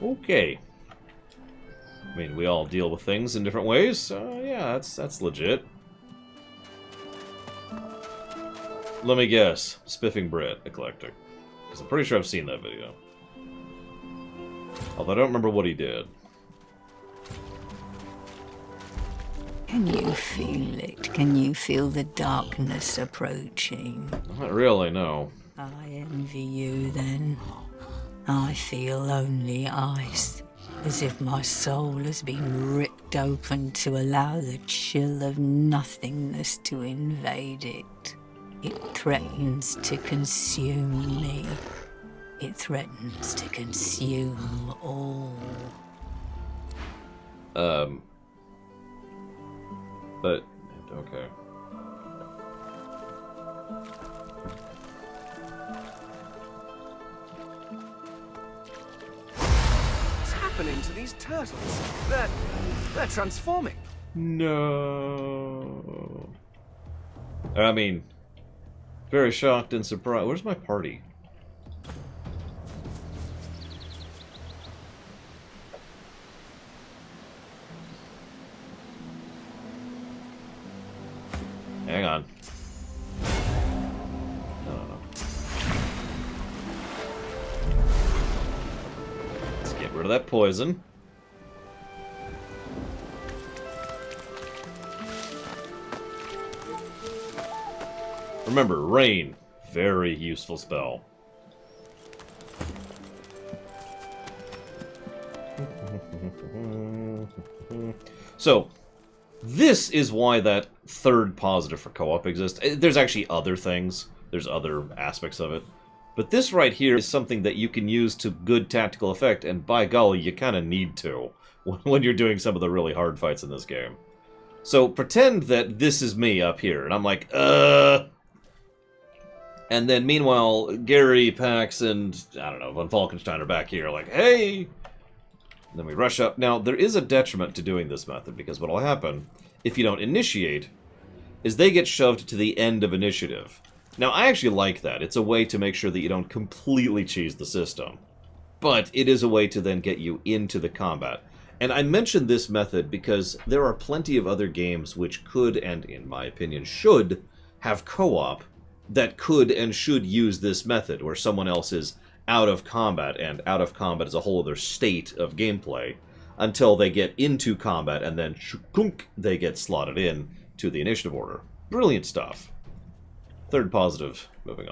Okay. I mean, we all deal with things in different ways, so yeah, that's legit. Let me guess. Spiffing Bread, Eclectic. Because I'm pretty sure I've seen that video. Although I don't remember what he did. Can you feel it? Can you feel the darkness approaching? Not really, no. I envy you then. I feel only ice, as if my soul has been ripped open to allow the chill of nothingness to invade it. It threatens to consume me. It threatens to consume all. But, okay. What's happening to these turtles? They're transforming. No. I mean, very shocked and surprised. Where's my party? Hang on. No. Let's get rid of that poison. Remember, rain. Very useful spell. So, this is why that third positive for co-op exists. There's actually other things. There's other aspects of it. But this right here is something that you can use to good tactical effect, and by golly, you kind of need to when you're doing some of the really hard fights in this game. So pretend that this is me up here, and I'm like, And then meanwhile, Gary, Pax, and, I don't know, Von Falkenstein are back here like, hey! And then we rush up. Now, there is a detriment to doing this method, because what'll happen, if you don't initiate, is they get shoved to the end of initiative. Now, I actually like that. It's a way to make sure that you don't completely cheese the system. But it is a way to then get you into the combat. And I mentioned this method because there are plenty of other games which could, and in my opinion should, have co-op that could and should use this method, where someone else is out of combat, and out of combat is a whole other state of gameplay, until they get into combat, and then they get slotted in to the initiative order. Brilliant stuff. Third positive. Moving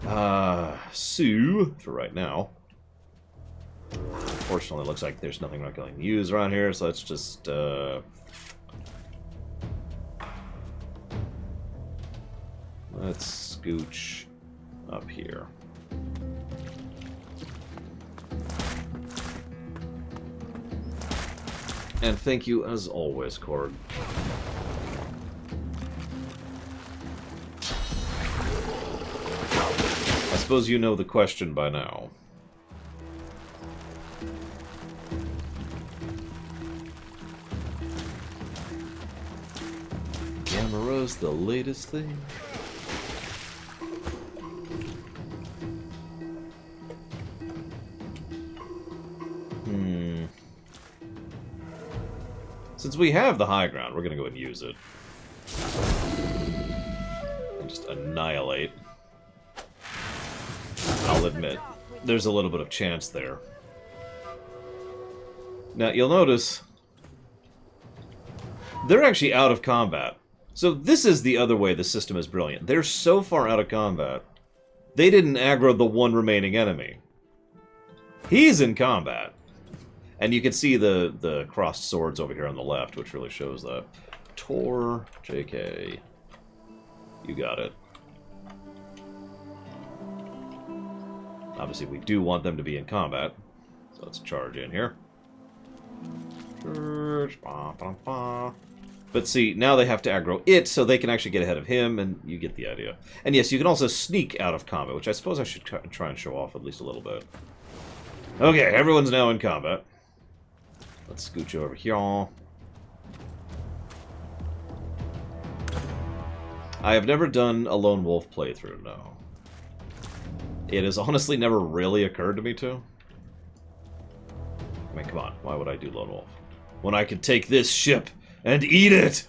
on. Sue, for right now. Unfortunately, it looks like there's nothing I'm going to use around here, so let's just, let's scooch up here. And thank you, as always, Cord. I suppose you know the question by now. Gamera's the latest thing. Since we have the high ground, we're gonna go and use it. And just annihilate. I'll admit, there's a little bit of chance there. Now, you'll notice they're actually out of combat. So this is the other way the system is brilliant. They're so far out of combat, they didn't aggro the one remaining enemy. He's in combat. And you can see the crossed swords over here on the left, which really shows that. Tor, JK. You got it. Obviously, we do want them to be in combat. So let's charge in here. But see, now they have to aggro it, so they can actually get ahead of him, and you get the idea. And yes, you can also sneak out of combat, which I suppose I should try and show off at least a little bit. Okay, everyone's now in combat. Let's scooch over here. I have never done a lone wolf playthrough, no. It has honestly never really occurred to me to. I mean, come on, why would I do lone wolf? When I could take this ship and eat it!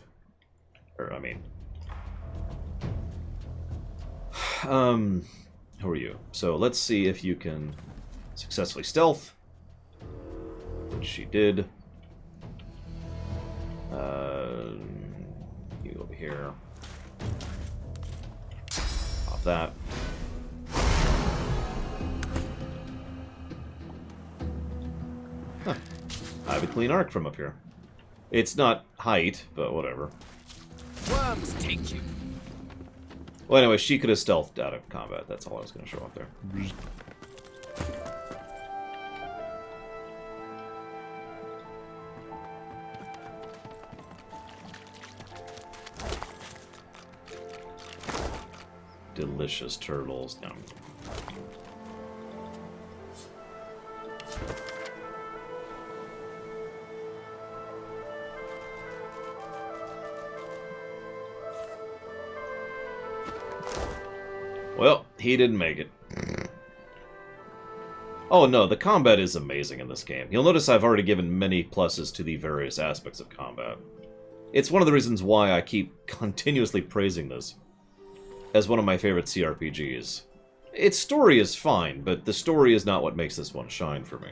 Or, I mean... who are you? So, let's see if you can successfully stealth. Which she did. You over here. Pop that. Huh. I have a clean arc from up here. It's not height, but whatever. Worms take you. Well, anyway, she could have stealthed out of combat. That's all I was going to show off there. Delicious turtles. No. Well, he didn't make it. Oh no, the combat is amazing in this game. You'll notice I've already given many pluses to the various aspects of combat. It's one of the reasons why I keep continuously praising this as one of my favorite CRPGs. Its story is fine, but the story is not what makes this one shine for me.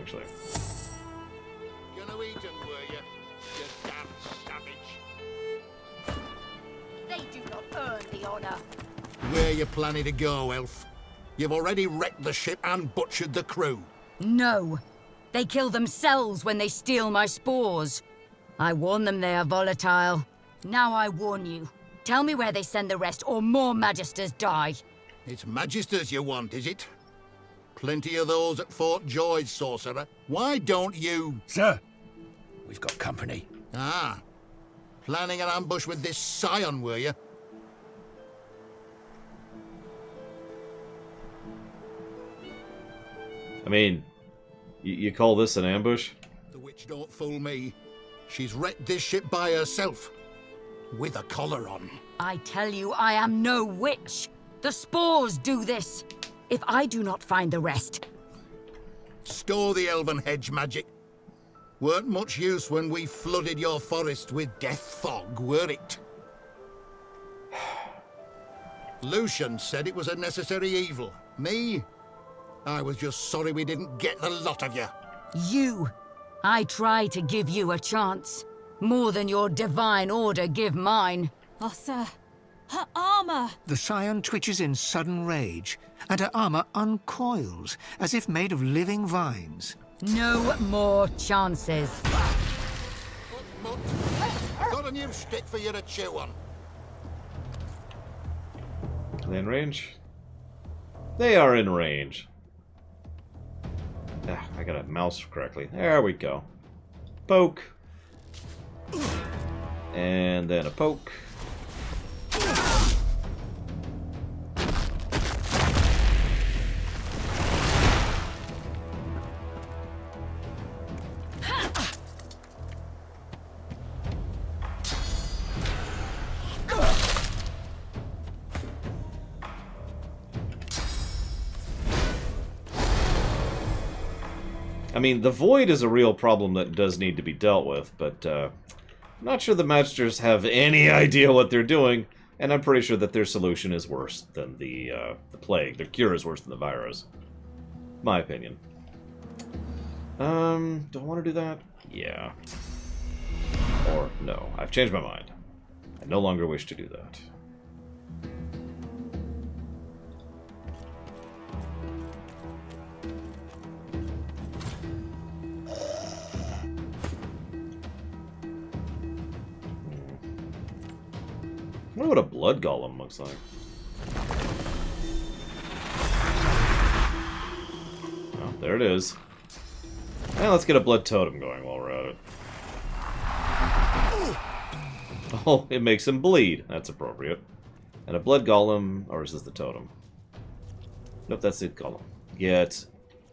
Actually. Gonna eat 'em, were you? You damn savage. They do not earn the honor. Where you planning to go, elf? You've already wrecked the ship and butchered the crew. No. They kill themselves when they steal my spores. I warn them they are volatile. Now I warn you. Tell me where they send the rest, or more Magisters die. It's Magisters you want, is it? Plenty of those at Fort George, sorcerer. Why don't you... Sir, we've got company. Ah. Planning an ambush with this scion, were you? I mean, you call this an ambush? The witch don't fool me. She's wrecked this ship by herself. With a collar on. I tell you, I am no witch. The spores do this. If I do not find the rest... Store the elven hedge magic. Weren't much use when we flooded your forest with death fog, were it? Lucian said it was a necessary evil. Me? I was just sorry we didn't get the lot of you. You. I try to give you a chance. More than your divine order give mine. Oh, sir. Her armor! The scion twitches in sudden rage, and her armor uncoils, as if made of living vines. No more chances. got a new stick for you to chew on. Are they in range? They are in range. Ah, I gotta mouse correctly. There we go. Poke. And then a poke. I mean, the void is a real problem that does need to be dealt with, but I'm not sure the Magisters have any idea what they're doing, and I'm pretty sure that their solution is worse than the plague. Their cure is worse than the virus. My opinion. Do I want to do that? Yeah. Or no. I've changed my mind. I no longer wish to do that. I wonder what a blood golem looks like. Oh, there it is. Now let's get a blood totem going while we're at it. Oh, it makes him bleed. That's appropriate. And a blood golem, or is this the totem? Nope, that's the golem. Get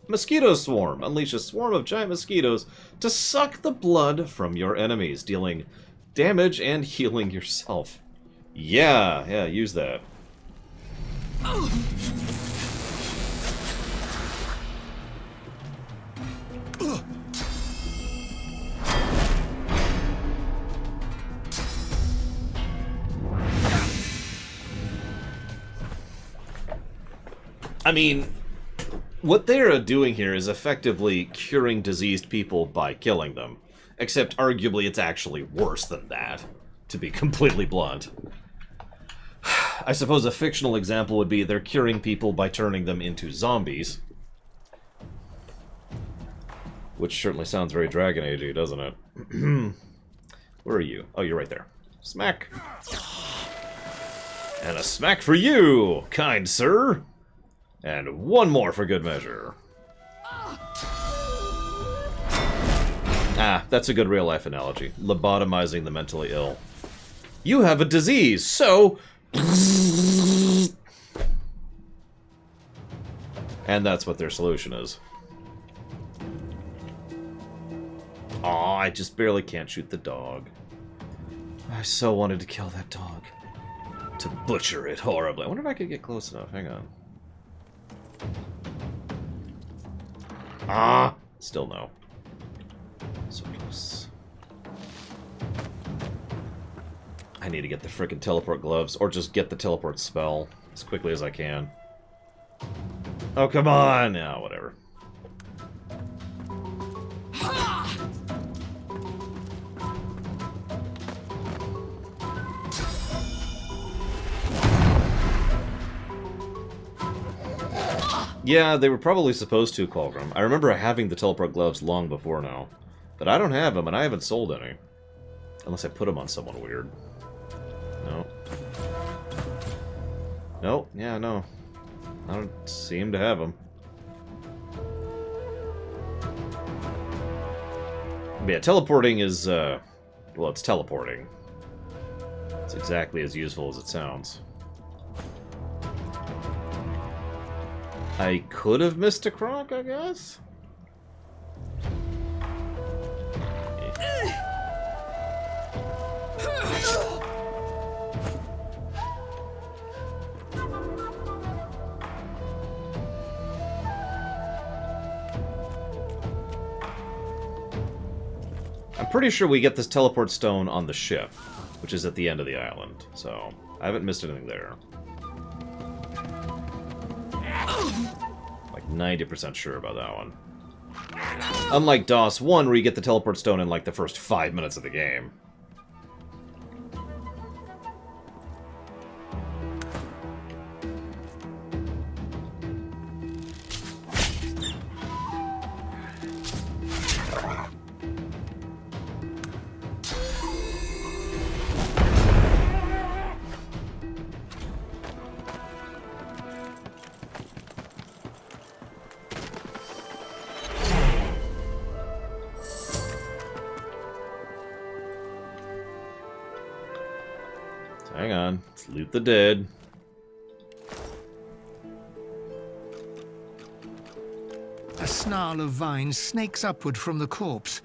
mosquito swarm. Unleash a swarm of giant mosquitoes to suck the blood from your enemies, dealing damage and healing yourself. Yeah, use that. I mean, what they're doing here is effectively curing diseased people by killing them. Except, arguably, it's actually worse than that, to be completely blunt. I suppose a fictional example would be they're curing people by turning them into zombies. Which certainly sounds very Dragon Age-y, doesn't it? Where are you? Oh, you're right there. Smack! And a smack for you, kind sir! And one more for good measure. Ah, that's a good real-life analogy. Lobotomizing the mentally ill. You have a disease, so... And that's what their solution is. Aw, I just barely can't shoot the dog. I so wanted to kill that dog. To butcher it horribly. I wonder if I could get close enough. Hang on. Ah! Still no. So close. I need to get the frickin' teleport gloves, or just get the teleport spell as quickly as I can. Oh, come on! No, whatever. Yeah, they were probably supposed to, Colgrim. I remember having the teleport gloves long before now. But I don't have them, and I haven't sold any. Unless I put them on someone weird. No. Nope, yeah, no. I don't seem to have them. But yeah, teleporting is, well, it's teleporting. It's exactly as useful as it sounds. I could have missed a croc, I guess? I'm pretty sure we get this teleport stone on the ship, which is at the end of the island, so I haven't missed anything there. Like 90% sure about that one. Unlike DOS 1, where you get the teleport stone in like the first 5 minutes of the game. hang on. Let's loot the dead. A snarl of vines snakes upward from the corpse.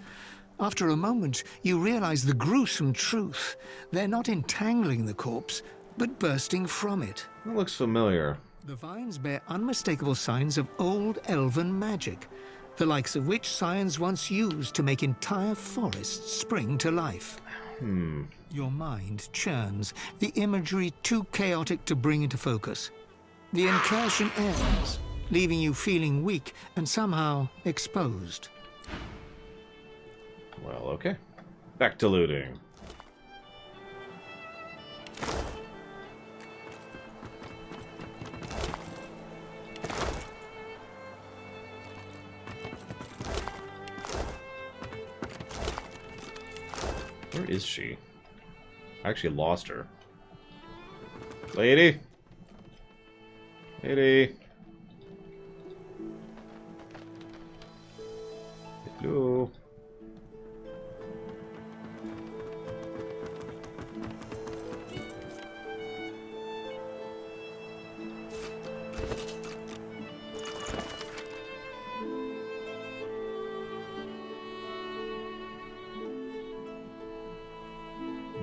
After a moment, you realize the gruesome truth. They're not entangling the corpse, but bursting from it. That looks familiar. The vines bear unmistakable signs of old elven magic, the likes of which science once used to make entire forests spring to life. Your mind churns, the imagery too chaotic to bring into focus. The incursion ends, leaving you feeling weak and somehow exposed. Well, okay. Back to looting. Where is she? I actually lost her. Lady? Lady? Hello?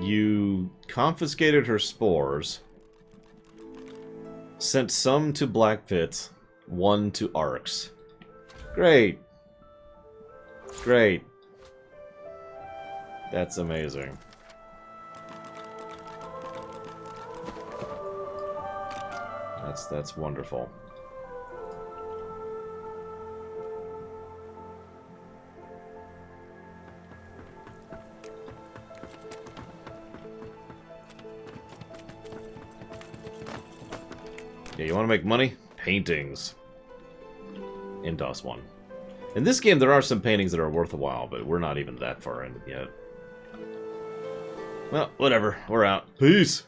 You confiscated her spores, sent some to Black Pit, one to Arx. Great. Great. That's amazing. That's wonderful. Yeah, you want to make money? Paintings. In DOS 1. In this game, there are some paintings that are worth a while, but we're not even that far in yet. Well, whatever. We're out. Peace!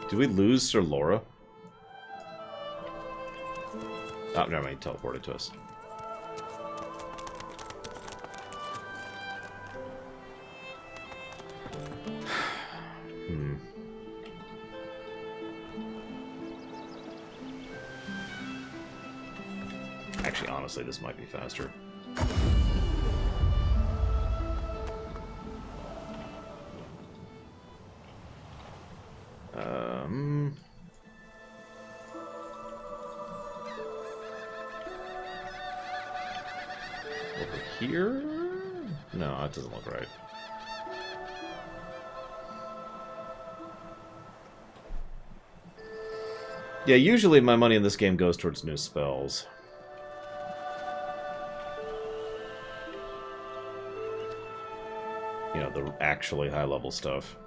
Did we lose Sir Laura? Oh, never mind, he teleported to us. Actually, honestly, this might be faster. Over here? No, that doesn't look right. Yeah, usually my money in this game goes towards new spells. You know, the actually high-level stuff.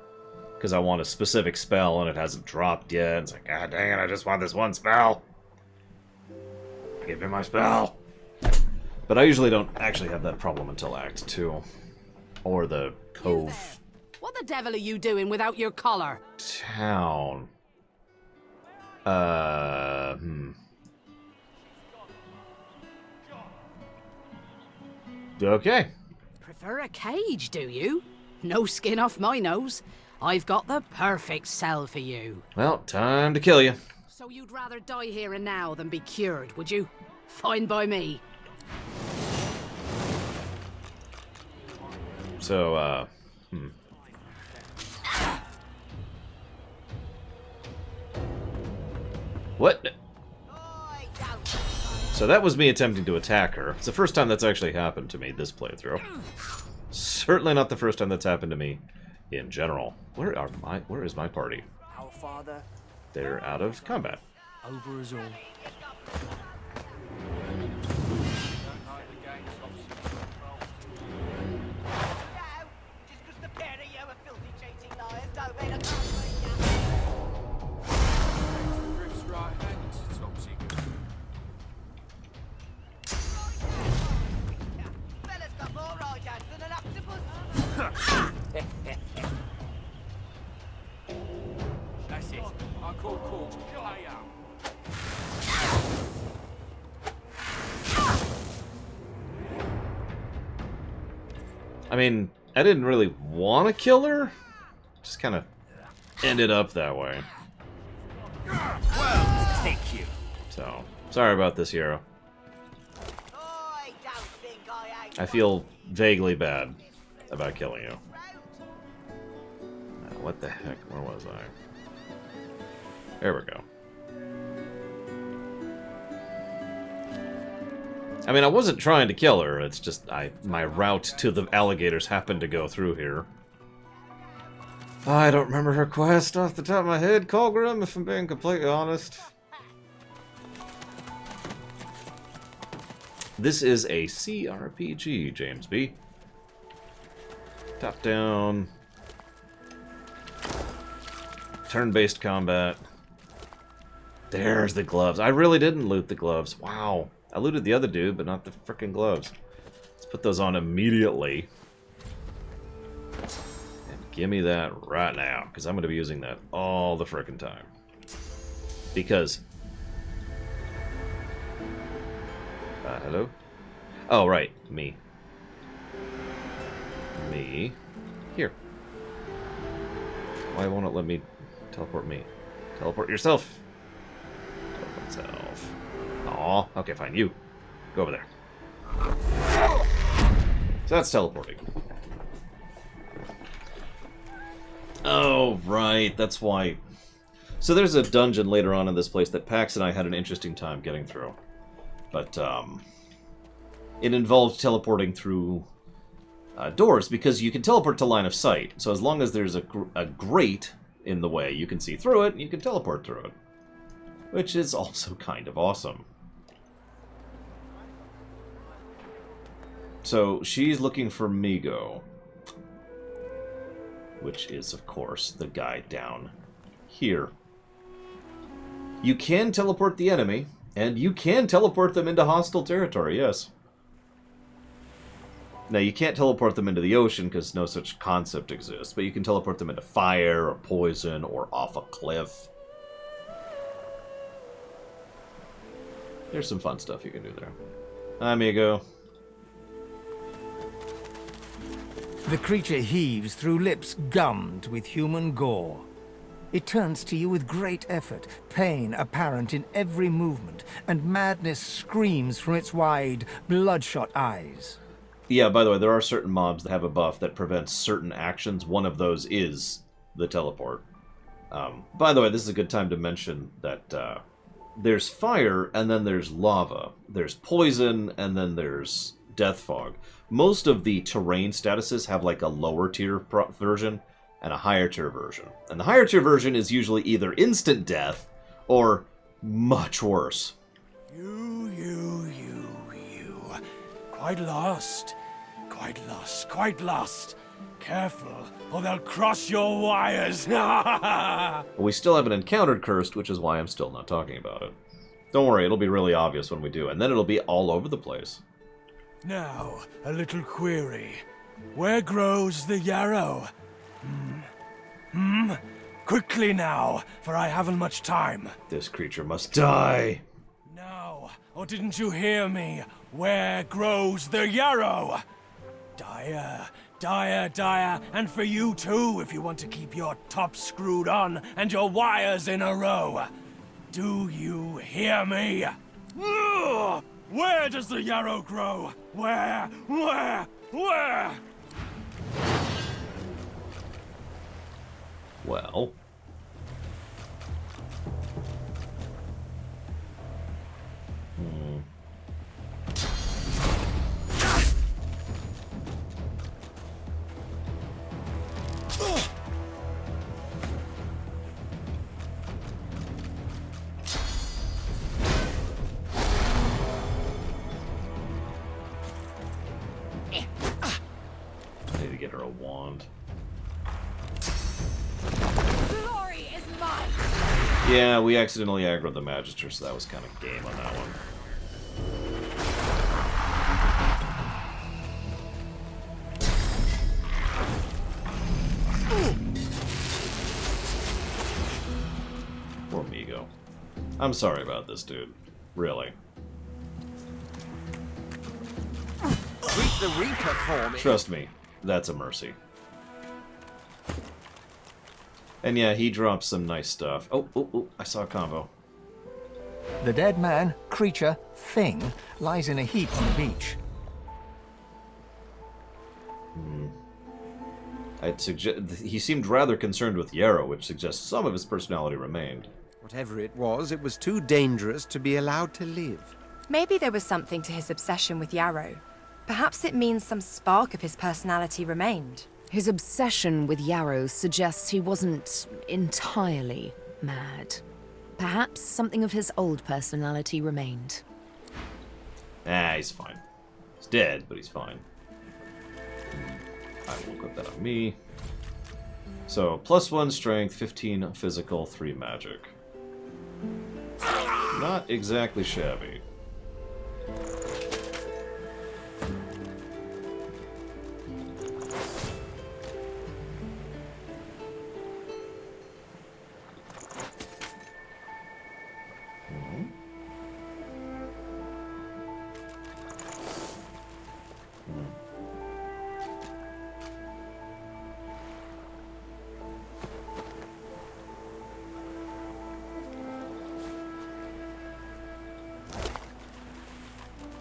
Because I want a specific spell and it hasn't dropped yet. It's like, god dang it, I just want this one spell. Give me my spell. But I usually don't actually have that problem until Act 2. Or the Cove. What the devil are you doing without your collar? Town. Okay. Prefer a cage, do you? No skin off my nose. I've got the perfect cell for you. Well, time to kill you. So you'd rather die here and now than be cured, would you? Fine by me. So, What? So that was me attempting to attack her. It's the first time that's actually happened to me this playthrough. Certainly not the first time that's happened to me in general. Where is my party? Our Father. They're out of combat. Over us all. I mean, I didn't really want to kill her. Just kind of ended up that way. Well, take you. So, sorry about this, hero. I feel vaguely bad about killing you. What the heck? Where was I? There we go. I mean, I wasn't trying to kill her. It's just my route to the alligators happened to go through here. I don't remember her quest off the top of my head, Colgrim, if I'm being completely honest. This is a CRPG, James B. Top down. Turn-based combat. There's the gloves. I really didn't loot the gloves. Wow. I looted the other dude, but not the frickin' gloves. Let's put those on immediately. And give me that right now, because I'm going to be using that all the frickin' time. Because... hello? Oh, right. Me. Me. Here. Why won't it let me teleport me? Teleport yourself. Teleport yourself. Aw. Okay, fine. You. Go over there. So that's teleporting. Oh, right. That's why. So there's a dungeon later on in this place that Pax and I had an interesting time getting through. But, it involved teleporting through doors, because you can teleport to line of sight. So as long as there's a grate in the way, you can see through it, and you can teleport through it. Which is also kind of awesome. So, she's looking for Migo. Which is, of course, the guy down here. You can teleport the enemy, and you can teleport them into hostile territory, yes. Now, you can't teleport them into the ocean, because no such concept exists, but you can teleport them into fire, or poison, or off a cliff. There's some fun stuff you can do there. Hi, Migo. The creature heaves through lips gummed with human gore. It turns to you with great effort, pain apparent in every movement, and madness screams from its wide, bloodshot eyes. Yeah, by the way, there are certain mobs that have a buff that prevents certain actions. One of those is the teleport. By the way, this is a good time to mention that there's fire, and then there's lava. There's poison, and then there's death fog. Most of the terrain statuses have like a lower tier version and a higher tier version. And the higher tier version is usually either instant death or much worse. You. Quite lost. Quite lost. Careful, or they'll cross your wires. We still haven't encountered Cursed, which is why I'm still not talking about it. Don't worry, it'll be really obvious when we do, and then it'll be all over the place. Now, a little query. Where grows the yarrow? Quickly now, for I haven't much time. This creature must die. Now, or didn't you hear me? Where grows the yarrow? Dire, and for you too, if you want to keep your top screwed on and your wires in a row. Do you hear me? Where does the yarrow grow? Where? Well... I need to get her a wand. Glory is mine. Yeah, we accidentally aggroed the Magister, so that was kind of game on that one. Poor Migo. I'm sorry about this, dude. Really. Greet the Reaper for me. Trust me, That's a mercy. And yeah, he drops some nice stuff. Oh, I saw a combo. The dead man, creature, thing, lies in a heap on the beach. I'd suggest he seemed rather concerned with Yarrow, which suggests some of his personality remained. Whatever it was too dangerous to be allowed to live. Maybe there was something to his obsession with Yarrow. Perhaps it means some spark of his personality remained. His obsession with Yarrow suggests he wasn't entirely mad. Perhaps something of his old personality remained. Ah, he's fine. He's dead, but he's fine. I will equip that on me. So, +1 strength, 15 physical, 3 magic. Not exactly shabby.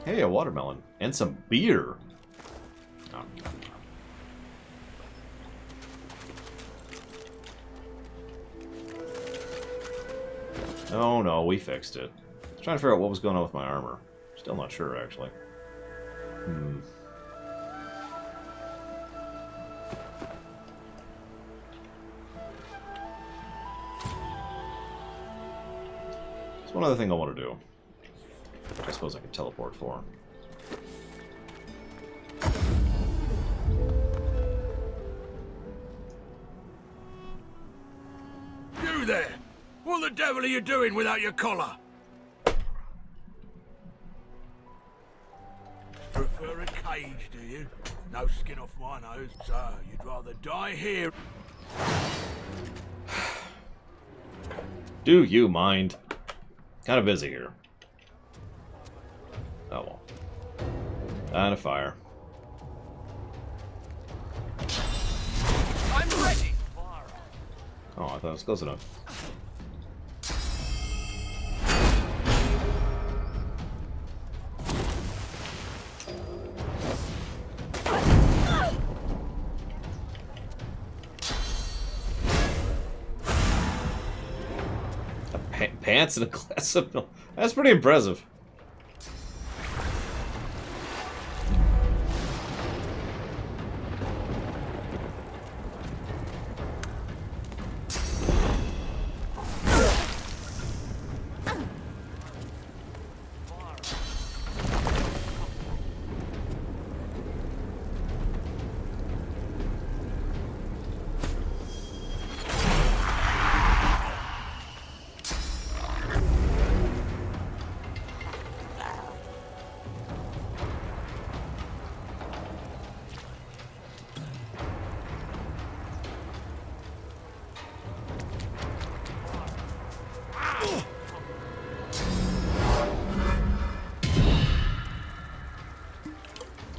Hey, a watermelon. And some beer. Oh no, we fixed it. I was trying to figure out what was going on with my armor. Still not sure, actually. There's one other thing I want to do. I suppose I could teleport for. You there! What the devil are you doing without your collar? Prefer a cage, do you? No skin off my nose, so you'd rather die here. Do you mind? Kind of busy here. Oh well. And a fire. I'm ready! Oh, I thought it was close enough. Pants and a glass of milk. That's pretty impressive.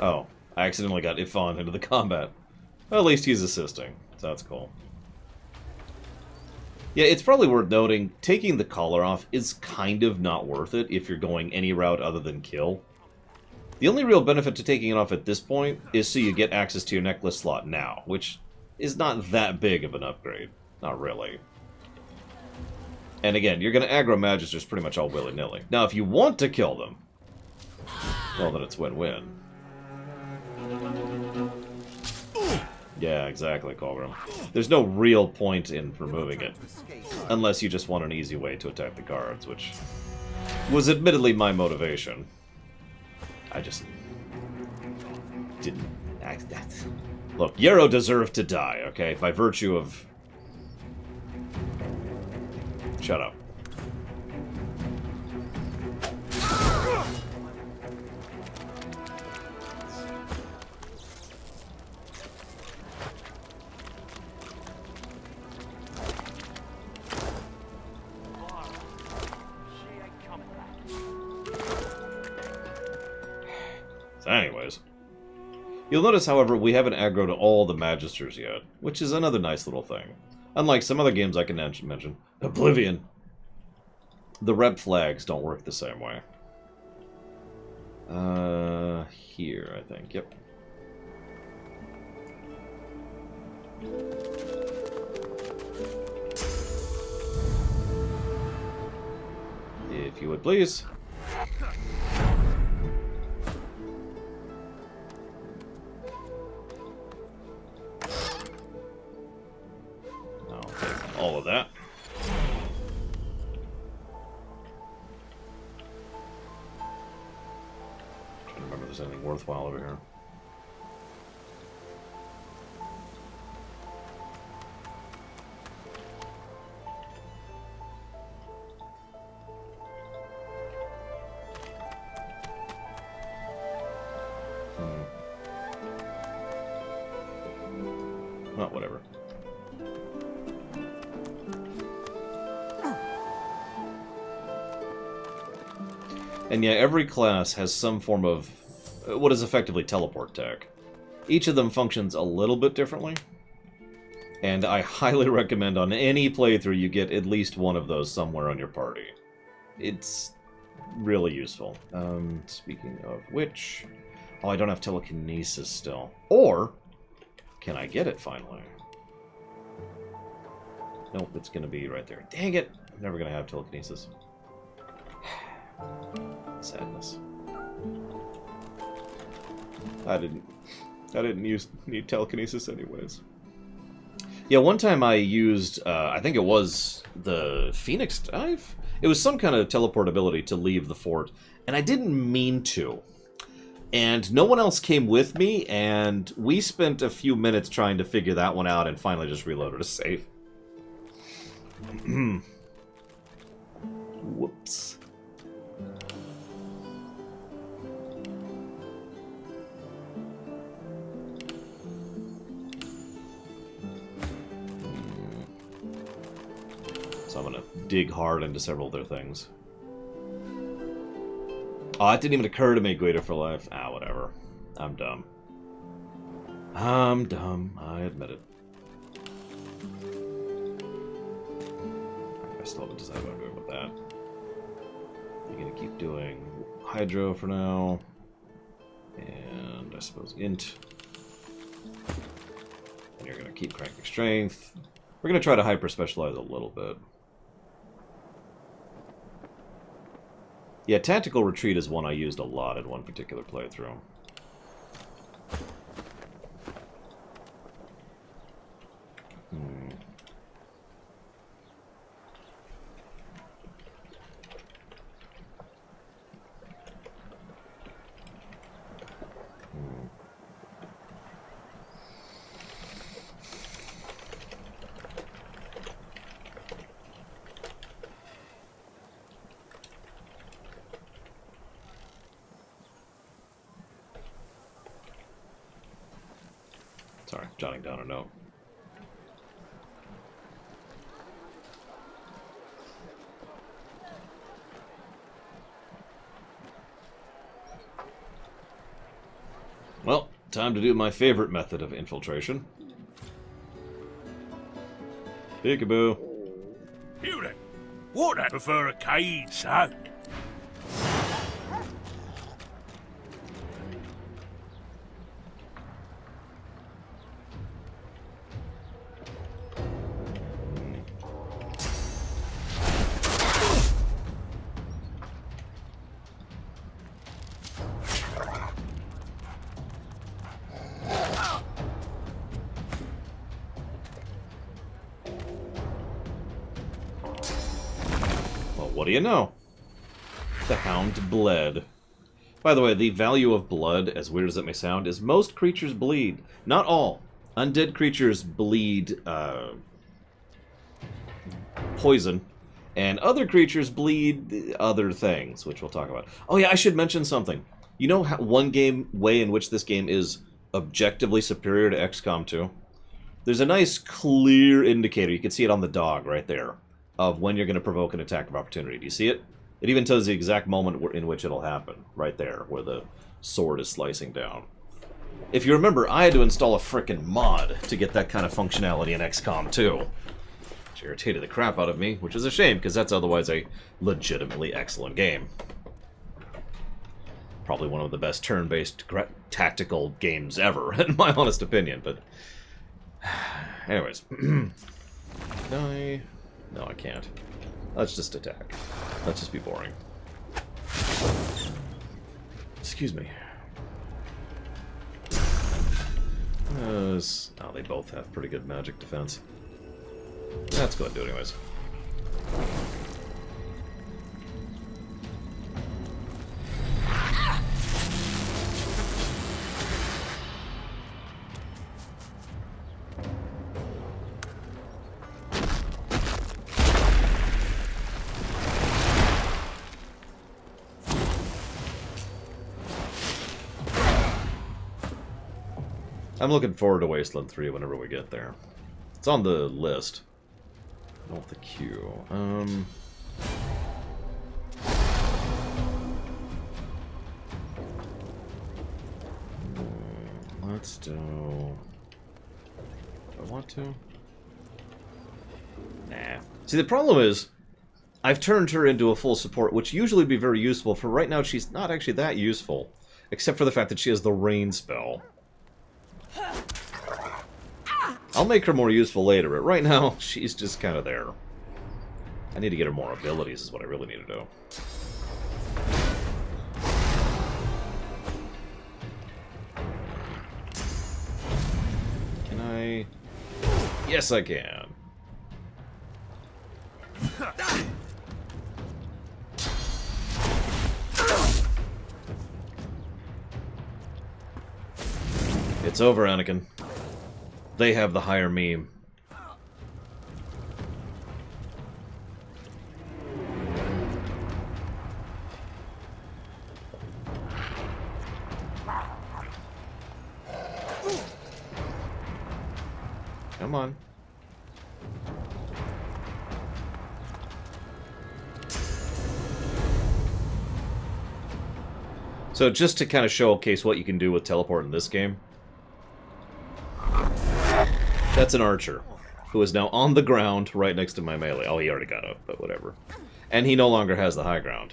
Oh, I accidentally got Ifan into the combat. Well, at least he's assisting, so that's cool. Yeah, it's probably worth noting, taking the collar off is kind of not worth it if you're going any route other than kill. The only real benefit to taking it off at this point is so you get access to your necklace slot now, which is not that big of an upgrade. Not really. And again, you're going to aggro Magisters pretty much all willy-nilly. Now, if you want to kill them, well, then it's win-win. Yeah, exactly, Colgrim. There's no real point in removing it, unless you just want an easy way to attack the guards, which was admittedly my motivation. I just didn't act that. Look, Yarrow deserved to die, okay? By virtue of... Shut up. So anyways, You'll notice, however, we haven't aggroed all the Magisters yet, which is another nice little thing. Unlike some other games I can mention, Oblivion, the rep flags don't work the same way. Here, I think, yep. If you would please. I'll take all of that. Trying to remember if there's anything worthwhile over here. Well, whatever. And yeah, every class has some form of what is effectively teleport tech. Each of them functions a little bit differently, and I highly recommend on any playthrough you get at least one of those somewhere on your party. It's really useful. Speaking of which... Oh, I don't have telekinesis still. Or... Can I get it, finally? Nope, it's gonna be right there. Dang it! I'm never gonna have telekinesis. Sadness. I didn't need telekinesis anyways. Yeah, one time I used, I think it was the Phoenix Dive? It was some kind of teleport ability to leave the fort, and I didn't mean to. And no one else came with me, and we spent a few minutes trying to figure that one out and finally just reloaded a save. Whoops. So I'm gonna dig hard into several other things. Oh, it didn't even occur to me, Guido for life. Ah, whatever. I'm dumb. I'm dumb. I admit it. I still haven't decided what I'm doing with that. You're gonna keep doing Hydro for now. And I suppose Int. And you're gonna keep cranking Strength. We're gonna try to hyper-specialize a little bit. Yeah, Tactical Retreat is one I used a lot in one particular playthrough. Sorry, jotting down a note. Well, time to do my favorite method of infiltration. Peekaboo. You then? Would I prefer a cage, so? What do you know? The hound bled. By the way, the value of blood, as weird as it may sound, is most creatures bleed. Not all. Undead creatures bleed poison, and other creatures bleed other things, which we'll talk about. Oh yeah, I should mention something. You know how one way in which this game is objectively superior to XCOM 2? There's a nice clear indicator, you can see it on the dog right there, of when you're going to provoke an attack of opportunity. Do you see it? It even tells the exact moment in which it'll happen, right there, where the sword is slicing down. If you remember, I had to install a frickin' mod to get that kind of functionality in XCOM 2. Which irritated the crap out of me, which is a shame, because that's otherwise a legitimately excellent game. Probably one of the best turn-based tactical games ever, in my honest opinion, but... Anyways. Die. No, I can't. Let's just attack. Let's just be boring. Excuse me. Oh, they both have pretty good magic defense. Let's go ahead and do it anyways. I'm looking forward to Wasteland 3 whenever we get there. It's on the list. Not the queue. Let's do... Do I want to? Nah. See, the problem is, I've turned her into a full support, which usually would be very useful. For right now, she's not actually that useful. Except for the fact that she has the rain spell. I'll make her more useful later, but right now, she's just kind of there. I need to get her more abilities is what I really need to do. Can I... Yes, I can. It's over, Anakin. They have the higher meme. Come on. So just to kind of showcase what you can do with teleport in this game. That's an archer, who is now on the ground right next to my melee. Oh, he already got up, but whatever. And he no longer has the high ground.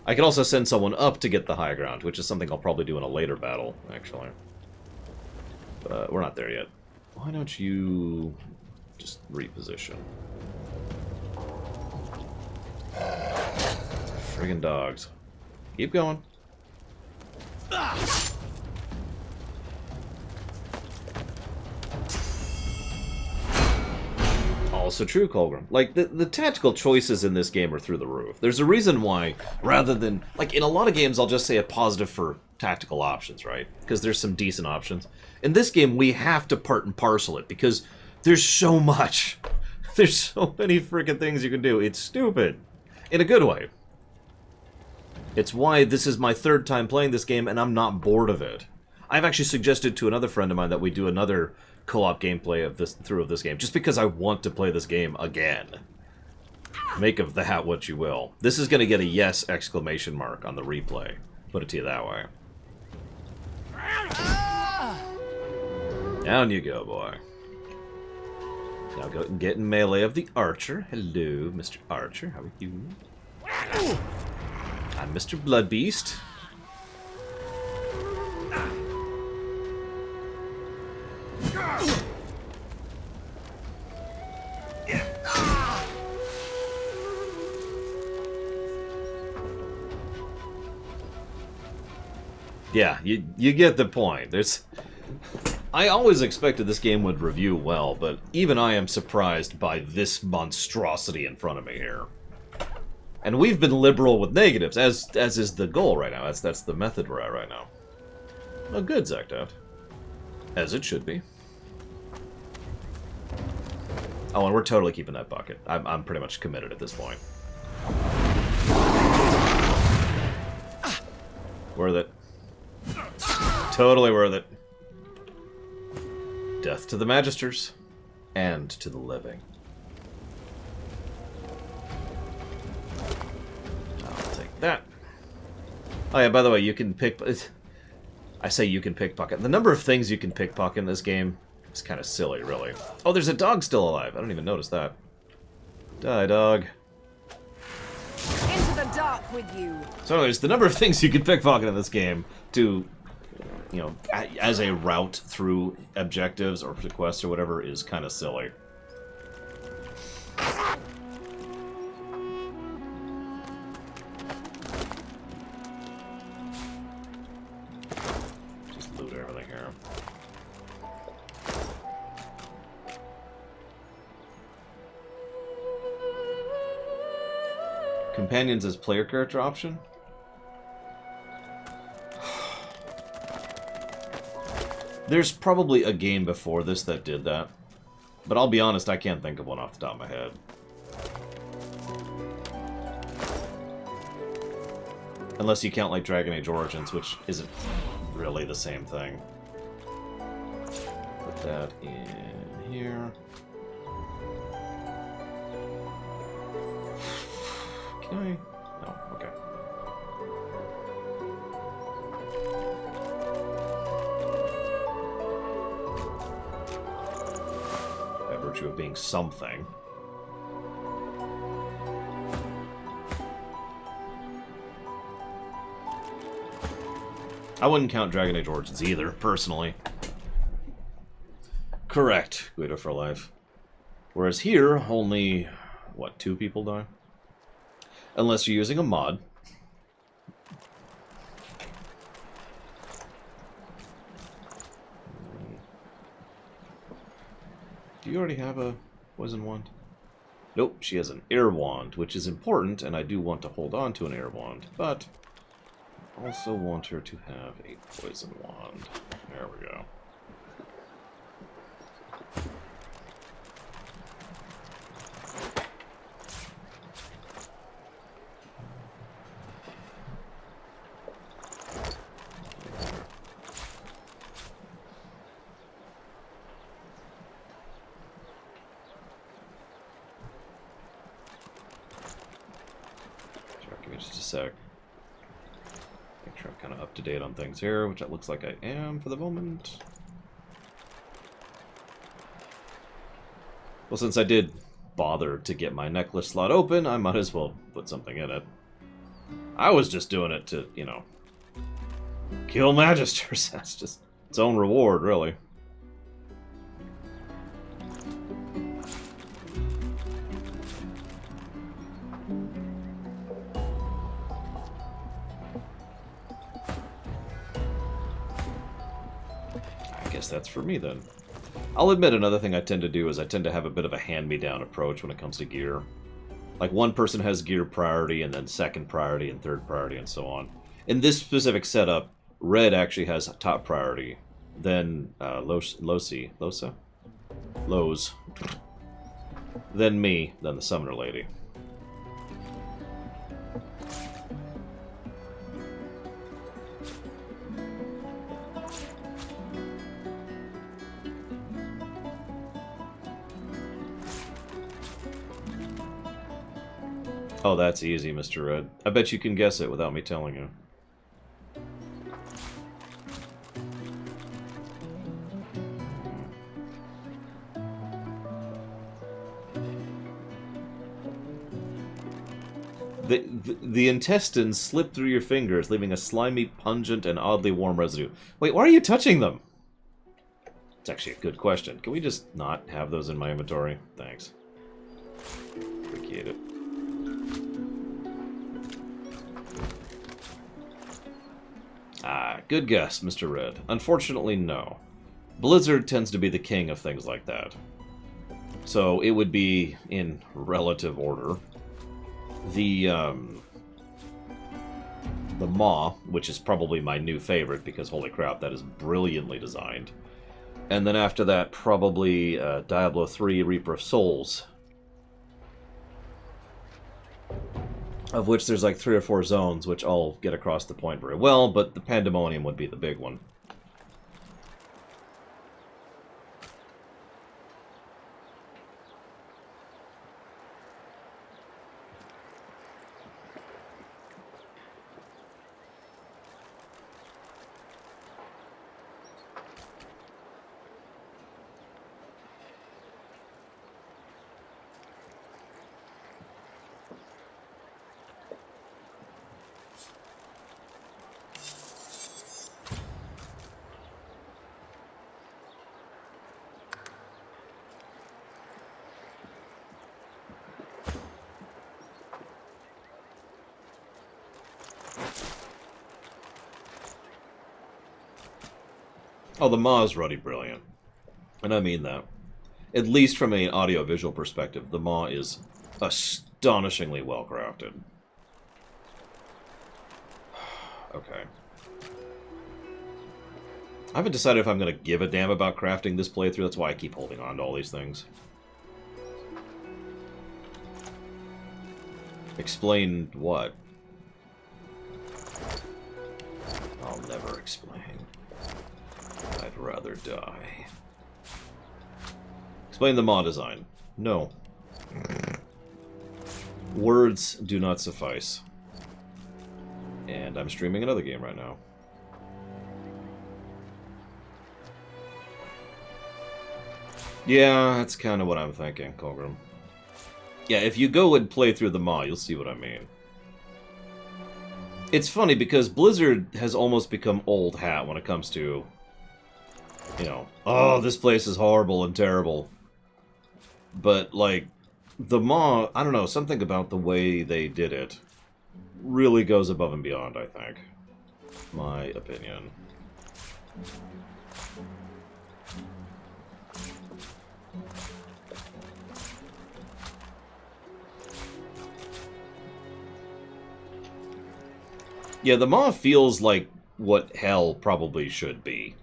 I can also send someone up to get the high ground, which is something I'll probably do in a later battle, actually. But we're not there yet. Why don't you just reposition? Friggin' dogs. Keep going. Also true, Colgrim. Like, the tactical choices in this game are through the roof. There's a reason why, rather than... Like, in a lot of games, I'll just say a positive for tactical options, right? Because there's some decent options. In this game, we have to part and parcel it, because there's so much. There's so many freaking things you can do. It's stupid. In a good way. It's why this is my third time playing this game, and I'm not bored of it. I've actually suggested to another friend of mine that we do another co-op gameplay of this game, just because I want to play this game again. Make of that what you will. This is going to get a yes exclamation mark on the replay. Put it to you that way. Down you go, boy. Now go and get in melee of the archer. Hello, Mr. Archer. How are you? I'm Mr. Bloodbeast. Yeah, you get the point. I always expected this game would review well, but even I am surprised by this monstrosity in front of me here. And we've been liberal with negatives, as is the goal right now. That's the method we're at right now. Oh, good, Zektot. As it should be. Oh, and we're totally keeping that bucket. I'm pretty much committed at this point. Worth it. Totally worth it. Death to the Magisters. And to the living. I'll take that. Oh yeah, by the way, you can pick... I say you can pickpocket. The number of things you can pickpocket in this game is kind of silly, really. Oh, there's a dog still alive. I don't even notice that. Die, dog. Into the dark with you. So anyways, the number of things you can pickpocket in this game to, you know, as a route through objectives or quests or whatever is kind of silly. Just loot everything here. Companions as player character option? There's probably a game before this that did that. But I'll be honest, I can't think of one off the top of my head. Unless you count like Dragon Age Origins, which isn't really the same thing. Put that in here. Can I? No, okay. By virtue of being something. I wouldn't count Dragon Age Origins either, personally. Correct, Guido for life. Whereas here, only, what, 2 people die? Unless you're using a mod. Do you already have a poison wand? Nope, she has an air wand, which is important, and I do want to hold on to an air wand, but I also want her to have a poison wand. There we go. Give me just a sec. Make sure I'm kind of up to date on things here, which it looks like I am for the moment. Well, since I did bother to get my necklace slot open, I might as well put something in it. I was just doing it to, you know, kill Magisters. That's just its own reward, really. I guess that's for me, then. I'll admit another thing I tend to do is I tend to have a bit of a hand-me-down approach when it comes to gear. Like, one person has gear priority, and then second priority, and third priority, and so on. In this specific setup, Red actually has top priority, then Losa? Lowe's. Then me, then the Summoner Lady. Oh, that's easy, Mr. Red. I bet you can guess it without me telling you. The intestines slip through your fingers, leaving a slimy, pungent, and oddly warm residue. Wait, why are you touching them? It's actually a good question. Can we just not have those in my inventory? Thanks. Appreciate it. Ah, good guess, Mr. Red. Unfortunately, no. Blizzard tends to be the king of things like that. So it would be, in relative order, the Maw, which is probably my new favorite, because holy crap, that is brilliantly designed. And then after that, probably Diablo 3 Reaper of Souls. Of which there's like 3 or 4 zones, which all get across the point very well, but the Pandemonium would be the big one. Oh, the Maw is ruddy brilliant. And I mean that. At least from an audio-visual perspective, the Maw is astonishingly well crafted. Okay. I haven't decided if I'm going to give a damn about crafting this playthrough. That's why I keep holding on to all these things. Explain what? I'll never explain. I'd rather die. Explain the Maw design. No. Words do not suffice. And I'm streaming another game right now. Yeah, that's kind of what I'm thinking, Colgrim. Yeah, if you go and play through the Maw, you'll see what I mean. It's funny because Blizzard has almost become old hat when it comes to, you know, oh, this place is horrible and terrible. But, like, the Maw, I don't know, something about the way they did it really goes above and beyond, I think. My opinion. Yeah, the Maw feels like what Hell probably should be.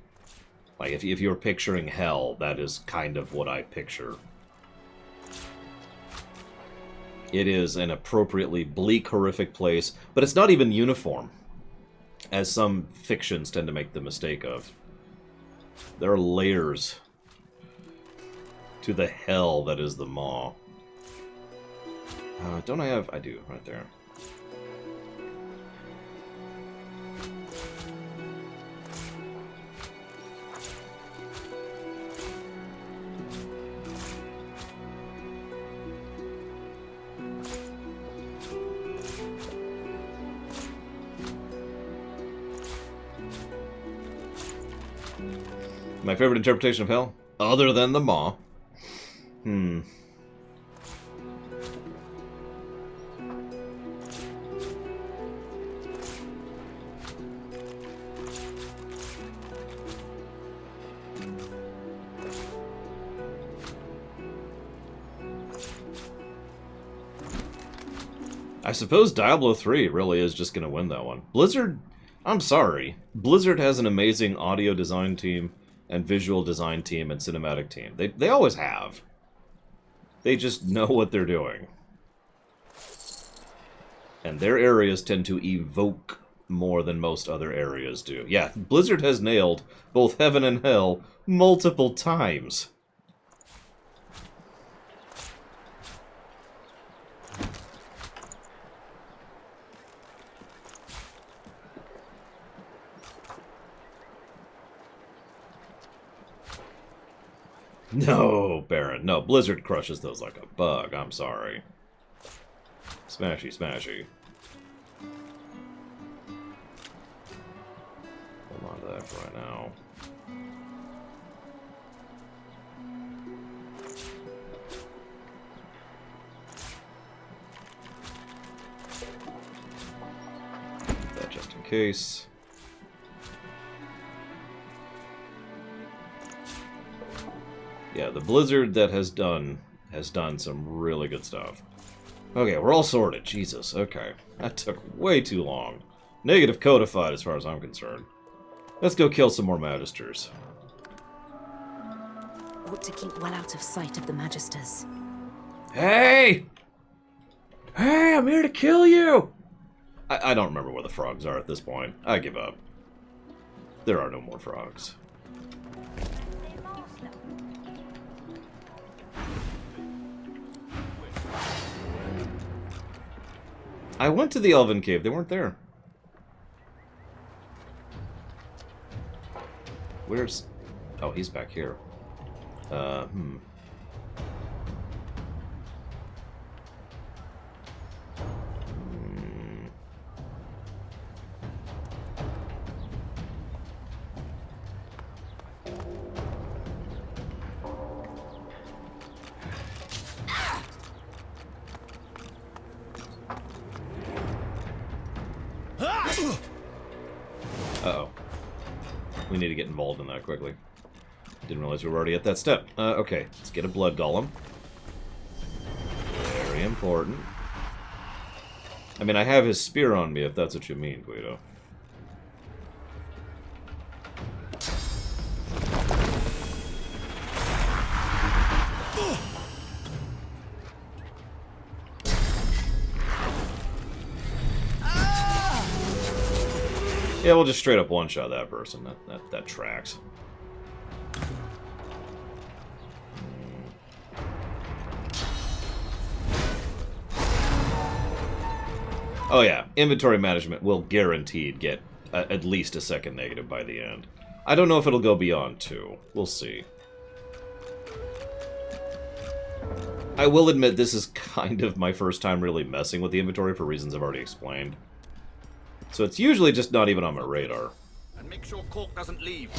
Like, if you're picturing Hell, that is kind of what I picture. It is an appropriately bleak, horrific place, but it's not even uniform, as some fictions tend to make the mistake of. There are layers to the hell that is the Maw. Don't I have... I do, right there. My favorite interpretation of hell? Other than the Maw? I suppose Diablo 3 really is just going to win that one. Blizzard, I'm sorry. Blizzard has an amazing audio design team and visual design team and cinematic team. They always have. They just know what they're doing. And their areas tend to evoke more than most other areas do. Yeah, Blizzard has nailed both heaven and hell multiple times. No, Baron. No, Blizzard crushes those like a bug. I'm sorry. Smashy, smashy. Hold on to that for right now. That just in case. Yeah, the Blizzard that has done some really good stuff. Okay, we're all sorted. Jesus, okay. That took way too long. Negative codified as far as I'm concerned. Let's go kill some more Magisters. Ought to keep well out of sight of the Magisters. Hey! Hey, I'm here to kill you! I don't remember where the frogs are at this point. I give up. There are no more frogs. I went to the Elven Cave. They weren't there. Where's... Oh, he's back here. Uh-oh. we need to get involved in that quickly. Didn't realize we were already at that step. Okay, let's get a blood golem. Very important. I mean, I have his spear on me, if that's what you mean, Guido. Yeah, we'll just straight up one-shot that person. That tracks. Oh yeah, inventory management will guaranteed get at least a second negative by the end. I don't know if it'll go beyond 2. We'll see. I will admit this is kind of my first time really messing with the inventory for reasons I've already explained. So it's usually just not even on my radar. And make sure Cork doesn't leave.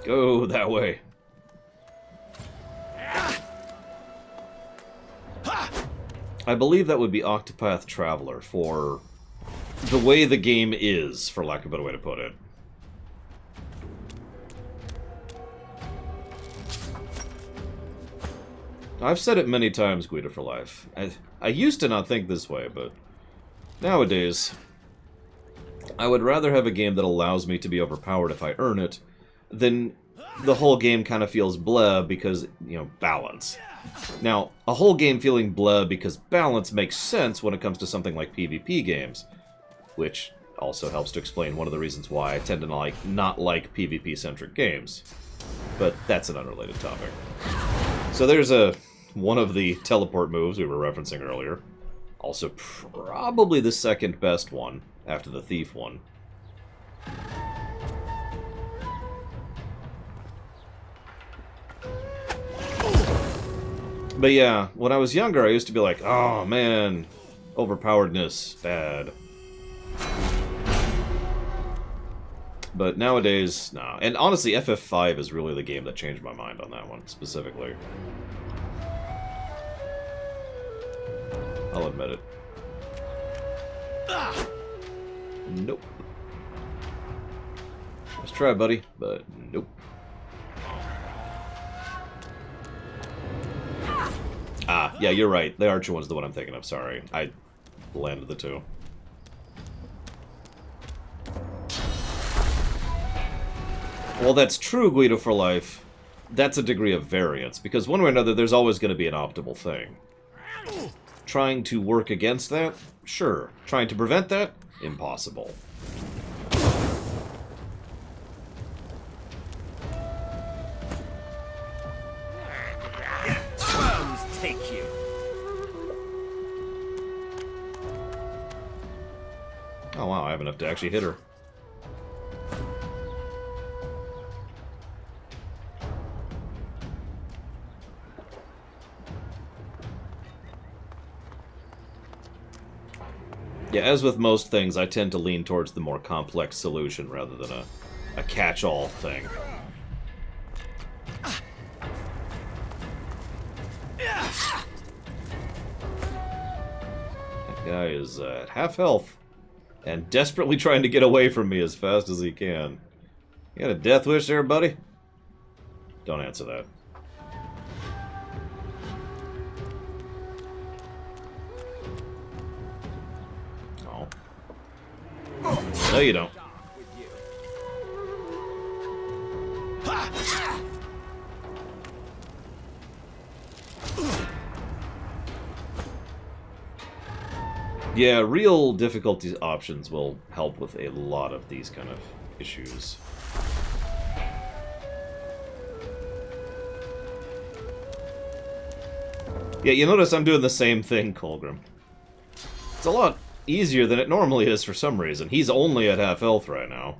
Go that way. I believe that would be Octopath Traveler for the way the game is, for lack of a better way to put it. I've said it many times, Guido for Life. I used to not think this way, but nowadays, I would rather have a game that allows me to be overpowered if I earn it, than the whole game kind of feels blah because, you know, balance. Now, a whole game feeling blah because balance makes sense when it comes to something like PvP games, which also helps to explain one of the reasons why I tend to not like PvP-centric games. But that's an unrelated topic. So there's one of the teleport moves we were referencing earlier. Also probably the second best one, after the thief one. But yeah, when I was younger, I used to be like, oh man, overpoweredness, bad. But nowadays, nah. And honestly, FF5 is really the game that changed my mind on that one, specifically. I'll admit it. Nope. Let's try, buddy, but nope. Ah, yeah, you're right. The Archer one's the one I'm thinking of, sorry. I blended the two. Well, that's true, Guido for Life. That's a degree of variance, because one way or another, there's always going to be an optimal thing. Trying to work against that? Sure. Trying to prevent that? Impossible. Take you. Oh wow, I have enough to actually hit her. Yeah, as with most things, I tend to lean towards the more complex solution rather than a catch-all thing. Guy is at half health and desperately trying to get away from me as fast as he can. You got a death wish there, buddy? Don't answer that. Oh. No, you don't. Yeah, real difficulty options will help with a lot of these kind of issues. Yeah, you notice I'm doing the same thing, Colgrim. It's a lot easier than it normally is for some reason. He's only at half health right now.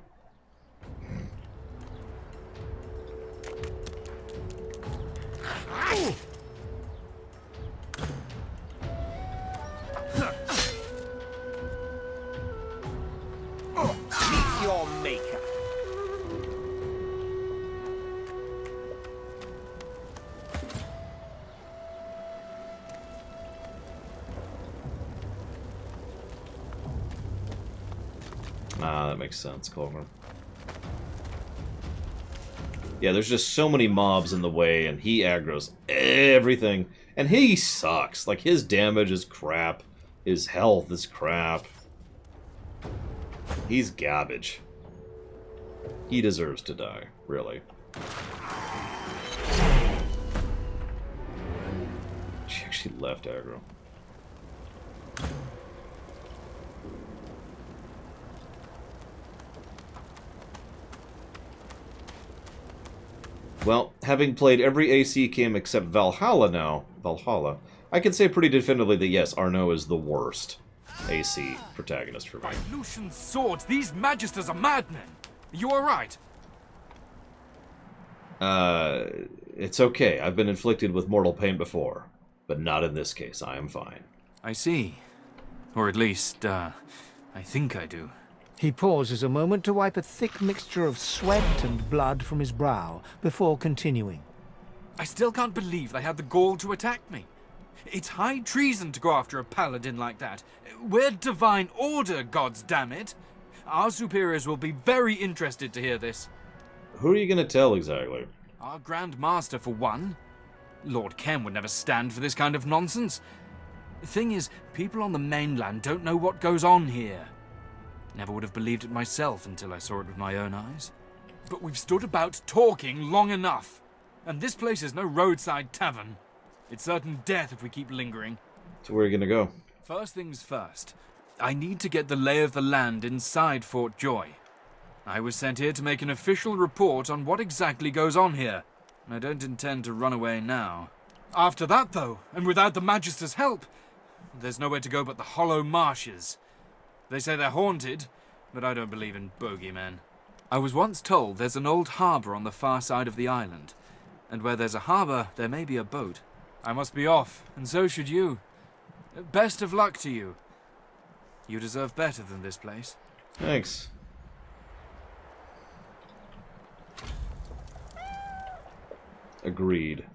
Meet your maker. Ah, that makes sense, Culver. Yeah, there's just so many mobs in the way, and he aggroes everything. And he sucks. Like, his damage is crap. His health is crap. He's garbage. He deserves to die, really. She actually left aggro. Well, having played every AC game except Valhalla, I can say pretty definitively that yes, Arno is the worst AC protagonist for me. By Lucian's swords, these magisters are madmen. Are you alright? It's okay. I've been inflicted with mortal pain before, but not in this case. I am fine. I see. Or at least, I think I do. He pauses a moment to wipe a thick mixture of sweat and blood from his brow before continuing. I still can't believe they had the gall to attack me. It's high treason to go after a paladin like that. We're Divine Order, gods damn it. Our superiors will be very interested to hear this. Who are you going to tell exactly? Our Grand Master, for one. Lord Ken would never stand for this kind of nonsense. The thing is, people on the mainland don't know what goes on here. Never would have believed it myself until I saw it with my own eyes. But we've stood about talking long enough. And this place is no roadside tavern. It's certain death if we keep lingering. So where are you going to go? First things first. I need to get the lay of the land inside Fort Joy. I was sent here to make an official report on what exactly goes on here. And I don't intend to run away now. After that, though, and without the Magister's help, there's nowhere to go but the hollow marshes. They say they're haunted, but I don't believe in bogeymen. I was once told there's an old harbour on the far side of the island, and where there's a harbour, there may be a boat. I must be off, and so should you. Best of luck to you. You deserve better than this place. Thanks. Agreed.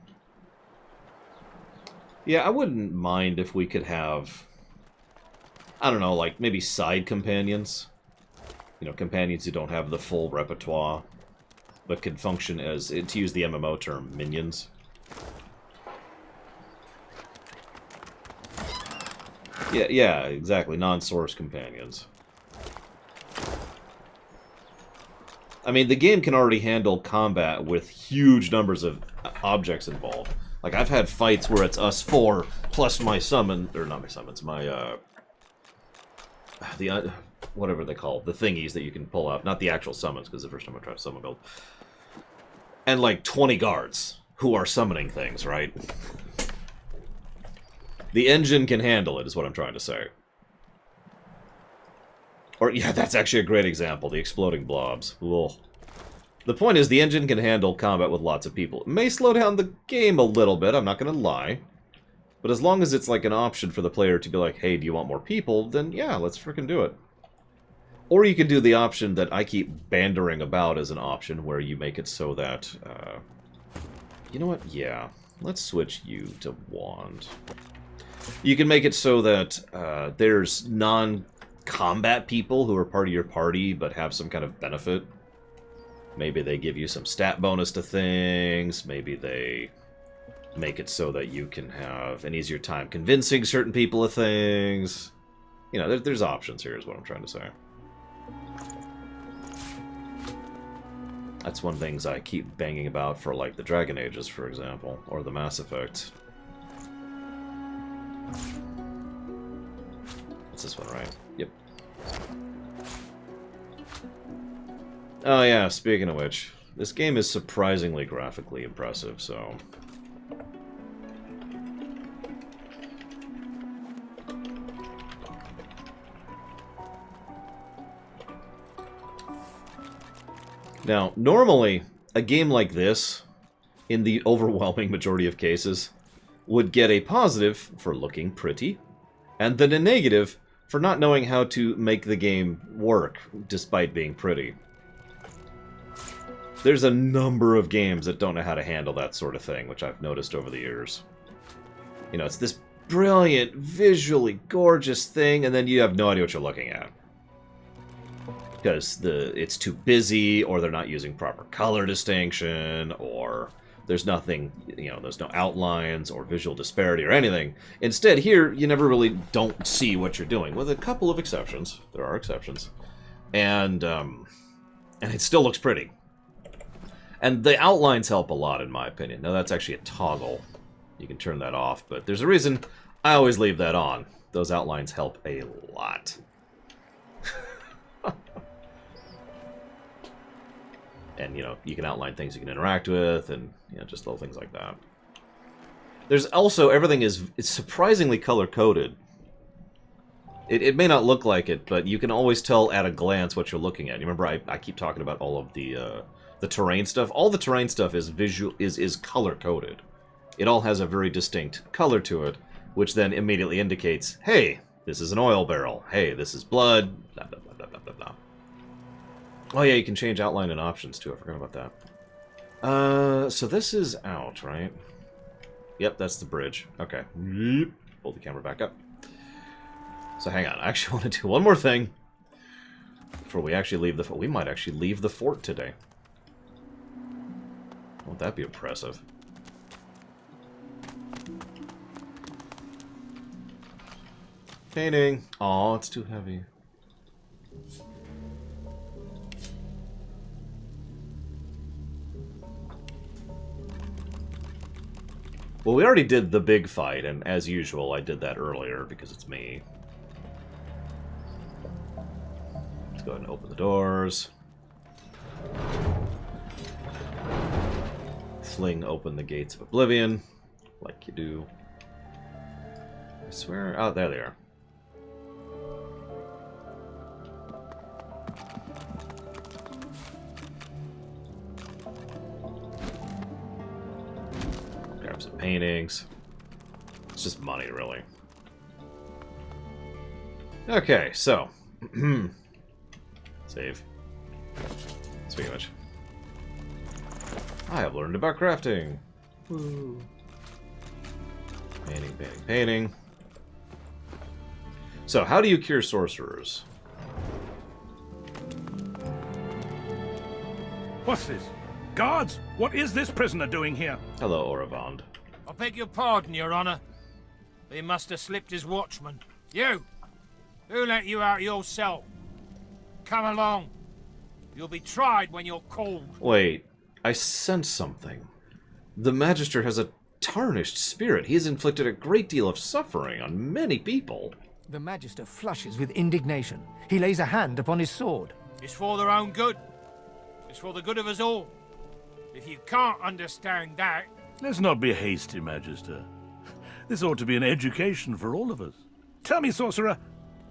Yeah, I wouldn't mind if we could have, I don't know, like maybe side companions. You know, companions who don't have the full repertoire, but can function as, to use the MMO term, minions. Yeah, exactly. Non-source companions. I mean, the game can already handle combat with huge numbers of objects involved. Like, I've had fights where it's us four, plus my summon, or not my summons, my, whatever they call it, the thingies that you can pull out. Not the actual summons, because the first time I tried to summon build. And, like, 20 guards who are summoning things, right? The engine can handle it, is what I'm trying to say. Or, yeah, that's actually a great example, the exploding blobs. Ugh. The point is, the engine can handle combat with lots of people. It may slow down the game a little bit, I'm not gonna lie. But as long as it's like an option for the player to be like, hey, do you want more people? Then yeah, let's frickin' do it. Or you can do the option that I keep bandering about as an option, where you make it so that, you know what? Yeah, let's switch you to Wand. You can make it so that there's non-combat people who are part of your party but have some kind of benefit. Maybe they give you some stat bonus to things. Maybe they make it so that you can have an easier time convincing certain people of things. You know, there's options here is what I'm trying to say. That's one of the things I keep banging about for, like, the Dragon Ages, for example, or the Mass Effect. It's this one, right? Yep. Oh yeah, speaking of which, this game is surprisingly graphically impressive, so... Now, normally, a game like this, in the overwhelming majority of cases, would get a positive for looking pretty, and then a negative for not knowing how to make the game work despite being pretty. There's a number of games that don't know how to handle that sort of thing, which I've noticed over the years. You know, it's this brilliant, visually gorgeous thing, and then you have no idea what you're looking at. because it's too busy, or they're not using proper color distinction, or there's nothing, there's no outlines or visual disparity or anything. Instead, here, you never really don't see what you're doing, with a couple of exceptions. There are exceptions. And it still looks pretty. And the outlines help a lot, in my opinion. Now, that's actually a toggle. You can turn that off, but there's a reason I always leave that on. Those outlines help a lot. And, you can outline things you can interact with, and, just little things like that. There's also, everything it's surprisingly color-coded. It may not look like it, but you can always tell at a glance what you're looking at. You remember, I keep talking about all of the terrain stuff? All the terrain stuff is color-coded. It all has a very distinct color to it, which then immediately indicates, hey, this is an oil barrel. Hey, this is blood. Blah, blah, blah, blah, blah, blah, blah. Oh yeah, you can change outline and options too. I forgot about that. So this is out, right? Yep, that's the bridge. Okay. Pull the camera back up. So hang on. I actually want to do one more thing before we actually leave the fort. We might actually leave the fort today. Won't that be impressive? Painting. Aw, it's too heavy. Well, we already did the big fight, and as usual, I did that earlier because it's me. Let's go ahead and open the doors. Fling open the gates of oblivion, like you do. I swear... Oh, there they are. Grab some paintings. It's just money, really. Okay, so... Save. Speaking of which... I have learned about crafting. Woo. Painting, painting, painting. So, how do you cure sorcerers? What's this? Guards? What is this prisoner doing here? Hello, Oravond. I beg your pardon, Your Honor. He must have slipped his watchman. You! Who let you out of your cell? Come along. You'll be tried when you're called. Wait, I sense something. The Magister has a tarnished spirit. He has inflicted a great deal of suffering on many people. The Magister flushes with indignation. He lays a hand upon his sword. It's for their own good. It's for the good of us all. If you can't understand that... Let's not be hasty, Magister. This ought to be an education for all of us. Tell me, sorcerer,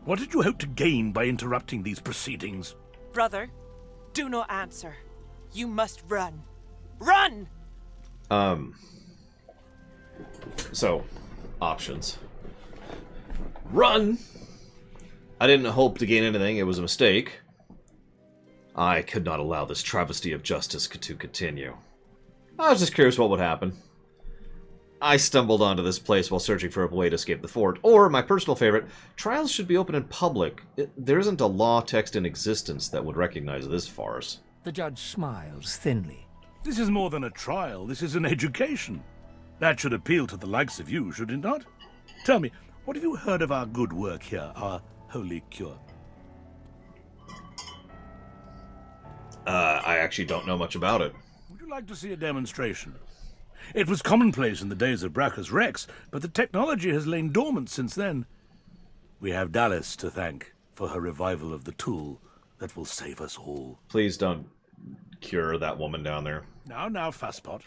what did you hope to gain by interrupting these proceedings? Brother, do not answer. You must run. Run! So, options. Run! I didn't hope to gain anything. It was a mistake. I could not allow this travesty of justice to continue. I was just curious what would happen. I stumbled onto this place while searching for a way to escape the fort. Or, my personal favorite, trials should be open in public. There isn't a law text in existence that would recognize this farce. The judge smiles thinly. This is more than a trial. This is an education. That should appeal to the likes of you, should it not? Tell me, what have you heard of our good work here, our holy cure? I actually don't know much about it. Would you like to see a demonstration? It was commonplace in the days of Brachus Rex, but the technology has lain dormant since then. We have Dallas to thank for her revival of the tool that will save us all. Please don't cure that woman down there. Now, Fasspot.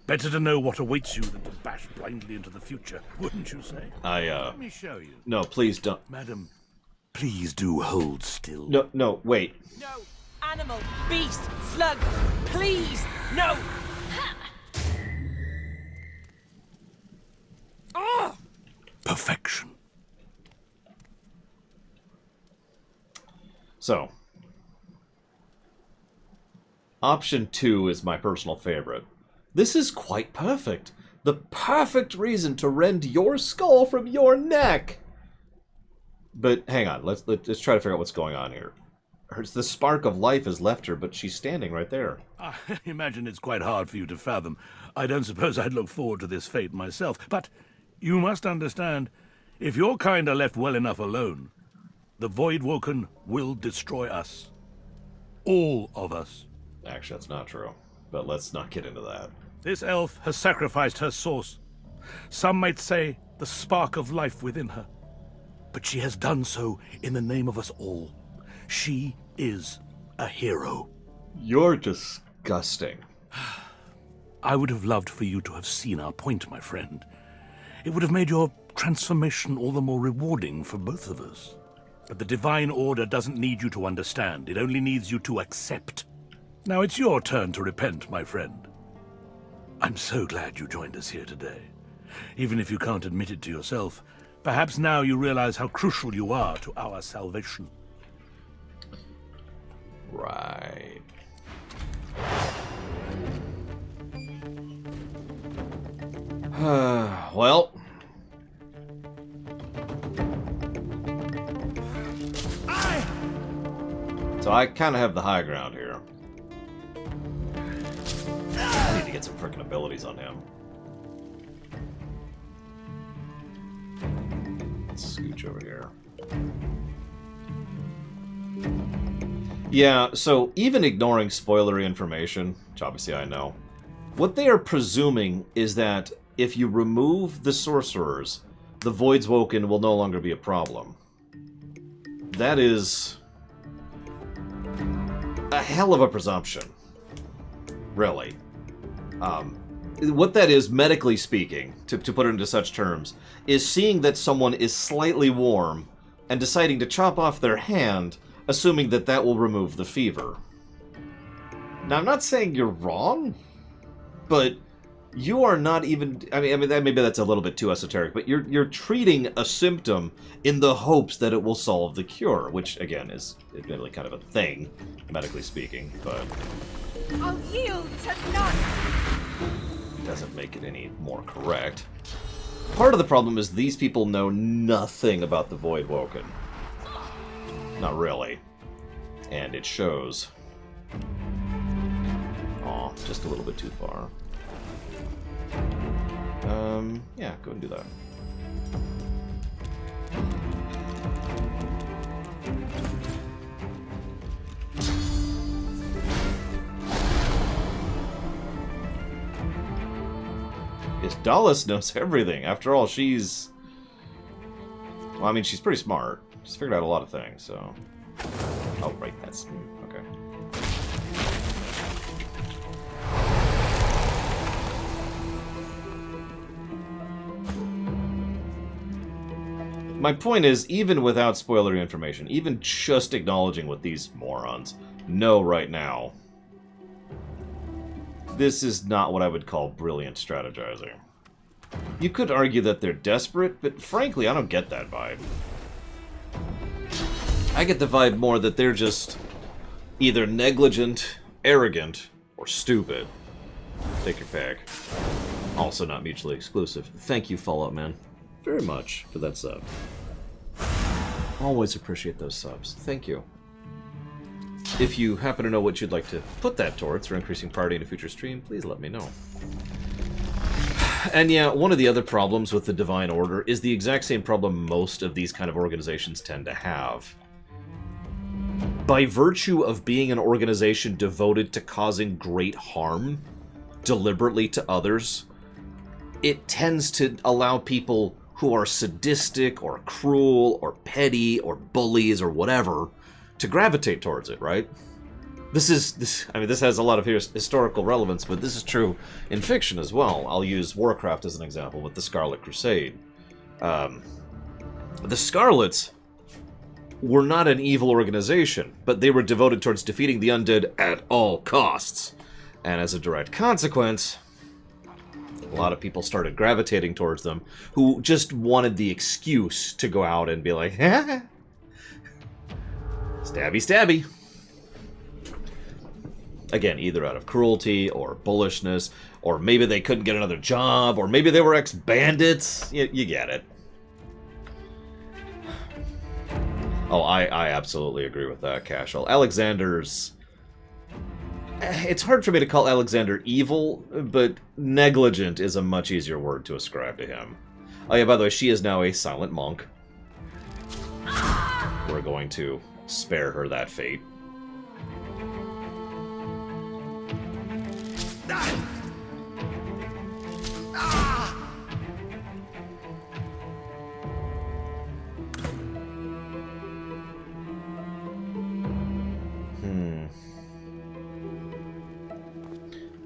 Better to know what awaits you than to bash blindly into the future, wouldn't you say? Let me show you. No, please don't. Madam, please do hold still. No, wait. No! Animal, beast, slug, please, no! Oh! Perfection. So, option 2 is my personal favorite. This is quite perfect. The perfect reason to rend your skull from your neck. But hang on, let's try to figure out what's going on here. the spark of life has left her, but she's standing right there. I imagine it's quite hard for you to fathom. I don't suppose I'd look forward to this fate myself, but you must understand, if your kind are left well enough alone, the Voidwoken will destroy us. All of us. Actually, that's not true, but let's not get into that. This elf has sacrificed her source. Some might say the spark of life within her. But she has done so in the name of us all. She is a hero. You're disgusting. I would have loved for you to have seen our point, my friend. It would have made your transformation all the more rewarding for both of us. But the Divine Order doesn't need you to understand. It only needs you to accept. Now it's your turn to repent, my friend. I'm so glad you joined us here today. Even if you can't admit it to yourself, perhaps now you realize how crucial you are to our salvation. Right. Well. So I kind of have the high ground here. I need to get some freaking abilities on him. Let's scooch over here. Yeah, so even ignoring spoilery information, which obviously I know, what they are presuming is that if you remove the sorcerers, the Voidswoken will no longer be a problem. That is a hell of a presumption. Really. What that is, medically speaking, to put it into such terms, is seeing that someone is slightly warm and deciding to chop off their hand, assuming that that will remove the fever. Now, I'm not saying you're wrong, but you are not even... I mean, maybe that's a little bit too esoteric, but you're treating a symptom in the hopes that it will solve the cure, which, again, is admittedly kind of a thing, medically speaking, but... I'll yield to none! Doesn't make it any more correct. Part of the problem is these people know nothing about the Voidwoken. Not really. And it shows. Aw, just a little bit too far. Yeah, go and do that. Yes, Dallas knows everything. After all, she's... Well, I mean, she's pretty smart. She's figured out a lot of things, so... Oh, right, that's... Okay. My point is, even without spoilery information, even just acknowledging what these morons know right now, this is not what I would call brilliant strategizing. You could argue that they're desperate, but frankly, I don't get that vibe. I get the vibe more that they're just either negligent, arrogant, or stupid. Take your pick. Also not mutually exclusive. Thank you, Fallout Man, very much for that sub. Always appreciate those subs. Thank you. If you happen to know what you'd like to put that towards for increasing party in a future stream, please let me know. And yeah, one of the other problems with the Divine Order is the exact same problem most of these kind of organizations tend to have. By virtue of being an organization devoted to causing great harm, deliberately to others, it tends to allow people who are sadistic or cruel or petty or bullies or whatever to gravitate towards it, right? This has a lot of historical relevance, but this is true in fiction as well. I'll use Warcraft as an example with the Scarlet Crusade. The Scarlets were not an evil organization, but they were devoted towards defeating the undead at all costs. And as a direct consequence, a lot of people started gravitating towards them who just wanted the excuse to go out and be like, stabby, stabby. Again, either out of cruelty or bullishness, or maybe they couldn't get another job, or maybe they were ex-bandits. You get it. Oh, I absolutely agree with that, Cashel. Alexander's... It's hard for me to call Alexander evil, but negligent is a much easier word to ascribe to him. Oh yeah, by the way, she is now a silent monk. We're going to spare her that fate.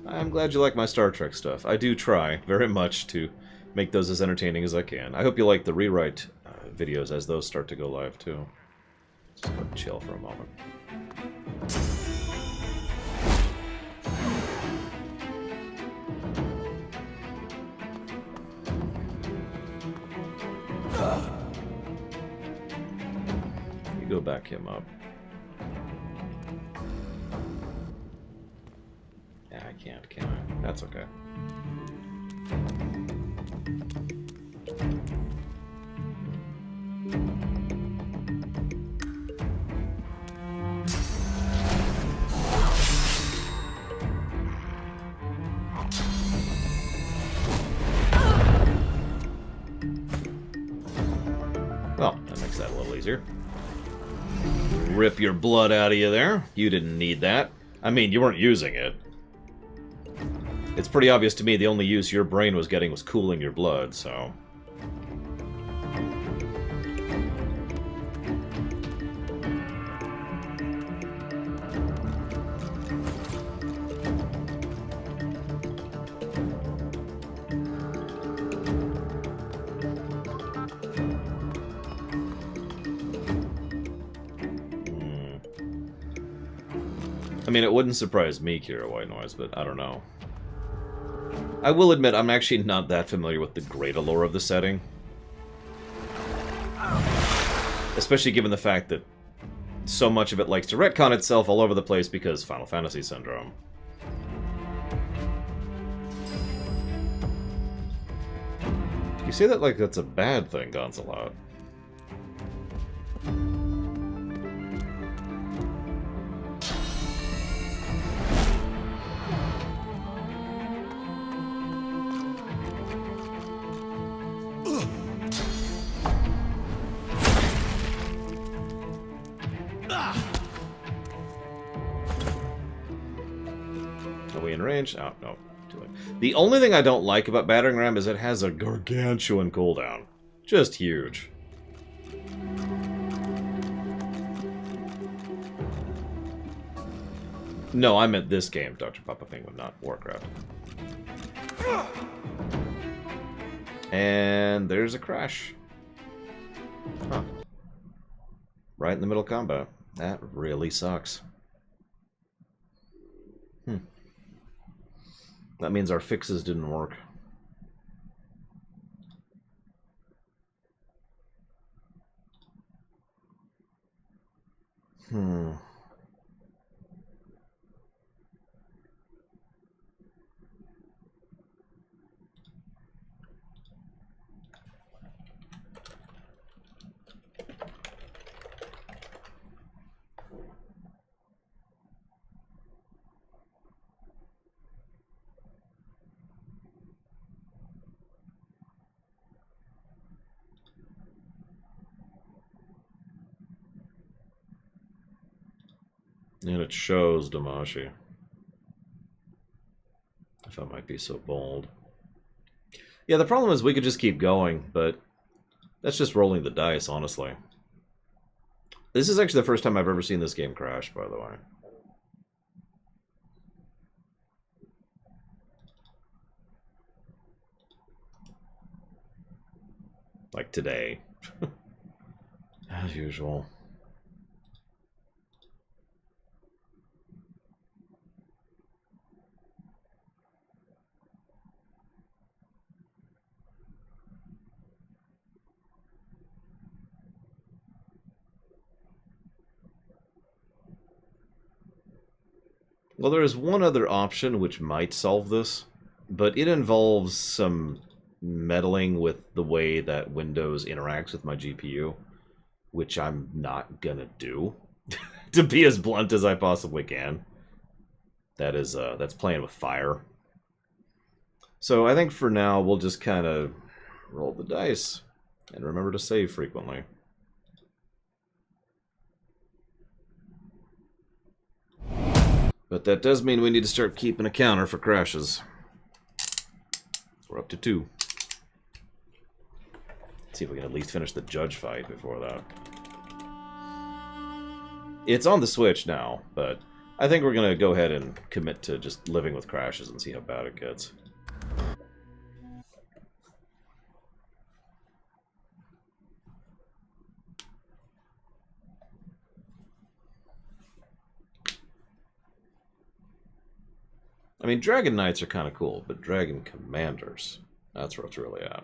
I'm glad you like my Star Trek stuff. I do try very much to make those as entertaining as I can. I hope you like the rewrite videos as those start to go live, too. Just go chill for a moment. You go back him up. Yeah, I can't, can I? That's okay. Well, that makes that a little easier. Rip your blood out of you there. You didn't need that. I mean, you weren't using it. It's pretty obvious to me the only use your brain was getting was cooling your blood, so... I mean, it wouldn't surprise me, Kira White Noise, but I don't know. I will admit, I'm actually not that familiar with the greater lore of the setting. Especially given the fact that so much of it likes to retcon itself all over the place because Final Fantasy syndrome. You say that like that's a bad thing, Gonzalot. Are we in range? Oh, no. Too late. The only thing I don't like about Battering Ram is it has a gargantuan cooldown. Just huge. No, I meant this game, Dr. Papa Penguin, not Warcraft. And there's a crash. Huh. Right in the middle of combat. That really sucks. That means our fixes didn't work. And it shows Damashi. If I might be so bold. Yeah, the problem is we could just keep going, but that's just rolling the dice, honestly. This is actually the first time I've ever seen this game crash, by the way. Like today. As usual. Well, there is one other option which might solve this, but it involves some meddling with the way that Windows interacts with my GPU. which I'm not gonna do, to be as blunt as I possibly can. That is, that's playing with fire. So I think for now, we'll just kind of roll the dice and remember to save frequently. But that does mean we need to start keeping a counter for crashes. We're up to 2. Let's see if we can at least finish the judge fight before that. It's on the Switch now, but I think we're going to go ahead and commit to just living with crashes and see how bad it gets. I mean, Dragon Knights are kind of cool, but Dragon Commanders, that's where it's really at.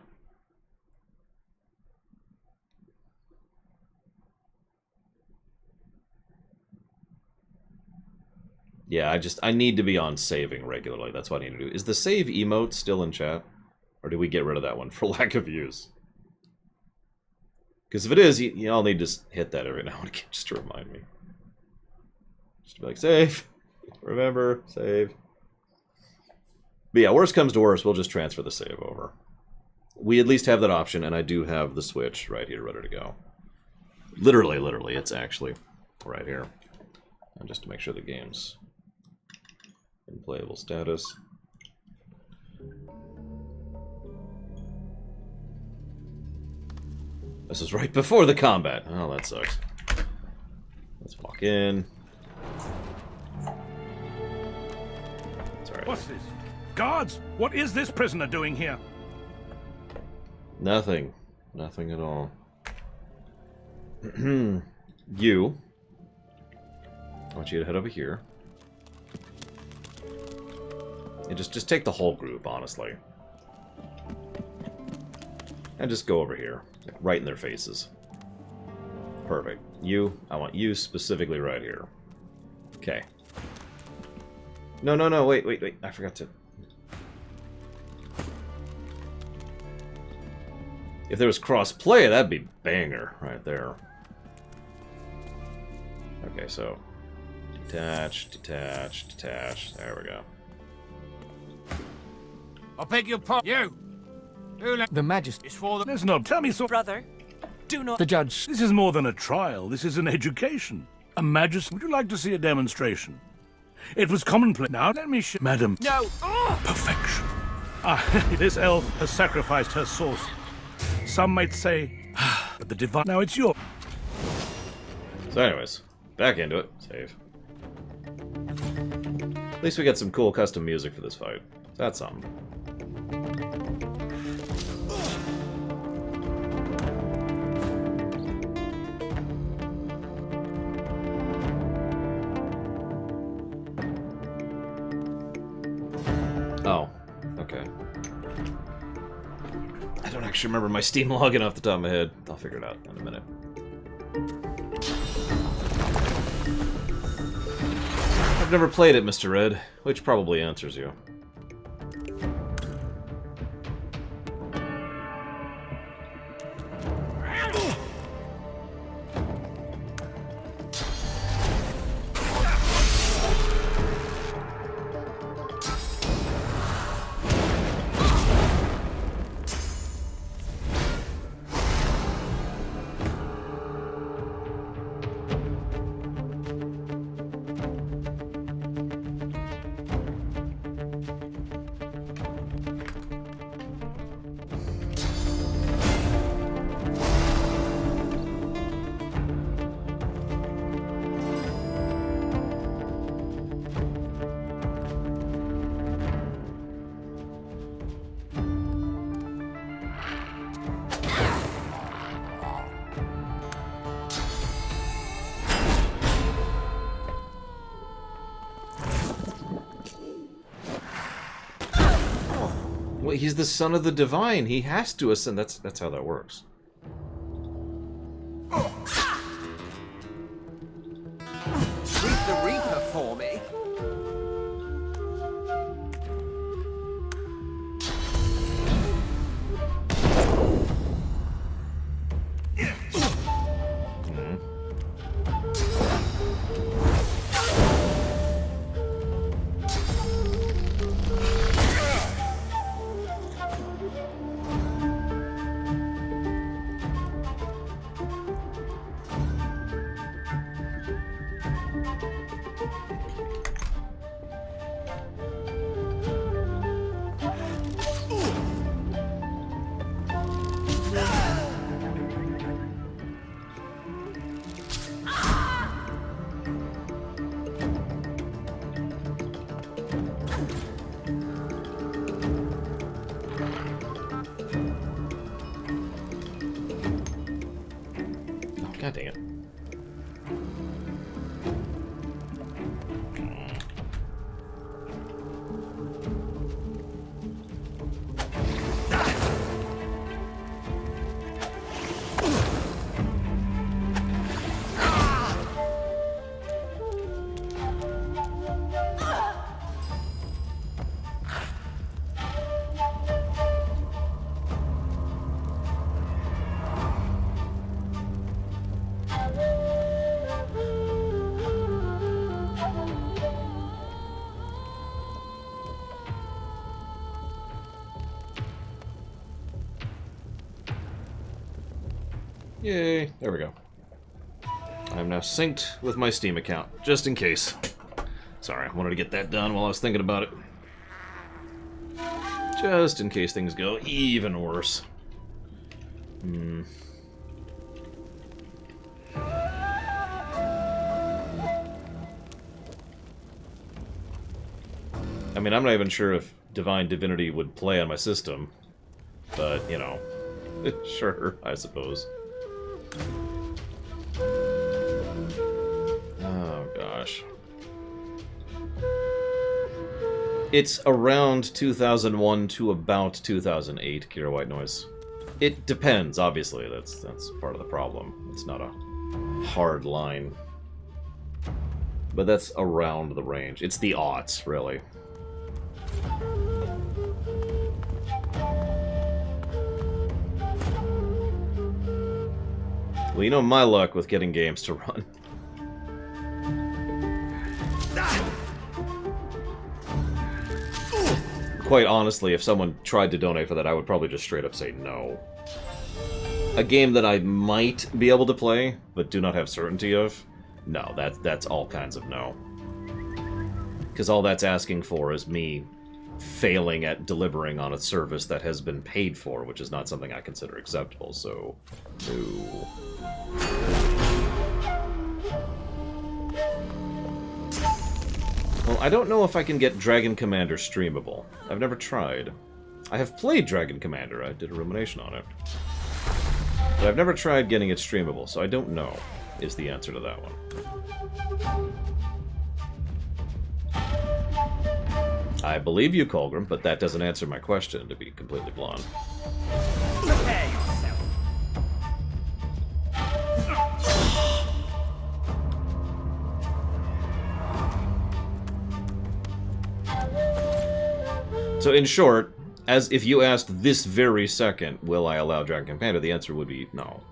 Yeah, I need to be on saving regularly. That's what I need to do. Is the save emote still in chat? Or do we get rid of that one for lack of use? Because if it is, you all need to just hit that every now and again just to remind me. Just to be like, save. Remember, save. But yeah, worst comes to worst, we'll just transfer the save over. We at least have that option, and I do have the Switch right here ready to go. Literally, it's actually right here. And just to make sure the game's in playable status. This is right before the combat. Oh, that sucks. Let's walk in. Sorry. What's this? Guards! What is this prisoner doing here? Nothing. Nothing at all. You. I want you to head over here. And just take the whole group, honestly. And just go over here. Like, right in their faces. Perfect. You, I want you specifically right here. Okay. No, wait. I forgot to... If there was cross-play, that'd be banger right there. Okay, so... Detach. There we go. I beg your pardon. You! Who let The Majesty. It's for the... There's no... Tell me so... Brother, do not... The judge. This is more than a trial. This is an education. A majesty... Would you like to see a demonstration? It was commonplace. Now, let me show... Madam. No! Perfection. This elf has sacrificed her source. Some might say... but the divine... Now it's your... So anyways, back into it. Save. At least we got some cool custom music for this fight. So that's something. Oh, okay. I don't actually remember my Steam login off the top of my head. I'll figure it out in a minute. I've never played it, Mr. Red, which probably answers you. Well, he's the son of the divine. He has to ascend. That's how that works. Read the Reaper for me. Yay, there we go. I'm now synced with my Steam account, just in case. Sorry, I wanted to get that done while I was thinking about it. Just in case things go even worse. I mean, I'm not even sure if Divinity would play on my system, but, you know, sure, I suppose. Oh, gosh. It's around 2001 to about 2008, Kira White Noise. It depends, obviously. That's part of the problem. It's not a hard line. But that's around the range. It's the aughts, really. Well, you know my luck with getting games to run. Quite honestly, if someone tried to donate for that, I would probably just straight up say no. A game that I might be able to play, but do not have certainty of, no, that's all kinds of no. Because all that's asking for is me failing at delivering on a service that has been paid for, which is not something I consider acceptable, so no. Well, I don't know if I can get Dragon Commander streamable. I've never tried. I have played Dragon Commander, I did a rumination on it. But I've never tried getting it streamable, so I don't know, is the answer to that one. I believe you, Colgrim, but that doesn't answer my question, to be completely blunt. Prepare yourself. So in short, as if you asked this very second, will I allow Dragon Commander, the answer would be no.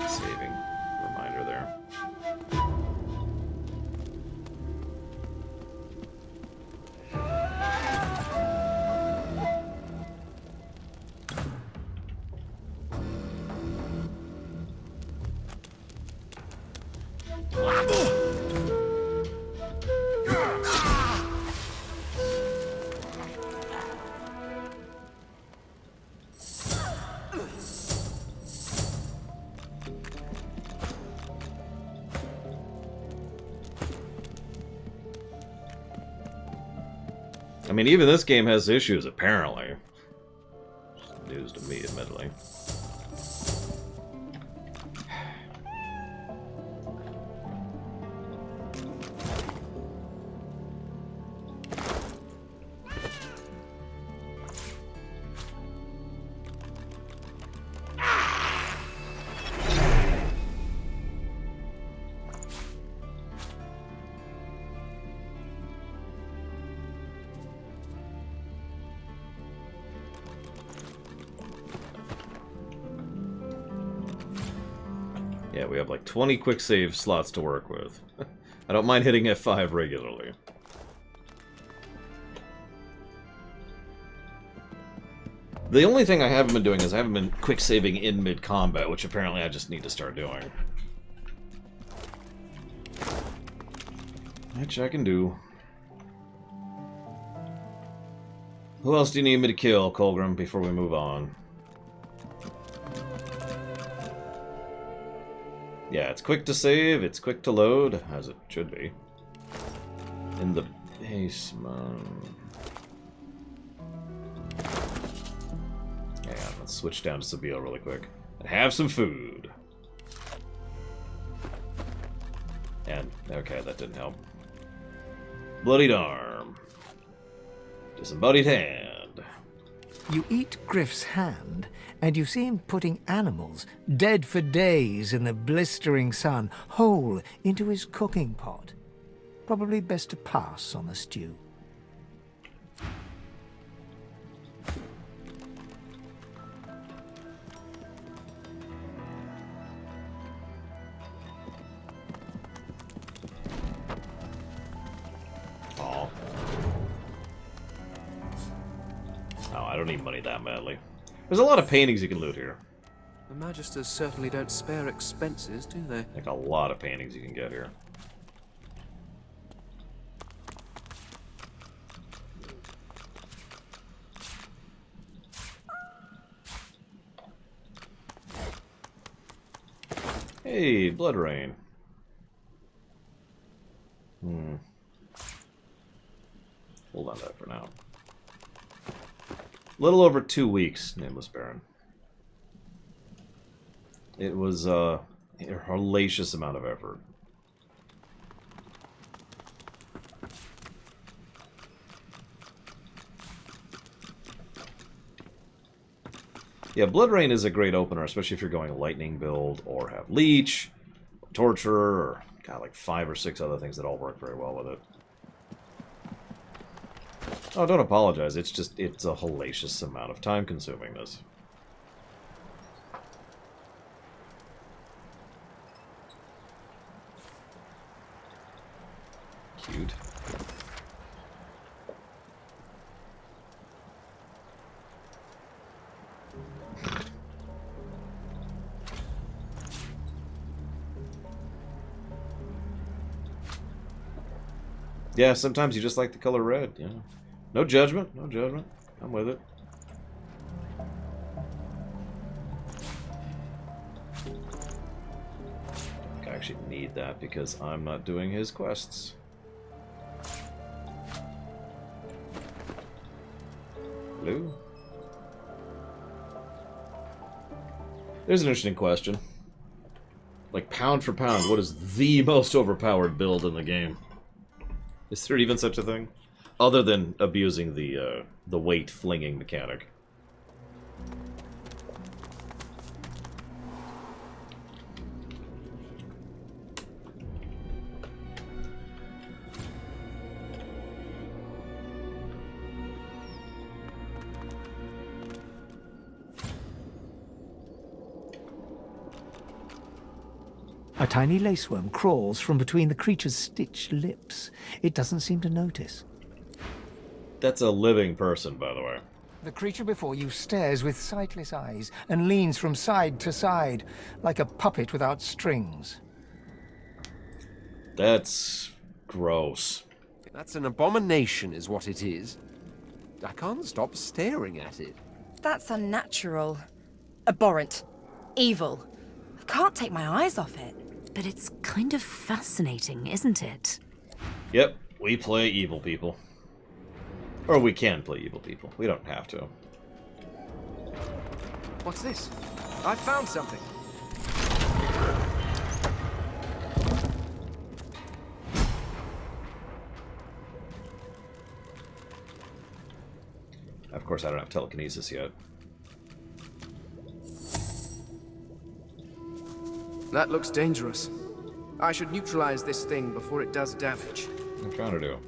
Saving reminder there. I mean, even this game has issues, apparently. News to me, admittedly. Yeah, we have like 20 quick save slots to work with. I don't mind hitting F5 regularly. The only thing I haven't been doing is I haven't been quick saving in mid-combat, which apparently I just need to start doing. Which I can do. Who else do you need me to kill, Colgrim, before we move on? Yeah, it's quick to save, it's quick to load, as it should be. In the basement. Yeah, let's switch down to Seville really quick. And have some food. And, okay, that didn't help. Bloodied arm. Disembodied hand. You eat Griff's hand, and you see him putting animals, dead for days in the blistering sun, whole into his cooking pot. Probably best to pass on the stew. I don't need money that badly. There's a lot of paintings you can loot here. The Magisters certainly don't spare expenses, do they? Like a lot of paintings you can get here. Hey, Blood Rain. Hold on to that for now. Little over 2 weeks, Nameless Baron. It was a hellacious amount of effort. Yeah, Blood Rain is a great opener, especially if you're going Lightning build or have Leech, Torturer, or got like 5 or 6 other things that all work very well with it. Oh, don't apologize. It's just, it's a hellacious amount of time consuming this. Cute. Yeah, sometimes you just like the color red, yeah. No judgment, no judgment. I'm with it. I actually need that because I'm not doing his quests. Hello? There's an interesting question. Like, pound for pound, what is the most overpowered build in the game? Is there even such a thing? Other than abusing the weight flinging mechanic. A tiny laceworm crawls from between the creature's stitched lips. It doesn't seem to notice. That's a living person, by the way. The creature before you stares with sightless eyes and leans from side to side, like a puppet without strings. That's gross. That's an abomination, is what it is. I can't stop staring at it. That's unnatural. Abhorrent. Evil. I can't take my eyes off it. But it's kind of fascinating, isn't it? Yep, we play evil people. Or we can play evil people. We don't have to. What's this? I found something. Of course, I don't have telekinesis yet. That looks dangerous. I should neutralize this thing before it does damage. I'm trying to do.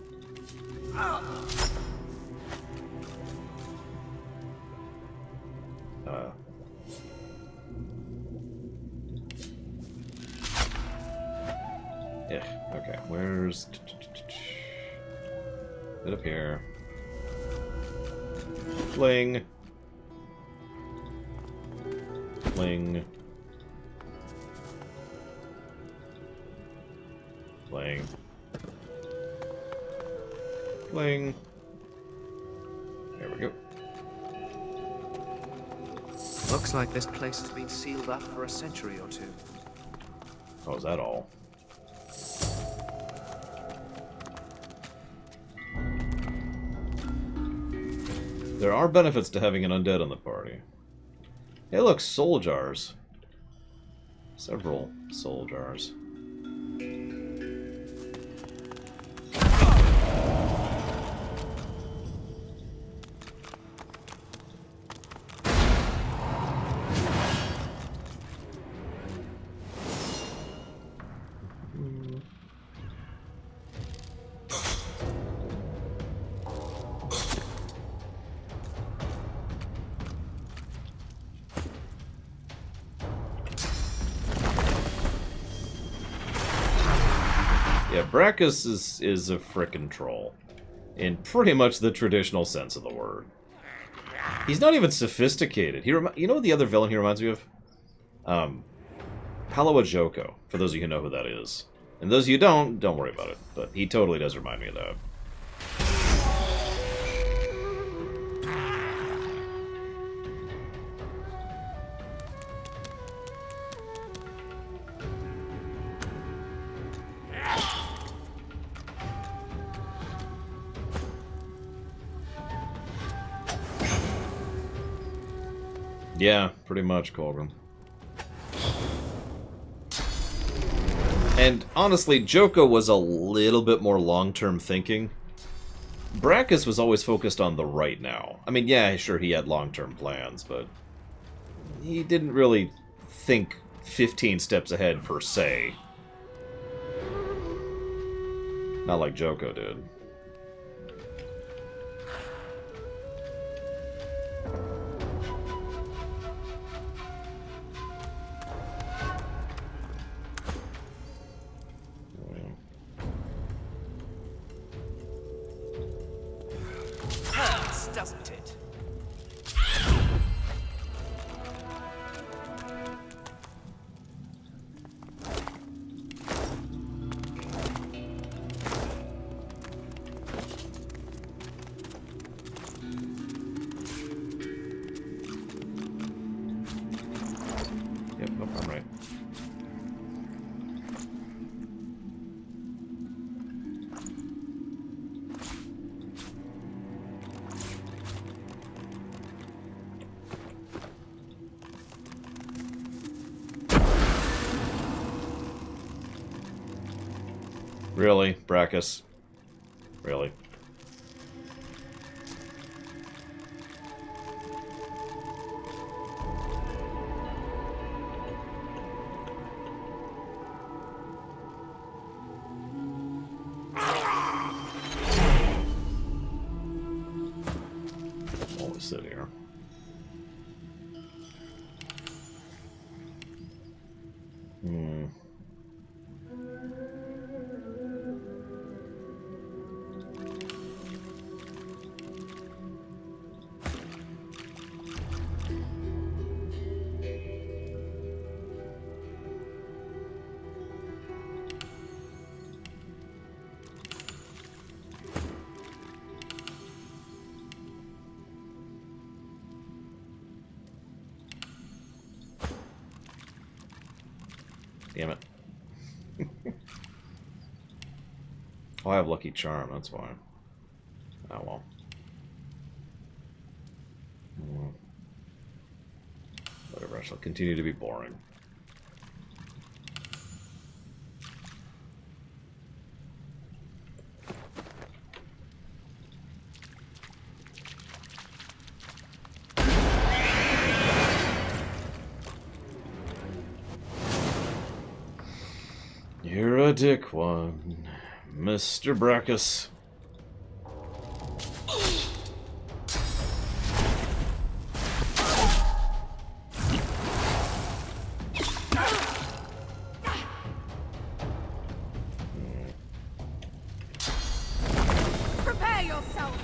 Yeah, okay, where's... Get up here. Fling. Fling. Fling. Fling. There we go. Looks like this place has been sealed up for a century or two. Oh, is that all? There are benefits to having an undead on the party. Hey, look, soul jars. Several soul jars. Yeah, Brackus is a frickin' troll. In pretty much the traditional sense of the word. He's not even sophisticated. You know what the other villain he reminds me of? Palawa Joko, for those of you who know who that is. And those of you who don't worry about it. But he totally does remind me of that. Yeah, pretty much, Colgan. And honestly, Joko was a little bit more long-term thinking. Brackus was always focused on the right now. I mean, yeah, sure, he had long-term plans, but he didn't really think 15 steps ahead, per se. Not like Joko did. Hurts, doesn't it? Yep, nope, I'm right. Really, Brackus? Really? Always sit here. Damn it. Oh, I have Lucky Charm, that's why. Oh well. Whatever, I shall continue to be boring. You're a dick one, Mr. Brackus. Prepare yourself!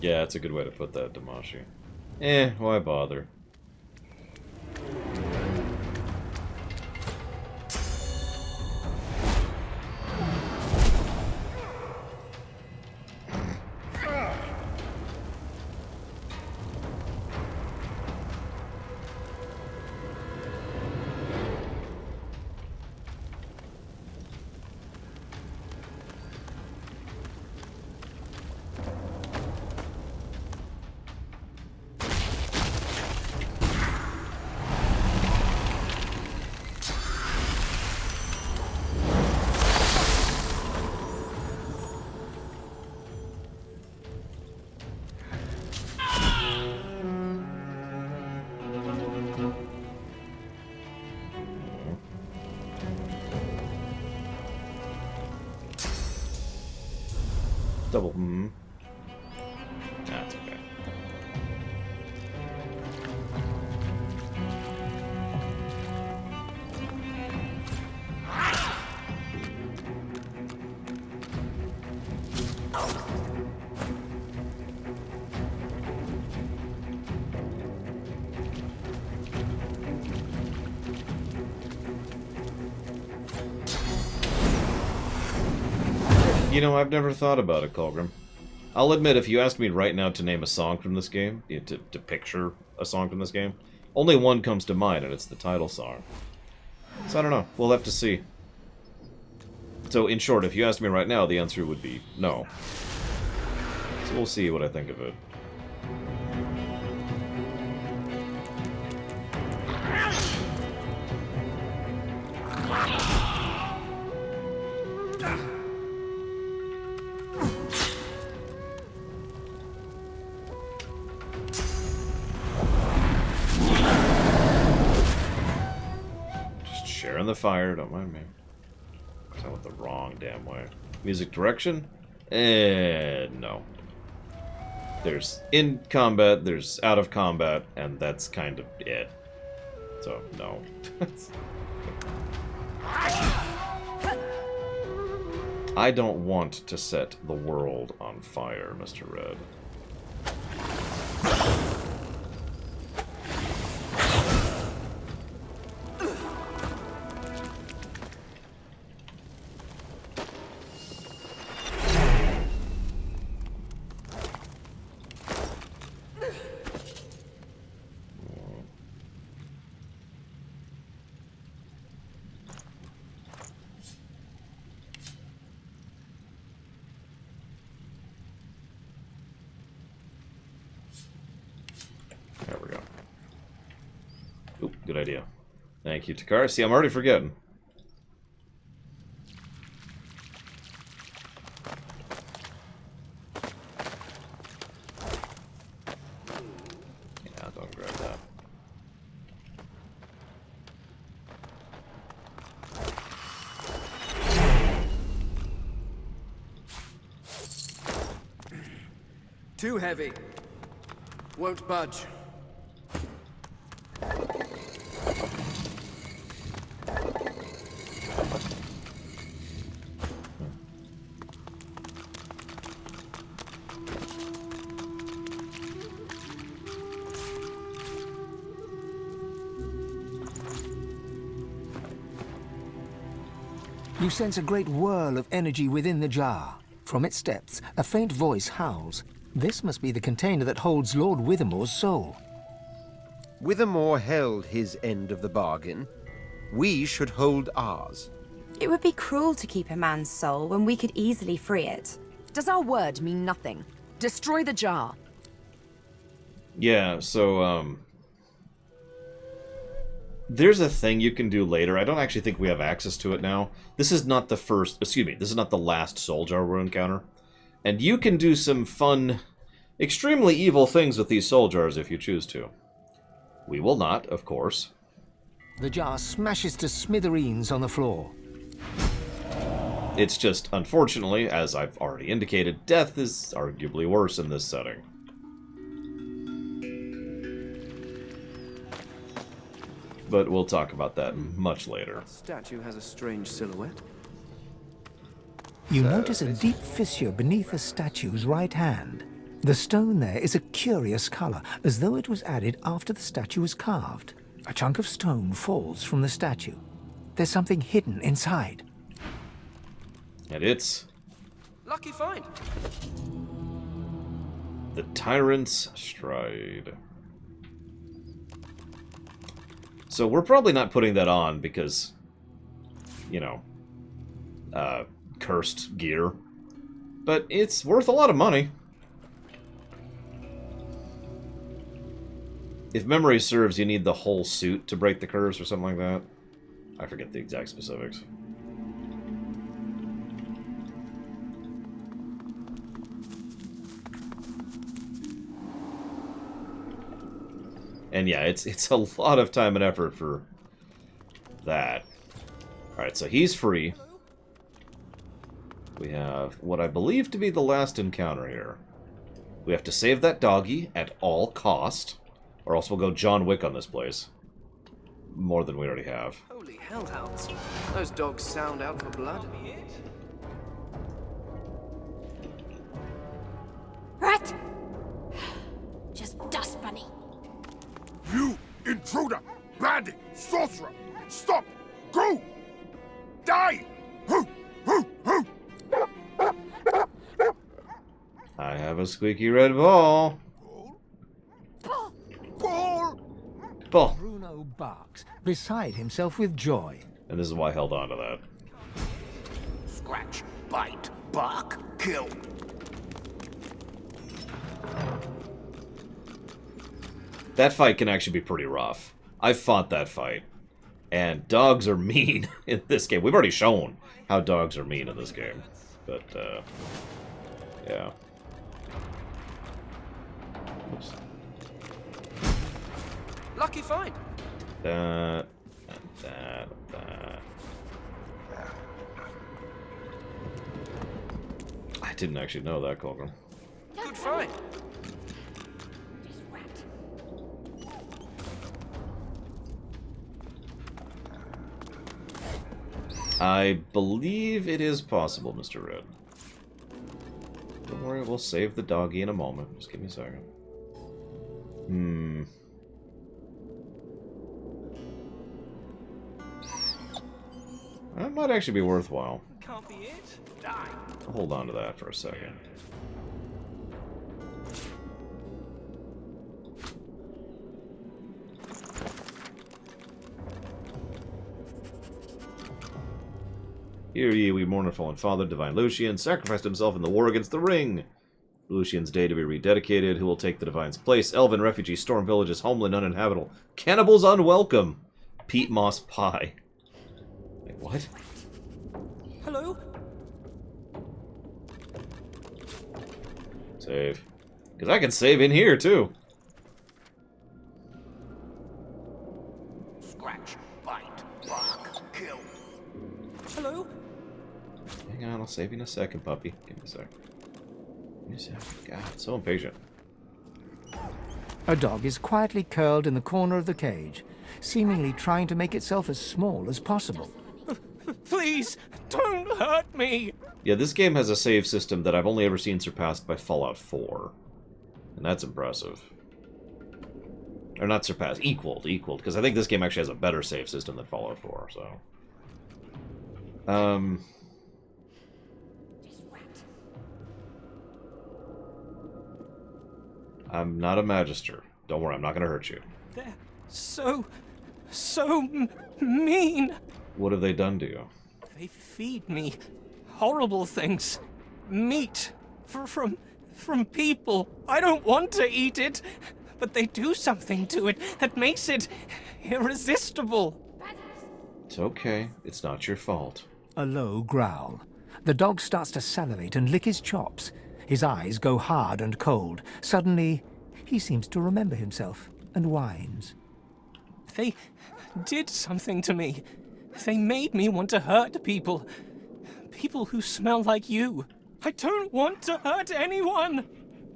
Yeah, it's a good way to put that, Damashi. Eh, why bother? Double. That's okay. You know, I've never thought about it, Colgrim. I'll admit, if you asked me right now to name a song from this game, to picture a song from this game, only one comes to mind, and it's the title song. So I don't know. We'll have to see. So, in short, if you asked me right now, the answer would be no. So we'll see what I think of it. Sharing the fire, don't mind me. I went the wrong damn way. Music direction? No. There's in combat, there's out of combat, and that's kind of it. So, no. I don't want to set the world on fire, Mr. Red. There we go. Oop, good idea. Thank you, Takara. See, I'm already forgetting. Yeah, don't grab that. Too heavy. Won't budge. You sense a great whirl of energy within the jar. From its depths, a faint voice howls. This must be the container that holds Lord Withermore's soul. Withermore held his end of the bargain. We should hold ours. It would be cruel to keep a man's soul when we could easily free it. Does our word mean nothing? Destroy the jar. Yeah, so, there's a thing you can do later. I don't actually think we have access to it now. This is not the first... Excuse me, this is not the last soul jar we'll encounter. And you can do some fun, extremely evil things with these soul jars if you choose to. We will not, of course. The jar smashes to smithereens on the floor. It's just, unfortunately, as I've already indicated, death is arguably worse in this setting. But we'll talk about that much later. That statue has a strange silhouette. You notice a deep fissure beneath the statue's right hand. The stone there is a curious color, as though it was added after the statue was carved. A chunk of stone falls from the statue. There's something hidden inside. And it's... Lucky find. The Tyrant's Stride. So we're probably not putting that on because, you know, cursed gear. But it's worth a lot of money. If memory serves, you need the whole suit to break the curse or something like that. I forget the exact specifics. And yeah, it's a lot of time and effort for that. Alright, so he's free. We have what I believe to be the last encounter here. We have to save that doggy at all cost, or else we'll go John Wick on this place. More than we already have. Holy hellhounds. Those dogs sound out for blood. Rat! Just dust bunny. You intruder! Bandit! Sorcerer! Stop! Go! Die! Hoo! Hoo! Hoo! I have a squeaky red ball. Ball! Ball. Bruno barks, beside himself with joy. And this is why I held on to that. Scratch, bite, bark, kill. That fight can actually be pretty rough. I fought that fight. And dogs are mean in this game. We've already shown how dogs are mean in this game. But, yeah. Oops. Lucky find. That. I didn't actually know that, Colgan. Good find. I believe it is possible, Mr. Red. Don't worry, we'll save the doggy in a moment. Just give me a second. That might actually be worthwhile. Can't be it. Die. I'll hold on to that for a second. Hear ye, we mourn our fallen father, Divine Lucian, sacrificed himself in the war against the Ring. Lucian's day to be rededicated. Who will take the Divine's place? Elven refugee, storm villages, homeland uninhabitable. Cannibals unwelcome. Peat moss pie. Wait, what? Hello? Save. Because I can save in here, too. Scratch, bite, bark, kill. Hello? Hang on, I'll save you in a second, puppy. Give me a sec. Give me a sec. God, so impatient. A dog is quietly curled in the corner of the cage, seemingly trying to make itself as small as possible. Please, don't hurt me! Yeah, this game has a save system that I've only ever seen surpassed by Fallout 4. And that's impressive. Or not surpassed, equaled, because I think this game actually has a better save system than Fallout 4, so... I'm not a magister. Don't worry, I'm not going to hurt you. They're so mean. What have they done to you? They feed me horrible things. Meat from people. I don't want to eat it, but they do something to it that makes it irresistible. It's okay. It's not your fault. A low growl. The dog starts to salivate and lick his chops. His eyes go hard and cold. Suddenly, he seems to remember himself and whines. They did something to me. They made me want to hurt people. People who smell like you. I don't want to hurt anyone.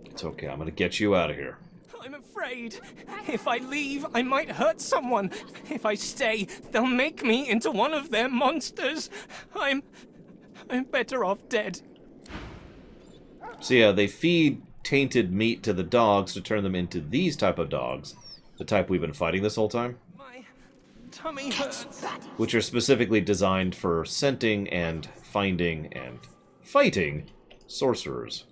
It's okay. I'm going to get you out of here. I'm afraid. If I leave, I might hurt someone. If I stay, they'll make me into one of their monsters. I'm better off dead. So yeah, they feed tainted meat to the dogs to turn them into these type of dogs. The type we've been fighting this whole time. My tummy hurts. Which are specifically designed for scenting and finding and fighting sorcerers.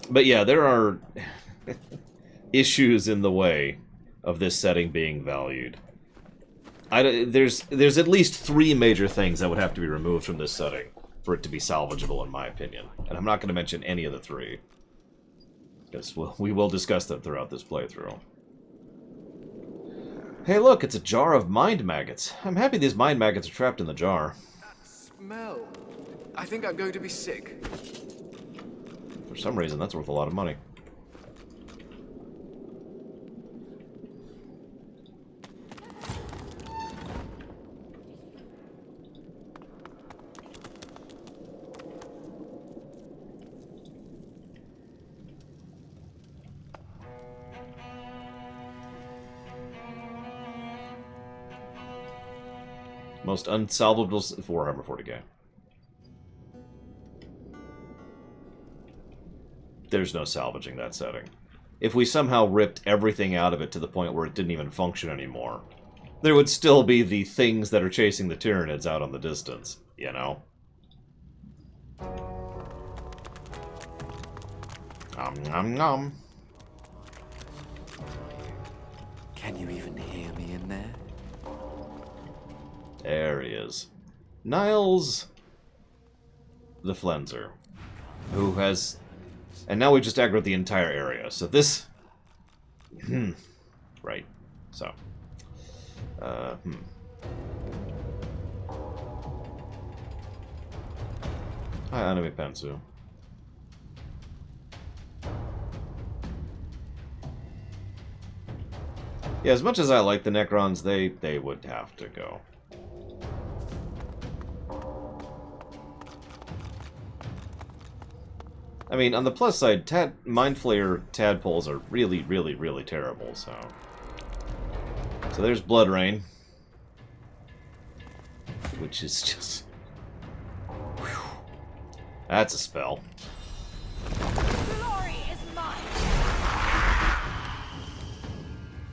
But yeah, there are issues in the way of this setting being valued. There's at least 3 major things that would have to be removed from this setting for it to be salvageable, in my opinion. And I'm not going to mention any of the 3. Because we will discuss them throughout this playthrough. Hey look, it's a jar of mind maggots. I'm happy these mind maggots are trapped in the jar. Smell. I think I'm going to be sick. For some reason, that's worth a lot of money. Most unsalvageable Warhammer 40k. There's no salvaging that setting. If we somehow ripped everything out of it to the point where it didn't even function anymore, there would still be the things that are chasing the Tyranids out on the distance, you know? Nom nom nom. Can you even hear me in there? There he is. Niles the Flenser, who has... And now we just aggroed the entire area, so this... Right. So. Hi, Enemy Pensu. Yeah, as much as I like the Necrons, they would have to go. I mean, on the plus side, Mind Flayer tadpoles are really, really, really terrible, so... So there's Blood Rain. Which is just... Whew. That's a spell. Glory is mine.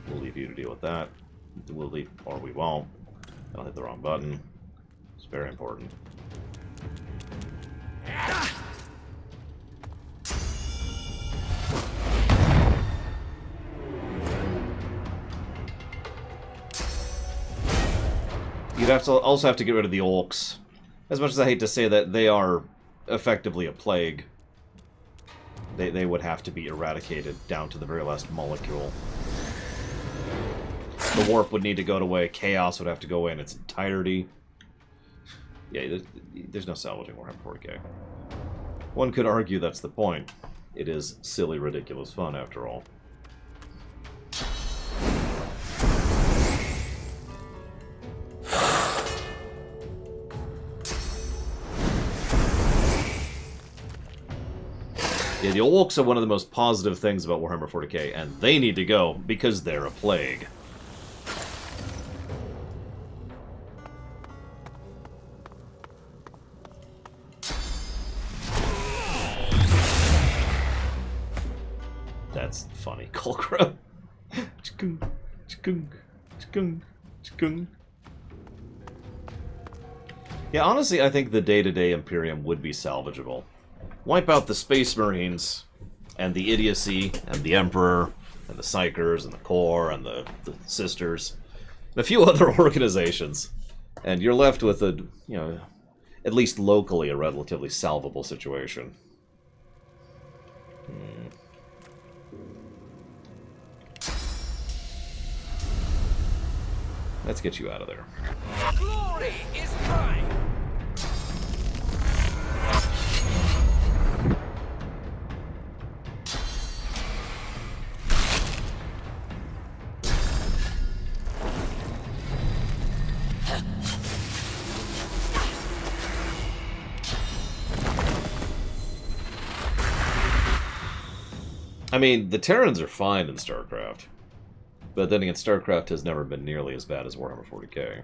We'll leave you to deal with that. We'll leave, or we won't. I'll hit the wrong button. It's very important. You'd also have to get rid of the orcs. As much as I hate to say that, they are effectively a plague. They would have to be eradicated down to the very last molecule. The warp would need to go away. Chaos would have to go away in its entirety. Yeah, there's no salvaging Warhammer 40k. One could argue that's the point. It is silly, ridiculous fun, after all. Yeah, the orcs are one of the most positive things about Warhammer 40k, and they need to go because they're a plague. That's funny, Colcrow. Chikung, chikung, chikung, chikung. Yeah, honestly, I think the day-to-day Imperium would be salvageable. Wipe out the Space Marines, and the Idiocy, and the Emperor, and the Psychers, and the Corps, and the Sisters, and a few other organizations, and you're left with a, you know, at least locally, a relatively salvable situation. Let's get you out of there. Glory is mine. I mean, the Terrans are fine in StarCraft. But then again, StarCraft has never been nearly as bad as Warhammer 40k.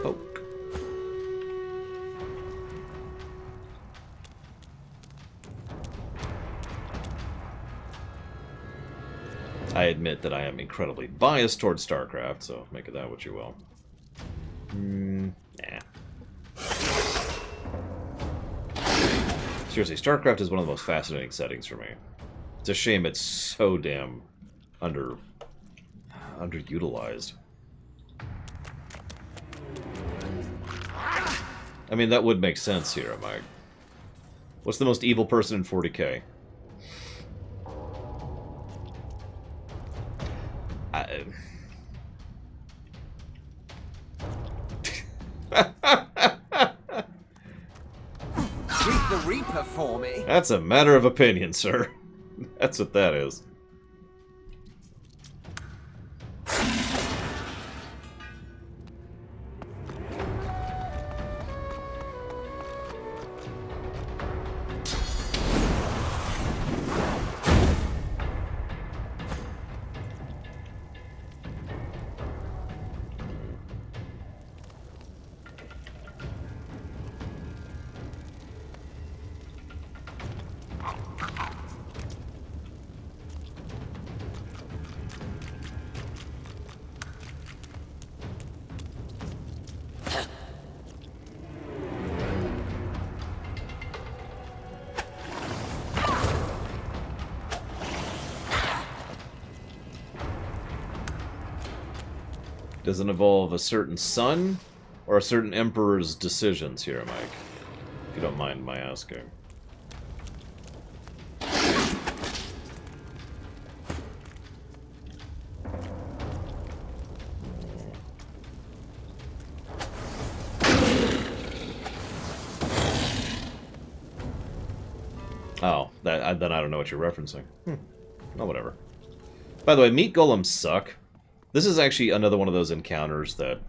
Poke. I admit that I am incredibly biased towards StarCraft, so make of that what you will. Nah. Seriously, StarCraft is one of the most fascinating settings for me. It's a shame it's so damn underutilized. I mean, that would make sense here, Mike. What's the most evil person in 40k? Greet the Reaper for me. That's a matter of opinion, sir. That's what that is. Does it involve a certain son or a certain emperor's decisions here, Mike? If you don't mind my asking. Oh, then I don't know what you're referencing. Oh, whatever. By the way, meat golems suck. This is actually another one of those encounters that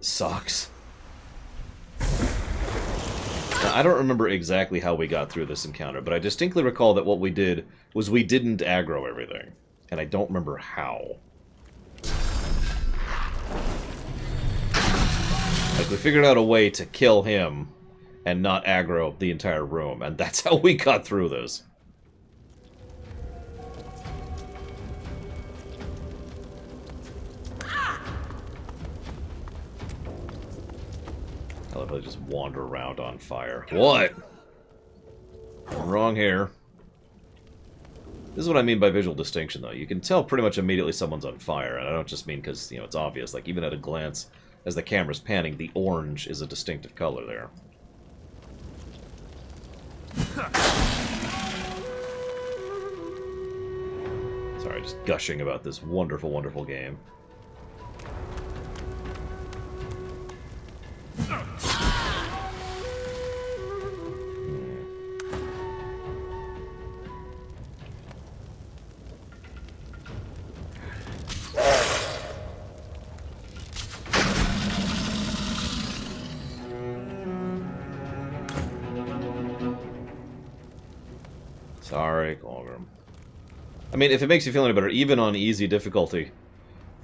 sucks. Now, I don't remember exactly how we got through this encounter, but I distinctly recall that what we did was we didn't aggro everything. And I don't remember how. Like, we figured out a way to kill him and not aggro the entire room, and that's how we got through this. I love how they just wander around on fire. What? I'm wrong here. This is what I mean by visual distinction, though. You can tell pretty much immediately someone's on fire, and I don't just mean because, you know, it's obvious. Like, even at a glance, as the camera's panning, the orange is a distinctive color there. Sorry, just gushing about this wonderful, wonderful game. Sorry, Colgrim. I mean, if it makes you feel any better, even on easy difficulty,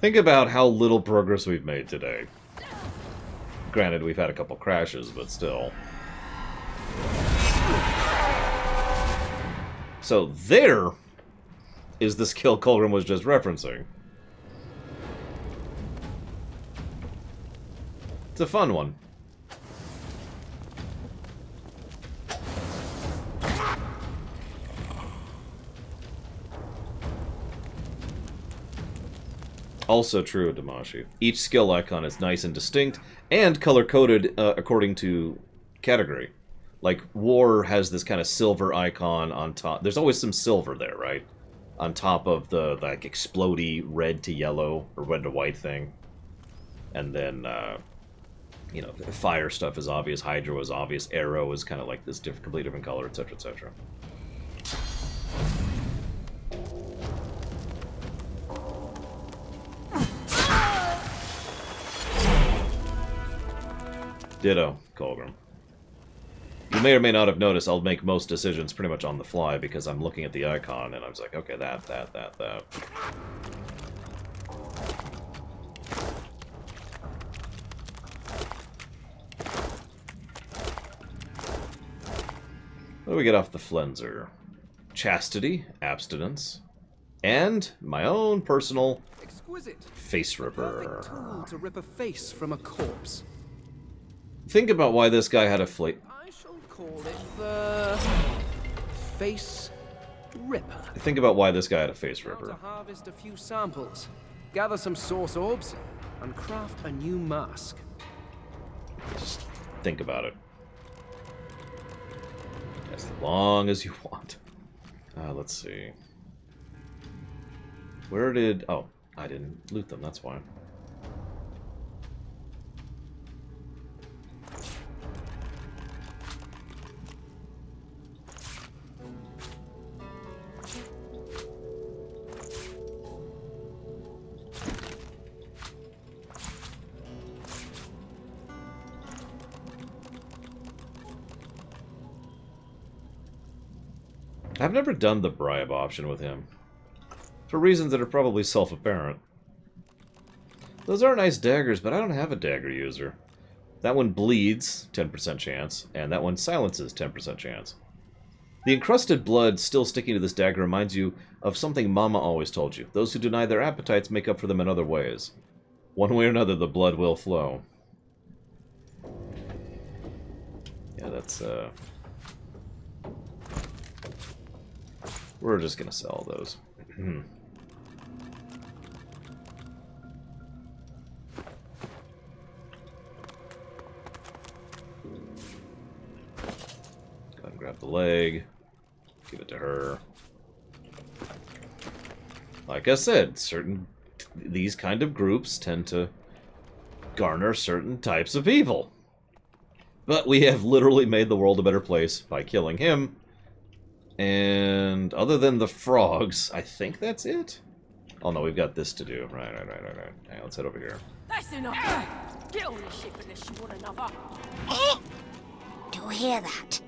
think about how little progress we've made today. Granted, we've had a couple crashes, but still. So there is the skill Colgrim was just referencing. It's a fun one. Also true, Damashi. Each skill icon is nice and distinct, and color-coded according to category. Like, War has this kind of silver icon on top. There's always some silver there, right? On top of the, like, explodey red to yellow, or red to white thing. And then, you know, fire stuff is obvious, Hydro is obvious, Arrow is kind of like this completely different color, etc., etc. Ditto, Colgrim. You may or may not have noticed I'll make most decisions pretty much on the fly because I'm looking at the icon and I was like, okay, that. What do we get off the Flenser? Chastity, abstinence, and my own personal Exquisite. face ripper. Perfect tool to rip a face from a corpse. Think about why this guy had a I shall call it the face ripper. Think about why this guy had a face Now ripper. to harvest a few samples, gather some source orbs, and craft a new mask. Just think about it. As long as you want. Let's see. Where did... Oh, I didn't loot them, that's why. I've never done the bribe option with him, for reasons that are probably self-apparent. Those are nice daggers, but I don't have a dagger user. That one bleeds, 10% chance, and that one silences, 10% chance. The encrusted blood still sticking to this dagger reminds you of something Mama always told you. Those who deny their appetites make up for them in other ways. One way or another, the blood will flow. Yeah, that's, we're just gonna sell those. Grab the leg. Give it to her. Like I said, these kind of groups tend to garner certain types of people. But we have literally made the world a better place by killing him. And other than the frogs, I think that's it. Oh no, we've got this to do. Right. Hey, let's head over here. That's enough. Get on the ship unless you want another. Do you hear that?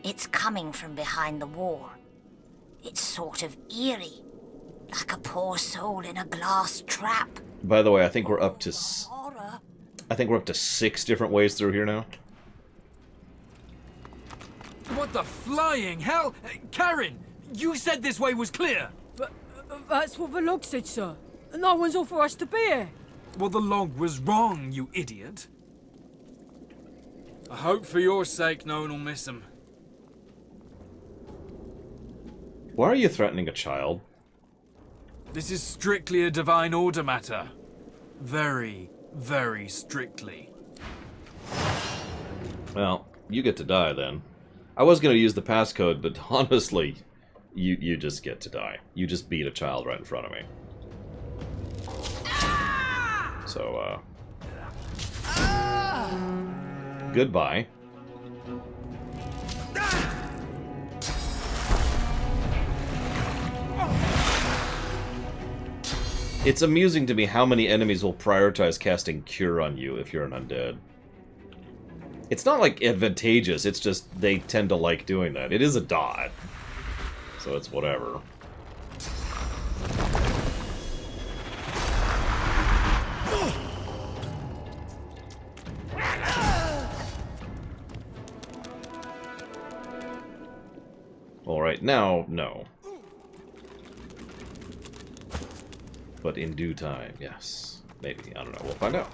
It's coming from behind the wall. It's sort of eerie, like a poor soul in a glass trap. By the way, I think we're up to 6 different ways through here now. What the flying hell? Karen, you said this way was clear. But that's what the log said, sir. No one's authorized to be here. Well, the log was wrong, you idiot. I hope for your sake no one will miss him. Why are you threatening a child? This is strictly a divine order matter. Very, very strictly. Well, you get to die then. I was going to use the passcode, but honestly, you just get to die. You just beat a child right in front of me. So, goodbye. It's amusing to me how many enemies will prioritize casting Cure on you if you're an undead. It's not, like, advantageous, it's just they tend to like doing that. It is a dot, so it's whatever. Alright, now, no. But in due time, yes. Maybe, I don't know, we'll find out.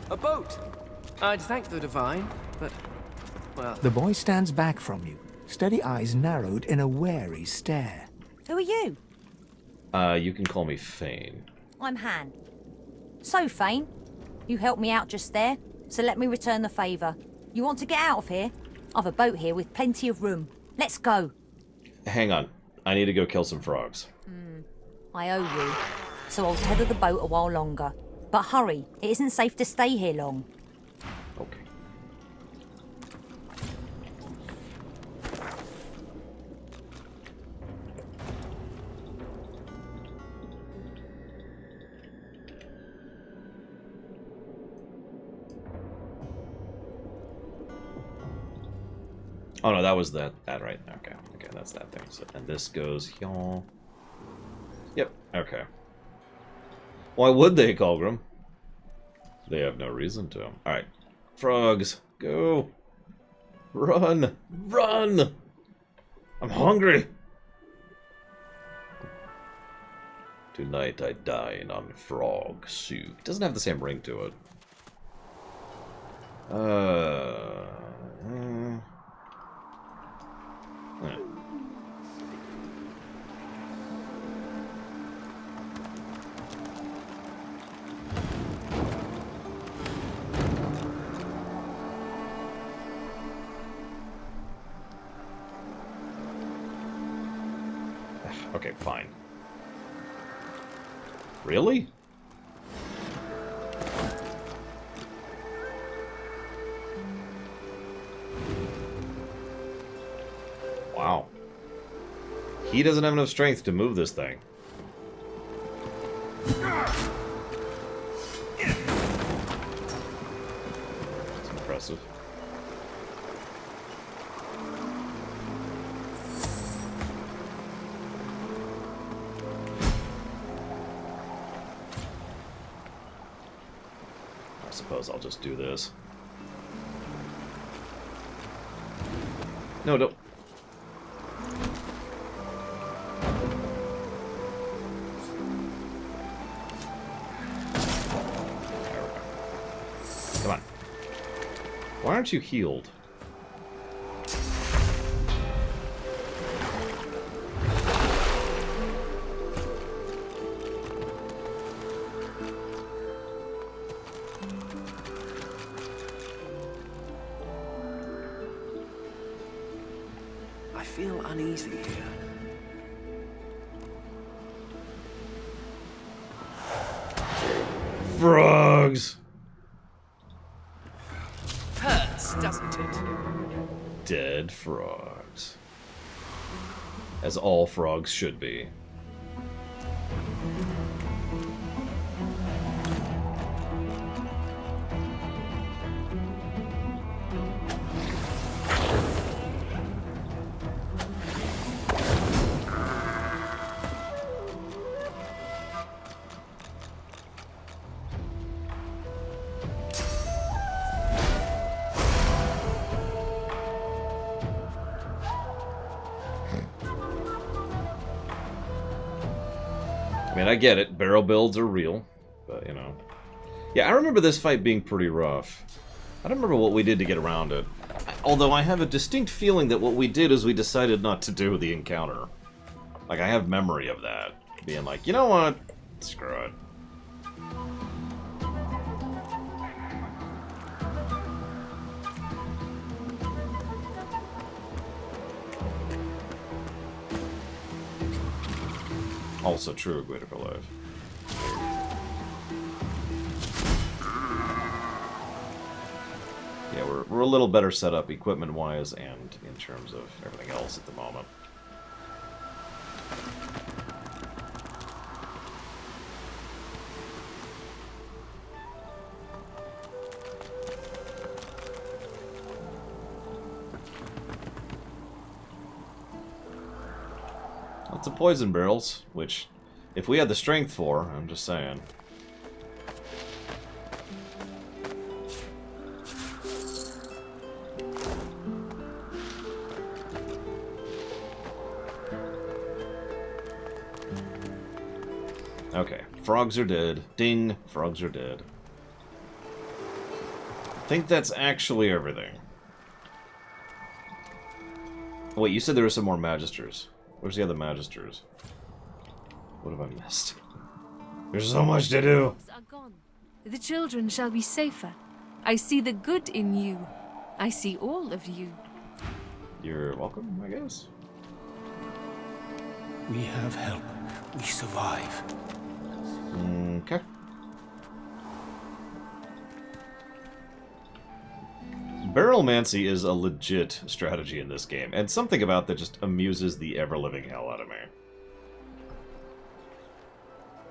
A boat! I'd thank the Divine, but, well... The boy stands back from you, steady eyes narrowed in a wary stare. Who are you? You can call me Fane. I'm Han. So, Fane, you helped me out just there, so let me return the favour. You want to get out of here? I've a boat here with plenty of room. Let's go. Hang on. I need to go kill some frogs. I owe you, so I'll tether the boat a while longer. But hurry, it isn't safe to stay here long. Okay. Oh no, that was that right. Okay, that's that thing. So, and this goes here. Yep, okay. Why would they, Colgrim? They have no reason to. Alright. Frogs, go! Run! Run! I'm hungry! Tonight I dine on frog soup. It doesn't have the same ring to it. Okay, fine. Really? Wow. He doesn't have enough strength to move this thing. That's impressive. I suppose I'll just do this. No, don't. Come on. Why aren't you healed? I feel uneasy here. Frogs! Hurts, doesn't it? Dead frogs. As all frogs should be. I mean, I get it. Barrel builds are real, but, you know. Yeah, I remember this fight being pretty rough. I don't remember what we did to get around it. Although I have a distinct feeling that what we did is we decided not to do the encounter. Like, I have memory of that. Being like, you know what? Screw it. Also true, Greater for Life. Yeah, we're a little better set up equipment-wise and in terms of everything else at the moment. Lots of poison barrels, which, if we had the strength for, I'm just saying. Okay, frogs are dead. Ding, frogs are dead. I think that's actually everything. Wait, you said there were some more Magisters. Where's the other Magisters? What have I missed? There's so much to do! Are gone. The children shall be safer. I see the good in you. I see all of you. You're welcome, I guess. We have help. We survive. Okay. Barrelmancy is a legit strategy in this game, and something about that just amuses the ever-living hell out of me.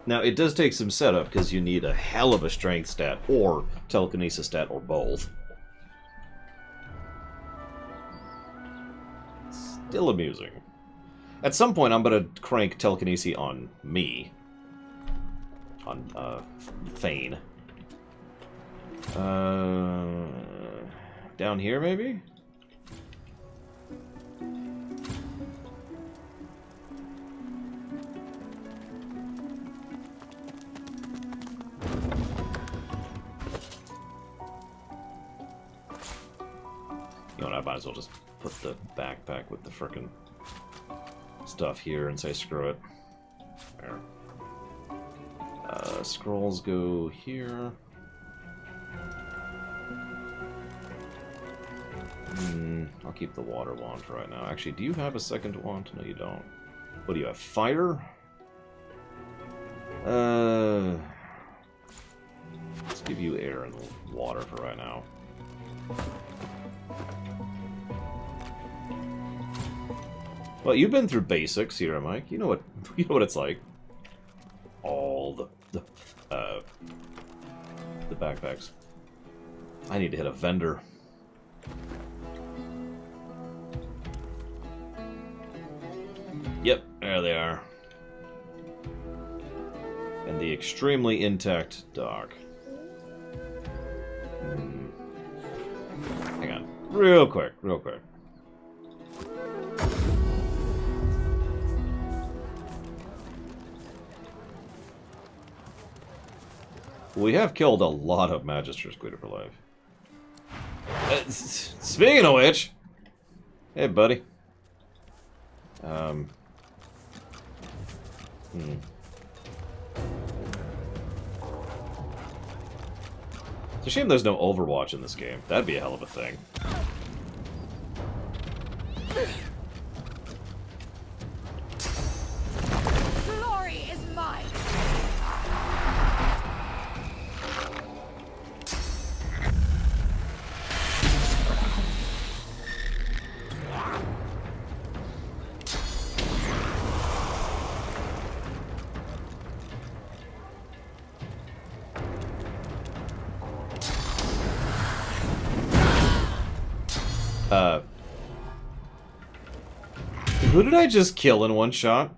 Now, it does take some setup, because you need a hell of a strength stat, or telekinesis stat, or both. Still amusing. At some point, I'm going to crank telekinesis on me. On, Thane. Down here, maybe? You know what, I might as well just put the backpack with the frickin' stuff here and say screw it. There. Scrolls go here. I'll keep the water wand for right now. Actually, do you have a second wand? No, you don't. What do you have? Fire? Let's give you air and water for right now. Well, you've been through basics here, Mike. You know what it's like. All the backpacks. I need to hit a vendor. Yep, there they are. And the extremely intact dock. Hang on. Real quick, real quick. We have killed a lot of Magisters, Greater for Life. Speaking of which... Hey, buddy. It's a shame there's no Overwatch in this game. That'd be a hell of a thing. Who did I just kill in one shot?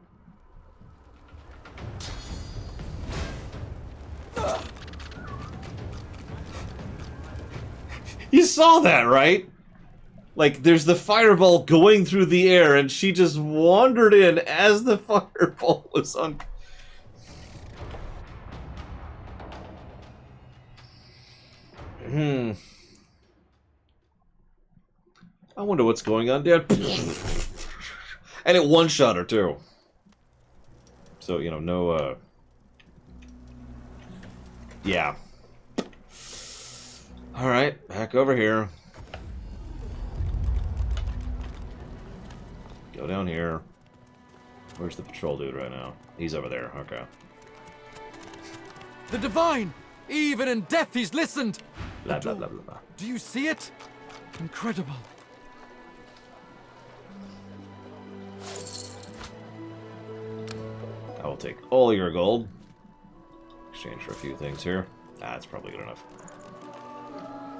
You saw that, right? Like, there's the fireball going through the air, and she just wandered in as the fireball was on... I wonder what's going on, Dad. And it one-shot her, too. So, you know, no, yeah. Alright, back over here. Go down here. Where's the patrol dude right now? He's over there, okay. The Divine! Even in death he's listened! Blah, blah, blah, blah, blah. Do you see it? Incredible. I will take all your gold. Exchange for a few things here. That's probably good enough.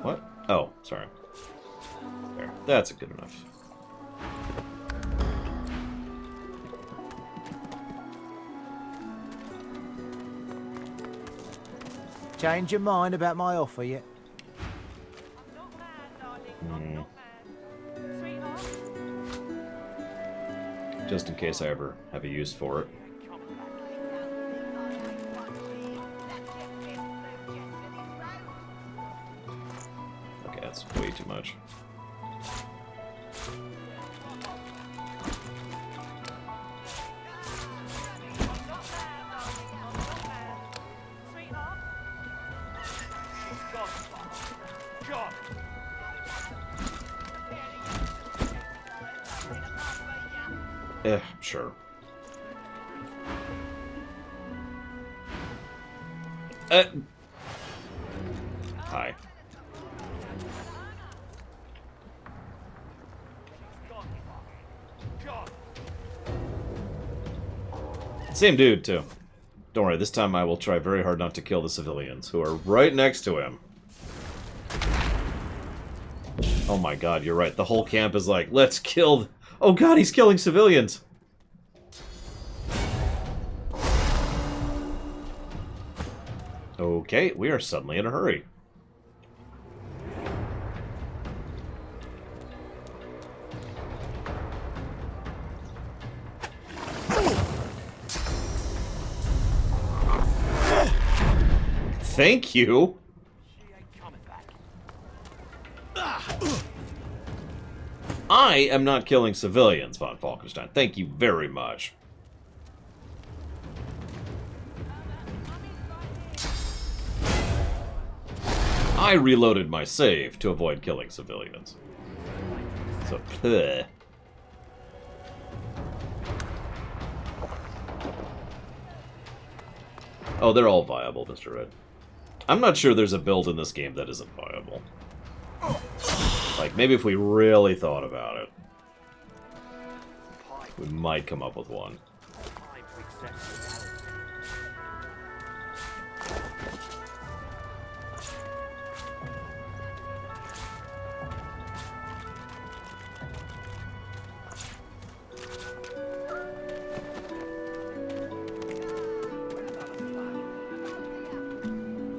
What? Oh, sorry. There. That's good enough. Change your mind about my offer yet? Just in case I ever have a use for it. Okay, that's way too much. Sure. Hi. Same dude, too. Don't worry, this time I will try very hard not to kill the civilians, who are right next to him. Oh my god, you're right. The whole camp is like, let's kill... Oh god, he's killing civilians! Okay, we are suddenly in a hurry. Thank you. I am not killing civilians, von Falkenstein. Thank you very much. I reloaded my save to avoid killing civilians. So, bleh. Oh, they're all viable, Mr. Red. I'm not sure there's a build in this game that isn't viable. Like, maybe if we really thought about it, we might come up with one.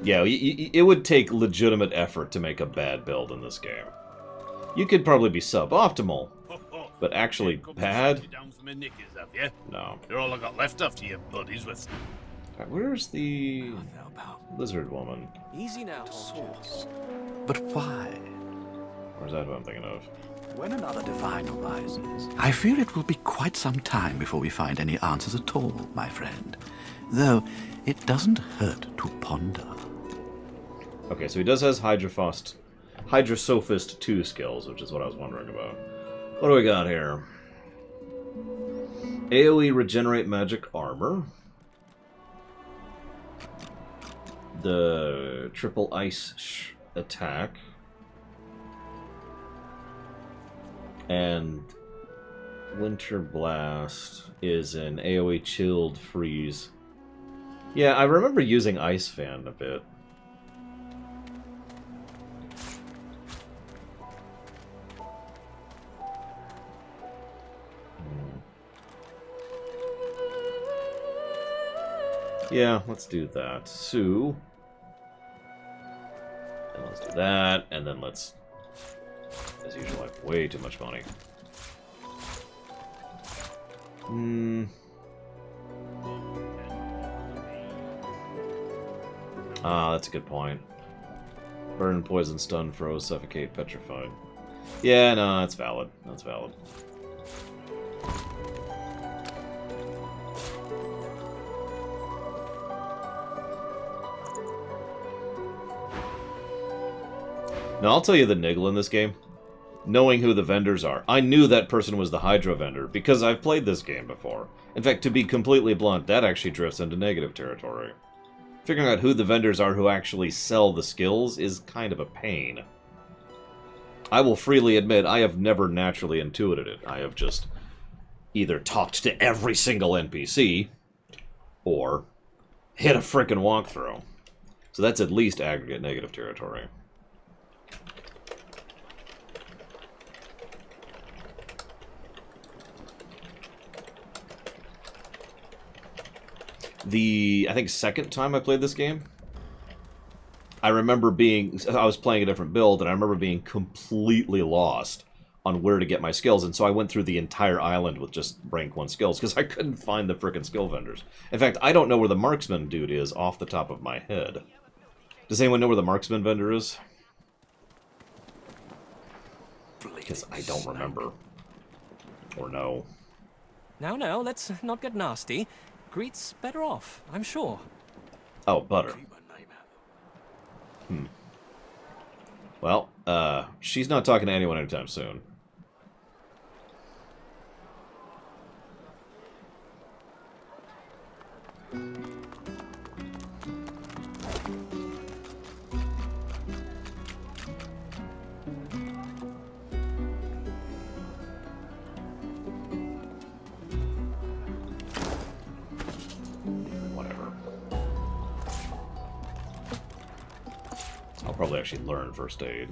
Yeah, it would take legitimate effort to make a bad build in this game. You could probably be suboptimal, but actually bad? No. You're all I got left after you buddies with. Right, where's the lizard woman? Easy now, source. But why? Or is that what I'm thinking of? When another divine arises, I fear it will be quite some time before we find any answers at all, my friend. Though, it doesn't hurt to ponder. Okay, so he does has Hydrosophist 2 skills, which is what I was wondering about. What do we got here? AoE regenerate magic armor. The triple ice attack. And Winter Blast is an AoE chilled freeze. Yeah, I remember using Ice Fan a bit. Yeah, let's do that. So... And let's do that, and then let's... As usual, I have way too much money. Ah, that's a good point. Burn, poison, stun, froze, suffocate, petrified. Yeah, no, that's valid. That's valid. Now, I'll tell you the niggle in this game. Knowing who the vendors are. I knew that person was the Hydro vendor, because I've played this game before. In fact, to be completely blunt, that actually drifts into negative territory. Figuring out who the vendors are who actually sell the skills is kind of a pain. I will freely admit, I have never naturally intuited it. I have just either talked to every single NPC, or hit a frickin' walkthrough. So that's at least aggregate negative territory. I think, second time I played this game, I was playing a different build, and I remember being completely lost on where to get my skills, and so I went through the entire island with just rank 1 skills, because I couldn't find the frickin' skill vendors. In fact, I don't know where the marksman dude is off the top of my head. Does anyone know where the marksman vendor is? Because I don't remember. Or no. Now, let's not get nasty. Greet's better off, I'm sure. Oh, butter. Well, she's not talking to anyone anytime soon. I'll probably actually learn first aid.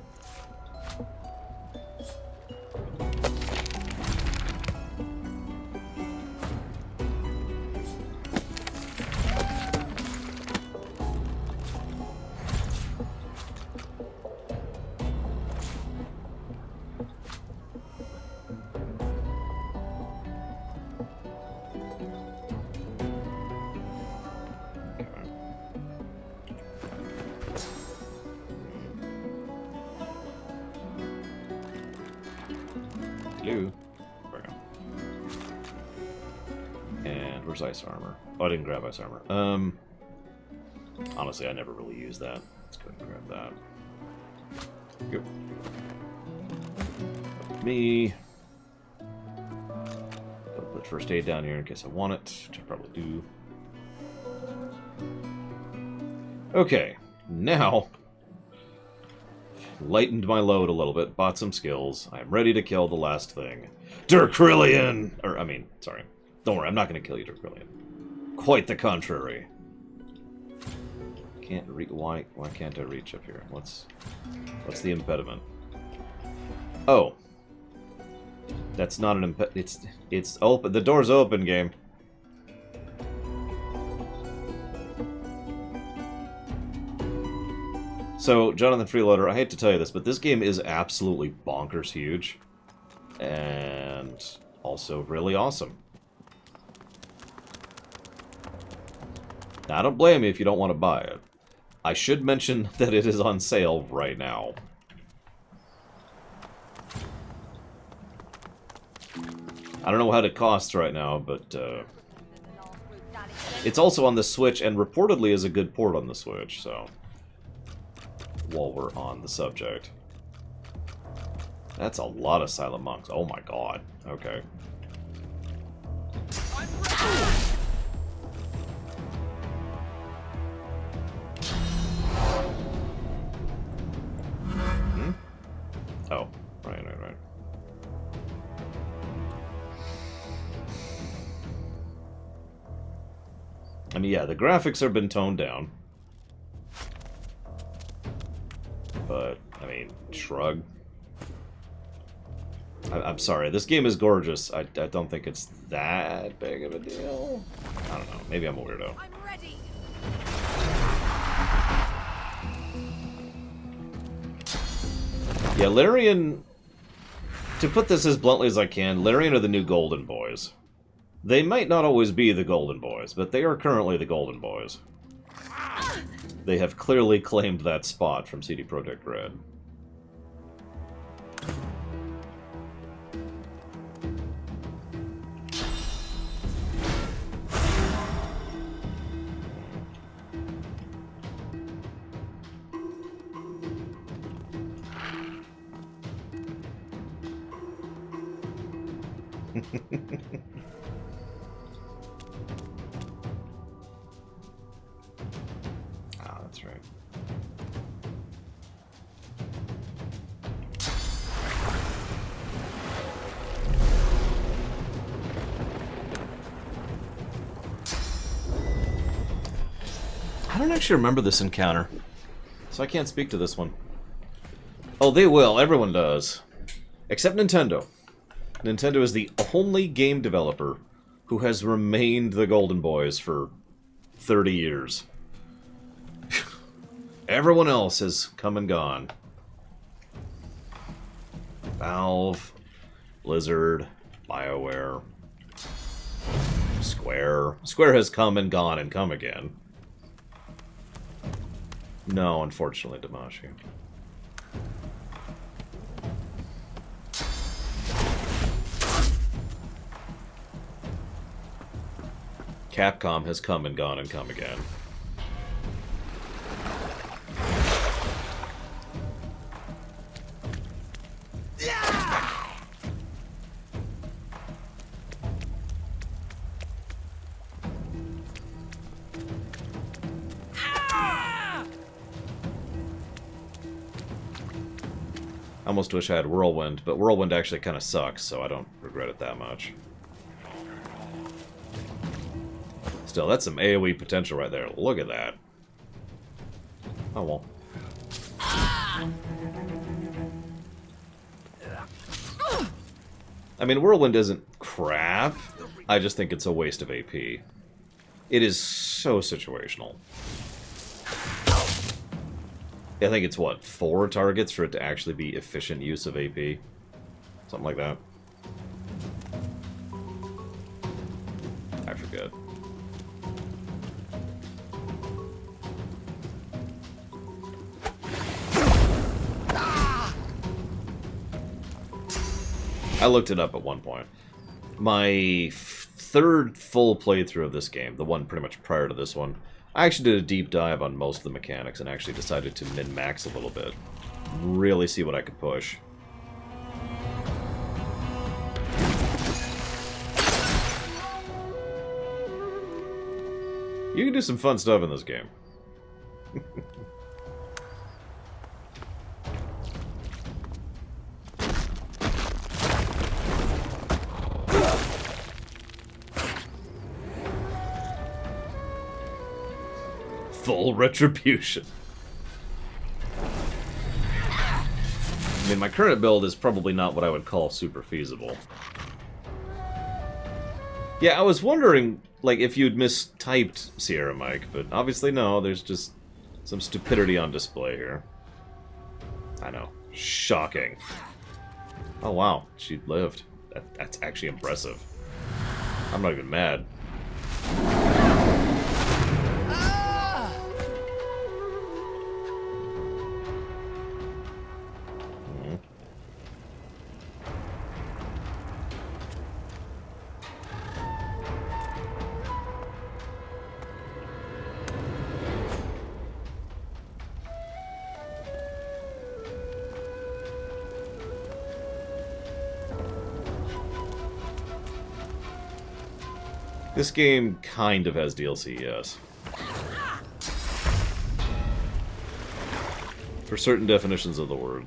And where's ice armor? Oh, I didn't grab ice armor. Honestly, I never really use that. Let's go ahead and grab that. Go. Me. Put first aid down here in case I want it, which I probably do. Okay, now lightened my load a little bit, bought some skills. I'm ready to kill the last thing. Dirkrillion! Sorry. Don't worry, I'm not going to kill you, Dirkrillion. Quite the contrary. Can't reach. Why can't I reach up here? What's the impediment? Oh. That's not an impediment. It's open. The door's open, game. So, Jonathan Freeloader, I hate to tell you this, but this game is absolutely bonkers huge. And also really awesome. Now, I don't blame you if you don't want to buy it. I should mention that it is on sale right now. I don't know what it costs right now, but it's also on the Switch, and reportedly is a good port on the Switch, so while we're on the subject. That's a lot of Silent Monks. Oh my god. Okay. Oh, right. I mean, yeah, the graphics have been toned down. But, I mean, shrug. I'm sorry, this game is gorgeous. I don't think it's that big of a deal. I don't know, maybe I'm a weirdo. I'm ready. Yeah, Larian... To put this as bluntly as I can, Larian are the new Golden Boys. They might not always be the Golden Boys, but they are currently the Golden Boys. They have clearly claimed that spot from CD Projekt Red. Ah, that's right. I don't actually remember this encounter, so I can't speak to this one. Oh, they will. Everyone does. Except Nintendo. Nintendo is the only game developer who has remained the Golden Boys for 30 years. Everyone else has come and gone. Valve, Blizzard, BioWare, Square. Square has come and gone and come again. No, unfortunately, Damashi. Capcom has come and gone and come again. I almost wish I had Whirlwind, but Whirlwind actually kind of sucks, so I don't regret it that much. Still, that's some AoE potential right there. Look at that. Oh well. I mean, Whirlwind isn't crap. I just think it's a waste of AP. It is so situational. I think it's, what, 4 targets for it to actually be efficient use of AP? Something like that. I forget. I looked it up at one point. My third full playthrough of this game, the one pretty much prior to this one, I actually did a deep dive on most of the mechanics and actually decided to min-max a little bit. Really see what I could push. You can do some fun stuff in this game. Full retribution. I mean, my current build is probably not what I would call super feasible. Yeah, I was wondering, like, if you'd mistyped Sierra Mike, but obviously no, there's just some stupidity on display here. I know. Shocking. Oh wow, she lived. That's actually impressive. I'm not even mad. This game kind of has DLC, yes. For certain definitions of the word.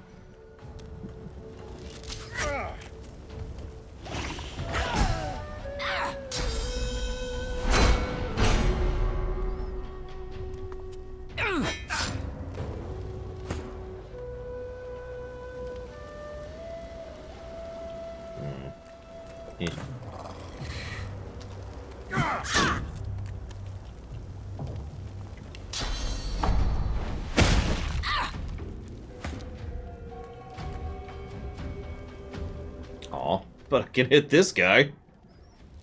Aw, but I can hit this guy.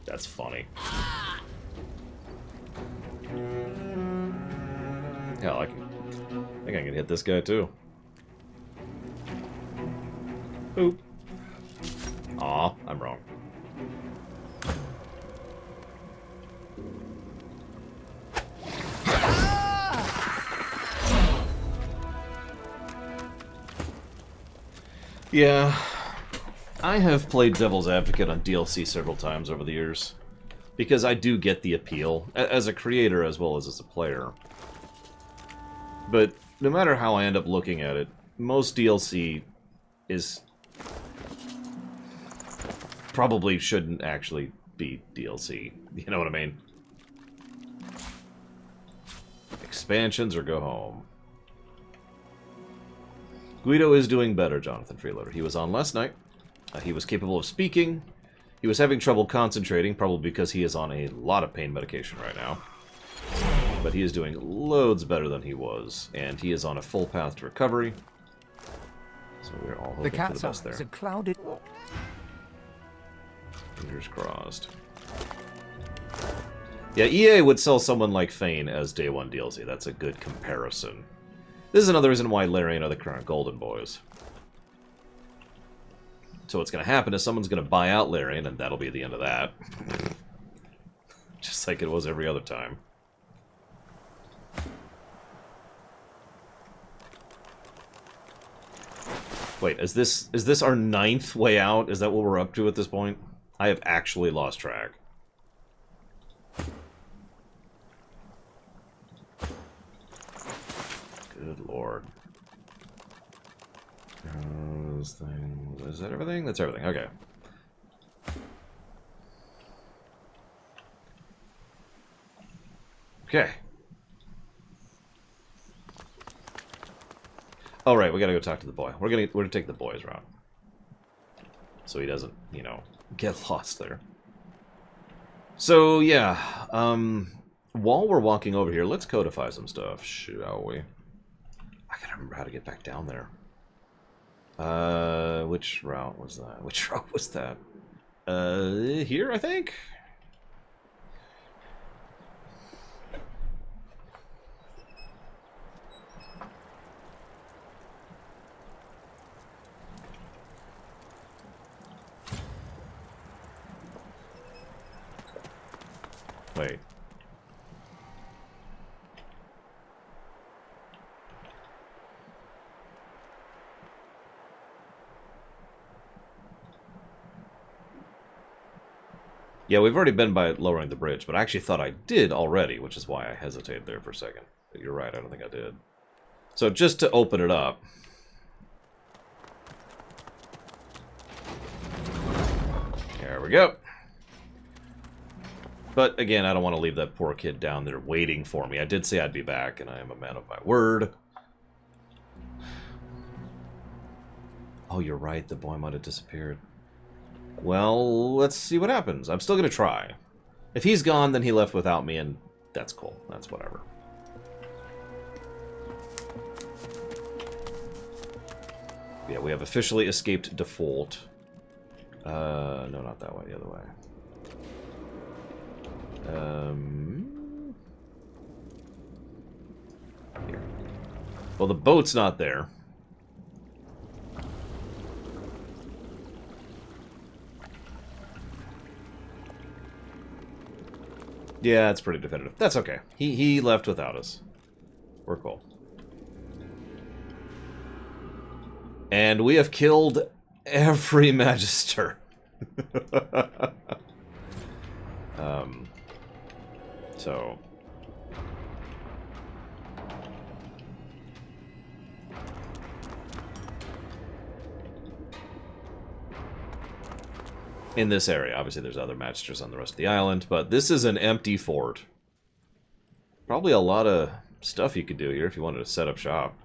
That's funny. Hell, I think I can hit this guy too. Oop. Aw, I'm wrong. Yeah, I have played Devil's Advocate on DLC several times over the years, because I do get the appeal, as a creator as well as a player. But no matter how I end up looking at it, most DLC is... probably shouldn't actually be DLC. You know what I mean? Expansions or go home. Guido is doing better, Jonathan Freeloader. He was on last night. He was capable of speaking. He was having trouble concentrating, probably because he is on a lot of pain medication right now. But he is doing loads better than he was, and he is on a full path to recovery. So we're all hoping The for cat's the best eyes there. are clouded. Fingers crossed. Yeah, EA would sell someone like Fane as Day 1 DLC. That's a good comparison. This is another reason why Larian are the current Golden Boys. So what's going to happen is someone's going to buy out Larian, and that'll be the end of that. Just like it was every other time. Wait, is this our 9th way out? Is that what we're up to at this point? I have actually lost track. Good lord. Those things... Is that everything? That's everything. Okay. Okay. All right, we gotta go talk to the boy. We're gonna take the boys route, so he doesn't, you know, get lost there. So yeah, while we're walking over here, let's codify some stuff, shall we? I gotta remember how to get back down there. Which route was that? Which route was that? Here, I think? Wait. Yeah, we've already been by lowering the bridge, but I actually thought I did already, which is why I hesitated there for a second. But you're right, I don't think I did. So just to open it up... There we go. But again, I don't want to leave that poor kid down there waiting for me. I did say I'd be back, and I am a man of my word. Oh, you're right, the boy might have disappeared. Well, let's see what happens. I'm still going to try. If he's gone, then he left without me, and that's cool. That's whatever. Yeah, we have officially escaped default. No, not that way, the other way. Here. Well, the boat's not there. Yeah, it's pretty definitive. That's okay. He left without us. We're cool. And we have killed every Magister. So... in this area. Obviously, there's other Magisters on the rest of the island, but this is an empty fort. Probably a lot of stuff you could do here if you wanted to set up shop.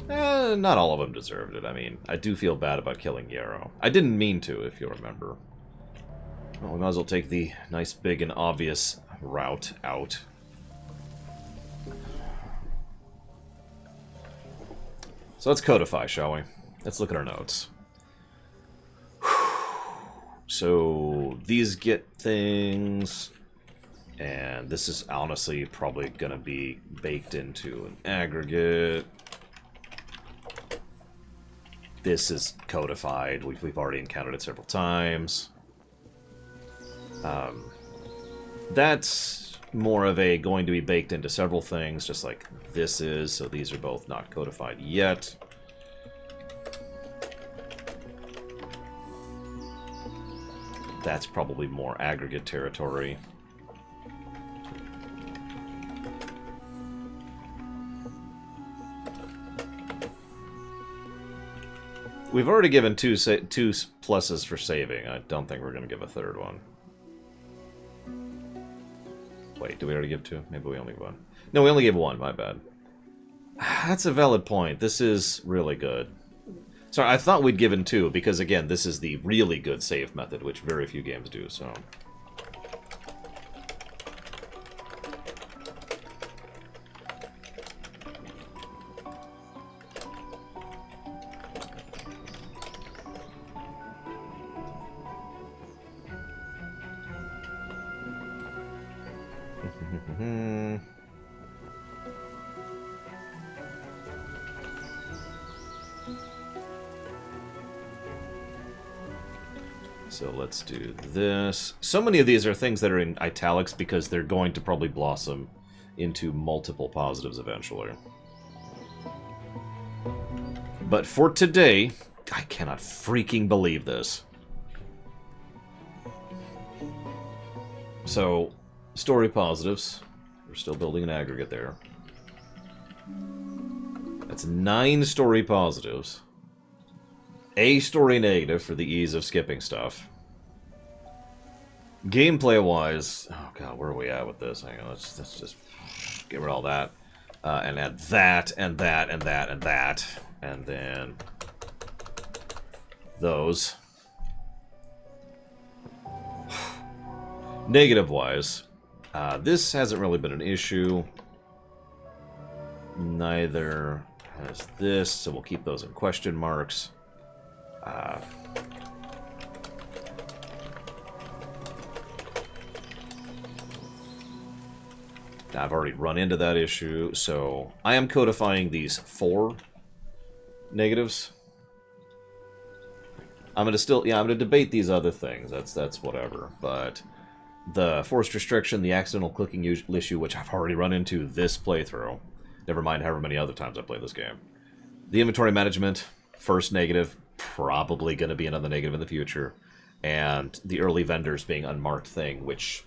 Not all of them deserved it. I mean, I do feel bad about killing Yarrow. I didn't mean to, if you'll remember. Well, we might as well take the nice, big, and obvious route out. So let's codify, shall we? let's look at our notes. So these get things, and this is honestly probably gonna be baked into an aggregate. This is codified. We've already encountered it several times. That's more of a going to be baked into several things, just like this is. So these are both not codified yet. That's probably more aggregate territory. We've already given two pluses for saving. I don't think we're going to give a third one. Wait, did we already give two? Maybe we only gave one. No, we only gave one, my bad. That's a valid point. This is really good. Sorry, I thought we'd given two, because again, this is the really good save method, which very few games do, so... So let's do this. So many of these are things that are in italics because they're going to probably blossom into multiple positives eventually. But for today, I cannot freaking believe this. So, story positives. We're still building an aggregate there. That's 9 story positives. A story negative for the ease of skipping stuff. Gameplay-wise, oh god, where are we at with this? Hang on, let's just get rid of all that. And add that, and that, and that, and that. And then... those. Negative-wise, this hasn't really been an issue. Neither has this, so we'll keep those in question marks. I've already run into that issue, so I am codifying these 4 negatives. I'm gonna debate these other things. That's whatever. But the forced restriction, the accidental clicking issue, which I've already run into this playthrough. Never mind however many other times I played this game. The inventory management, first negative. Probably going to be another negative in the future, and the early vendors being unmarked thing, which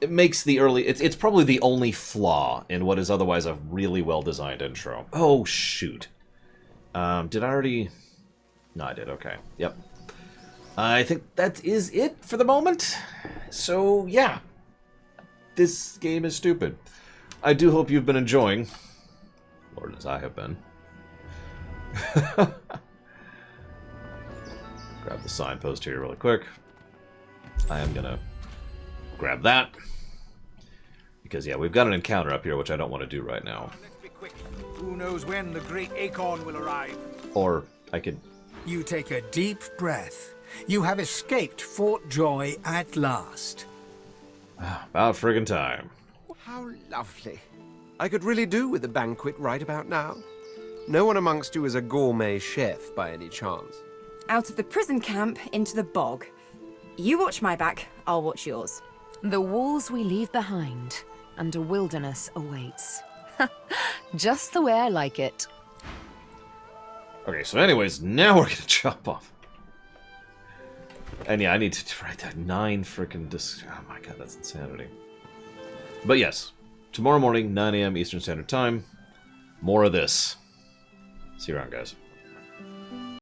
it makes the early... It's probably the only flaw in what is otherwise a really well-designed intro. Oh, shoot. Did I already... No, I did. Okay. Yep. I think that is it for the moment. So, yeah. This game is stupid. I do hope you've been enjoying. Lord, as I have been. Grab the signpost here really quick. I am gonna grab that. Because, yeah, we've got an encounter up here, which I don't want to do right now. Let's be quick. Who knows when the great acorn will arrive? Or I could... You take a deep breath. You have escaped Fort Joy at last. About friggin' time. How lovely. I could really do with a banquet right about now. No one amongst you is a gourmet chef by any chance. Out of the prison camp into the bog. You watch my back, I'll watch yours. The walls we leave behind, and a wilderness awaits. Just the way I like it. Okay, so anyways, now we're gonna chop off. And yeah, I need to write that 9 frickin' oh my god, that's insanity. But yes, tomorrow morning, 9 AM Eastern Standard Time, more of this. See you around, guys.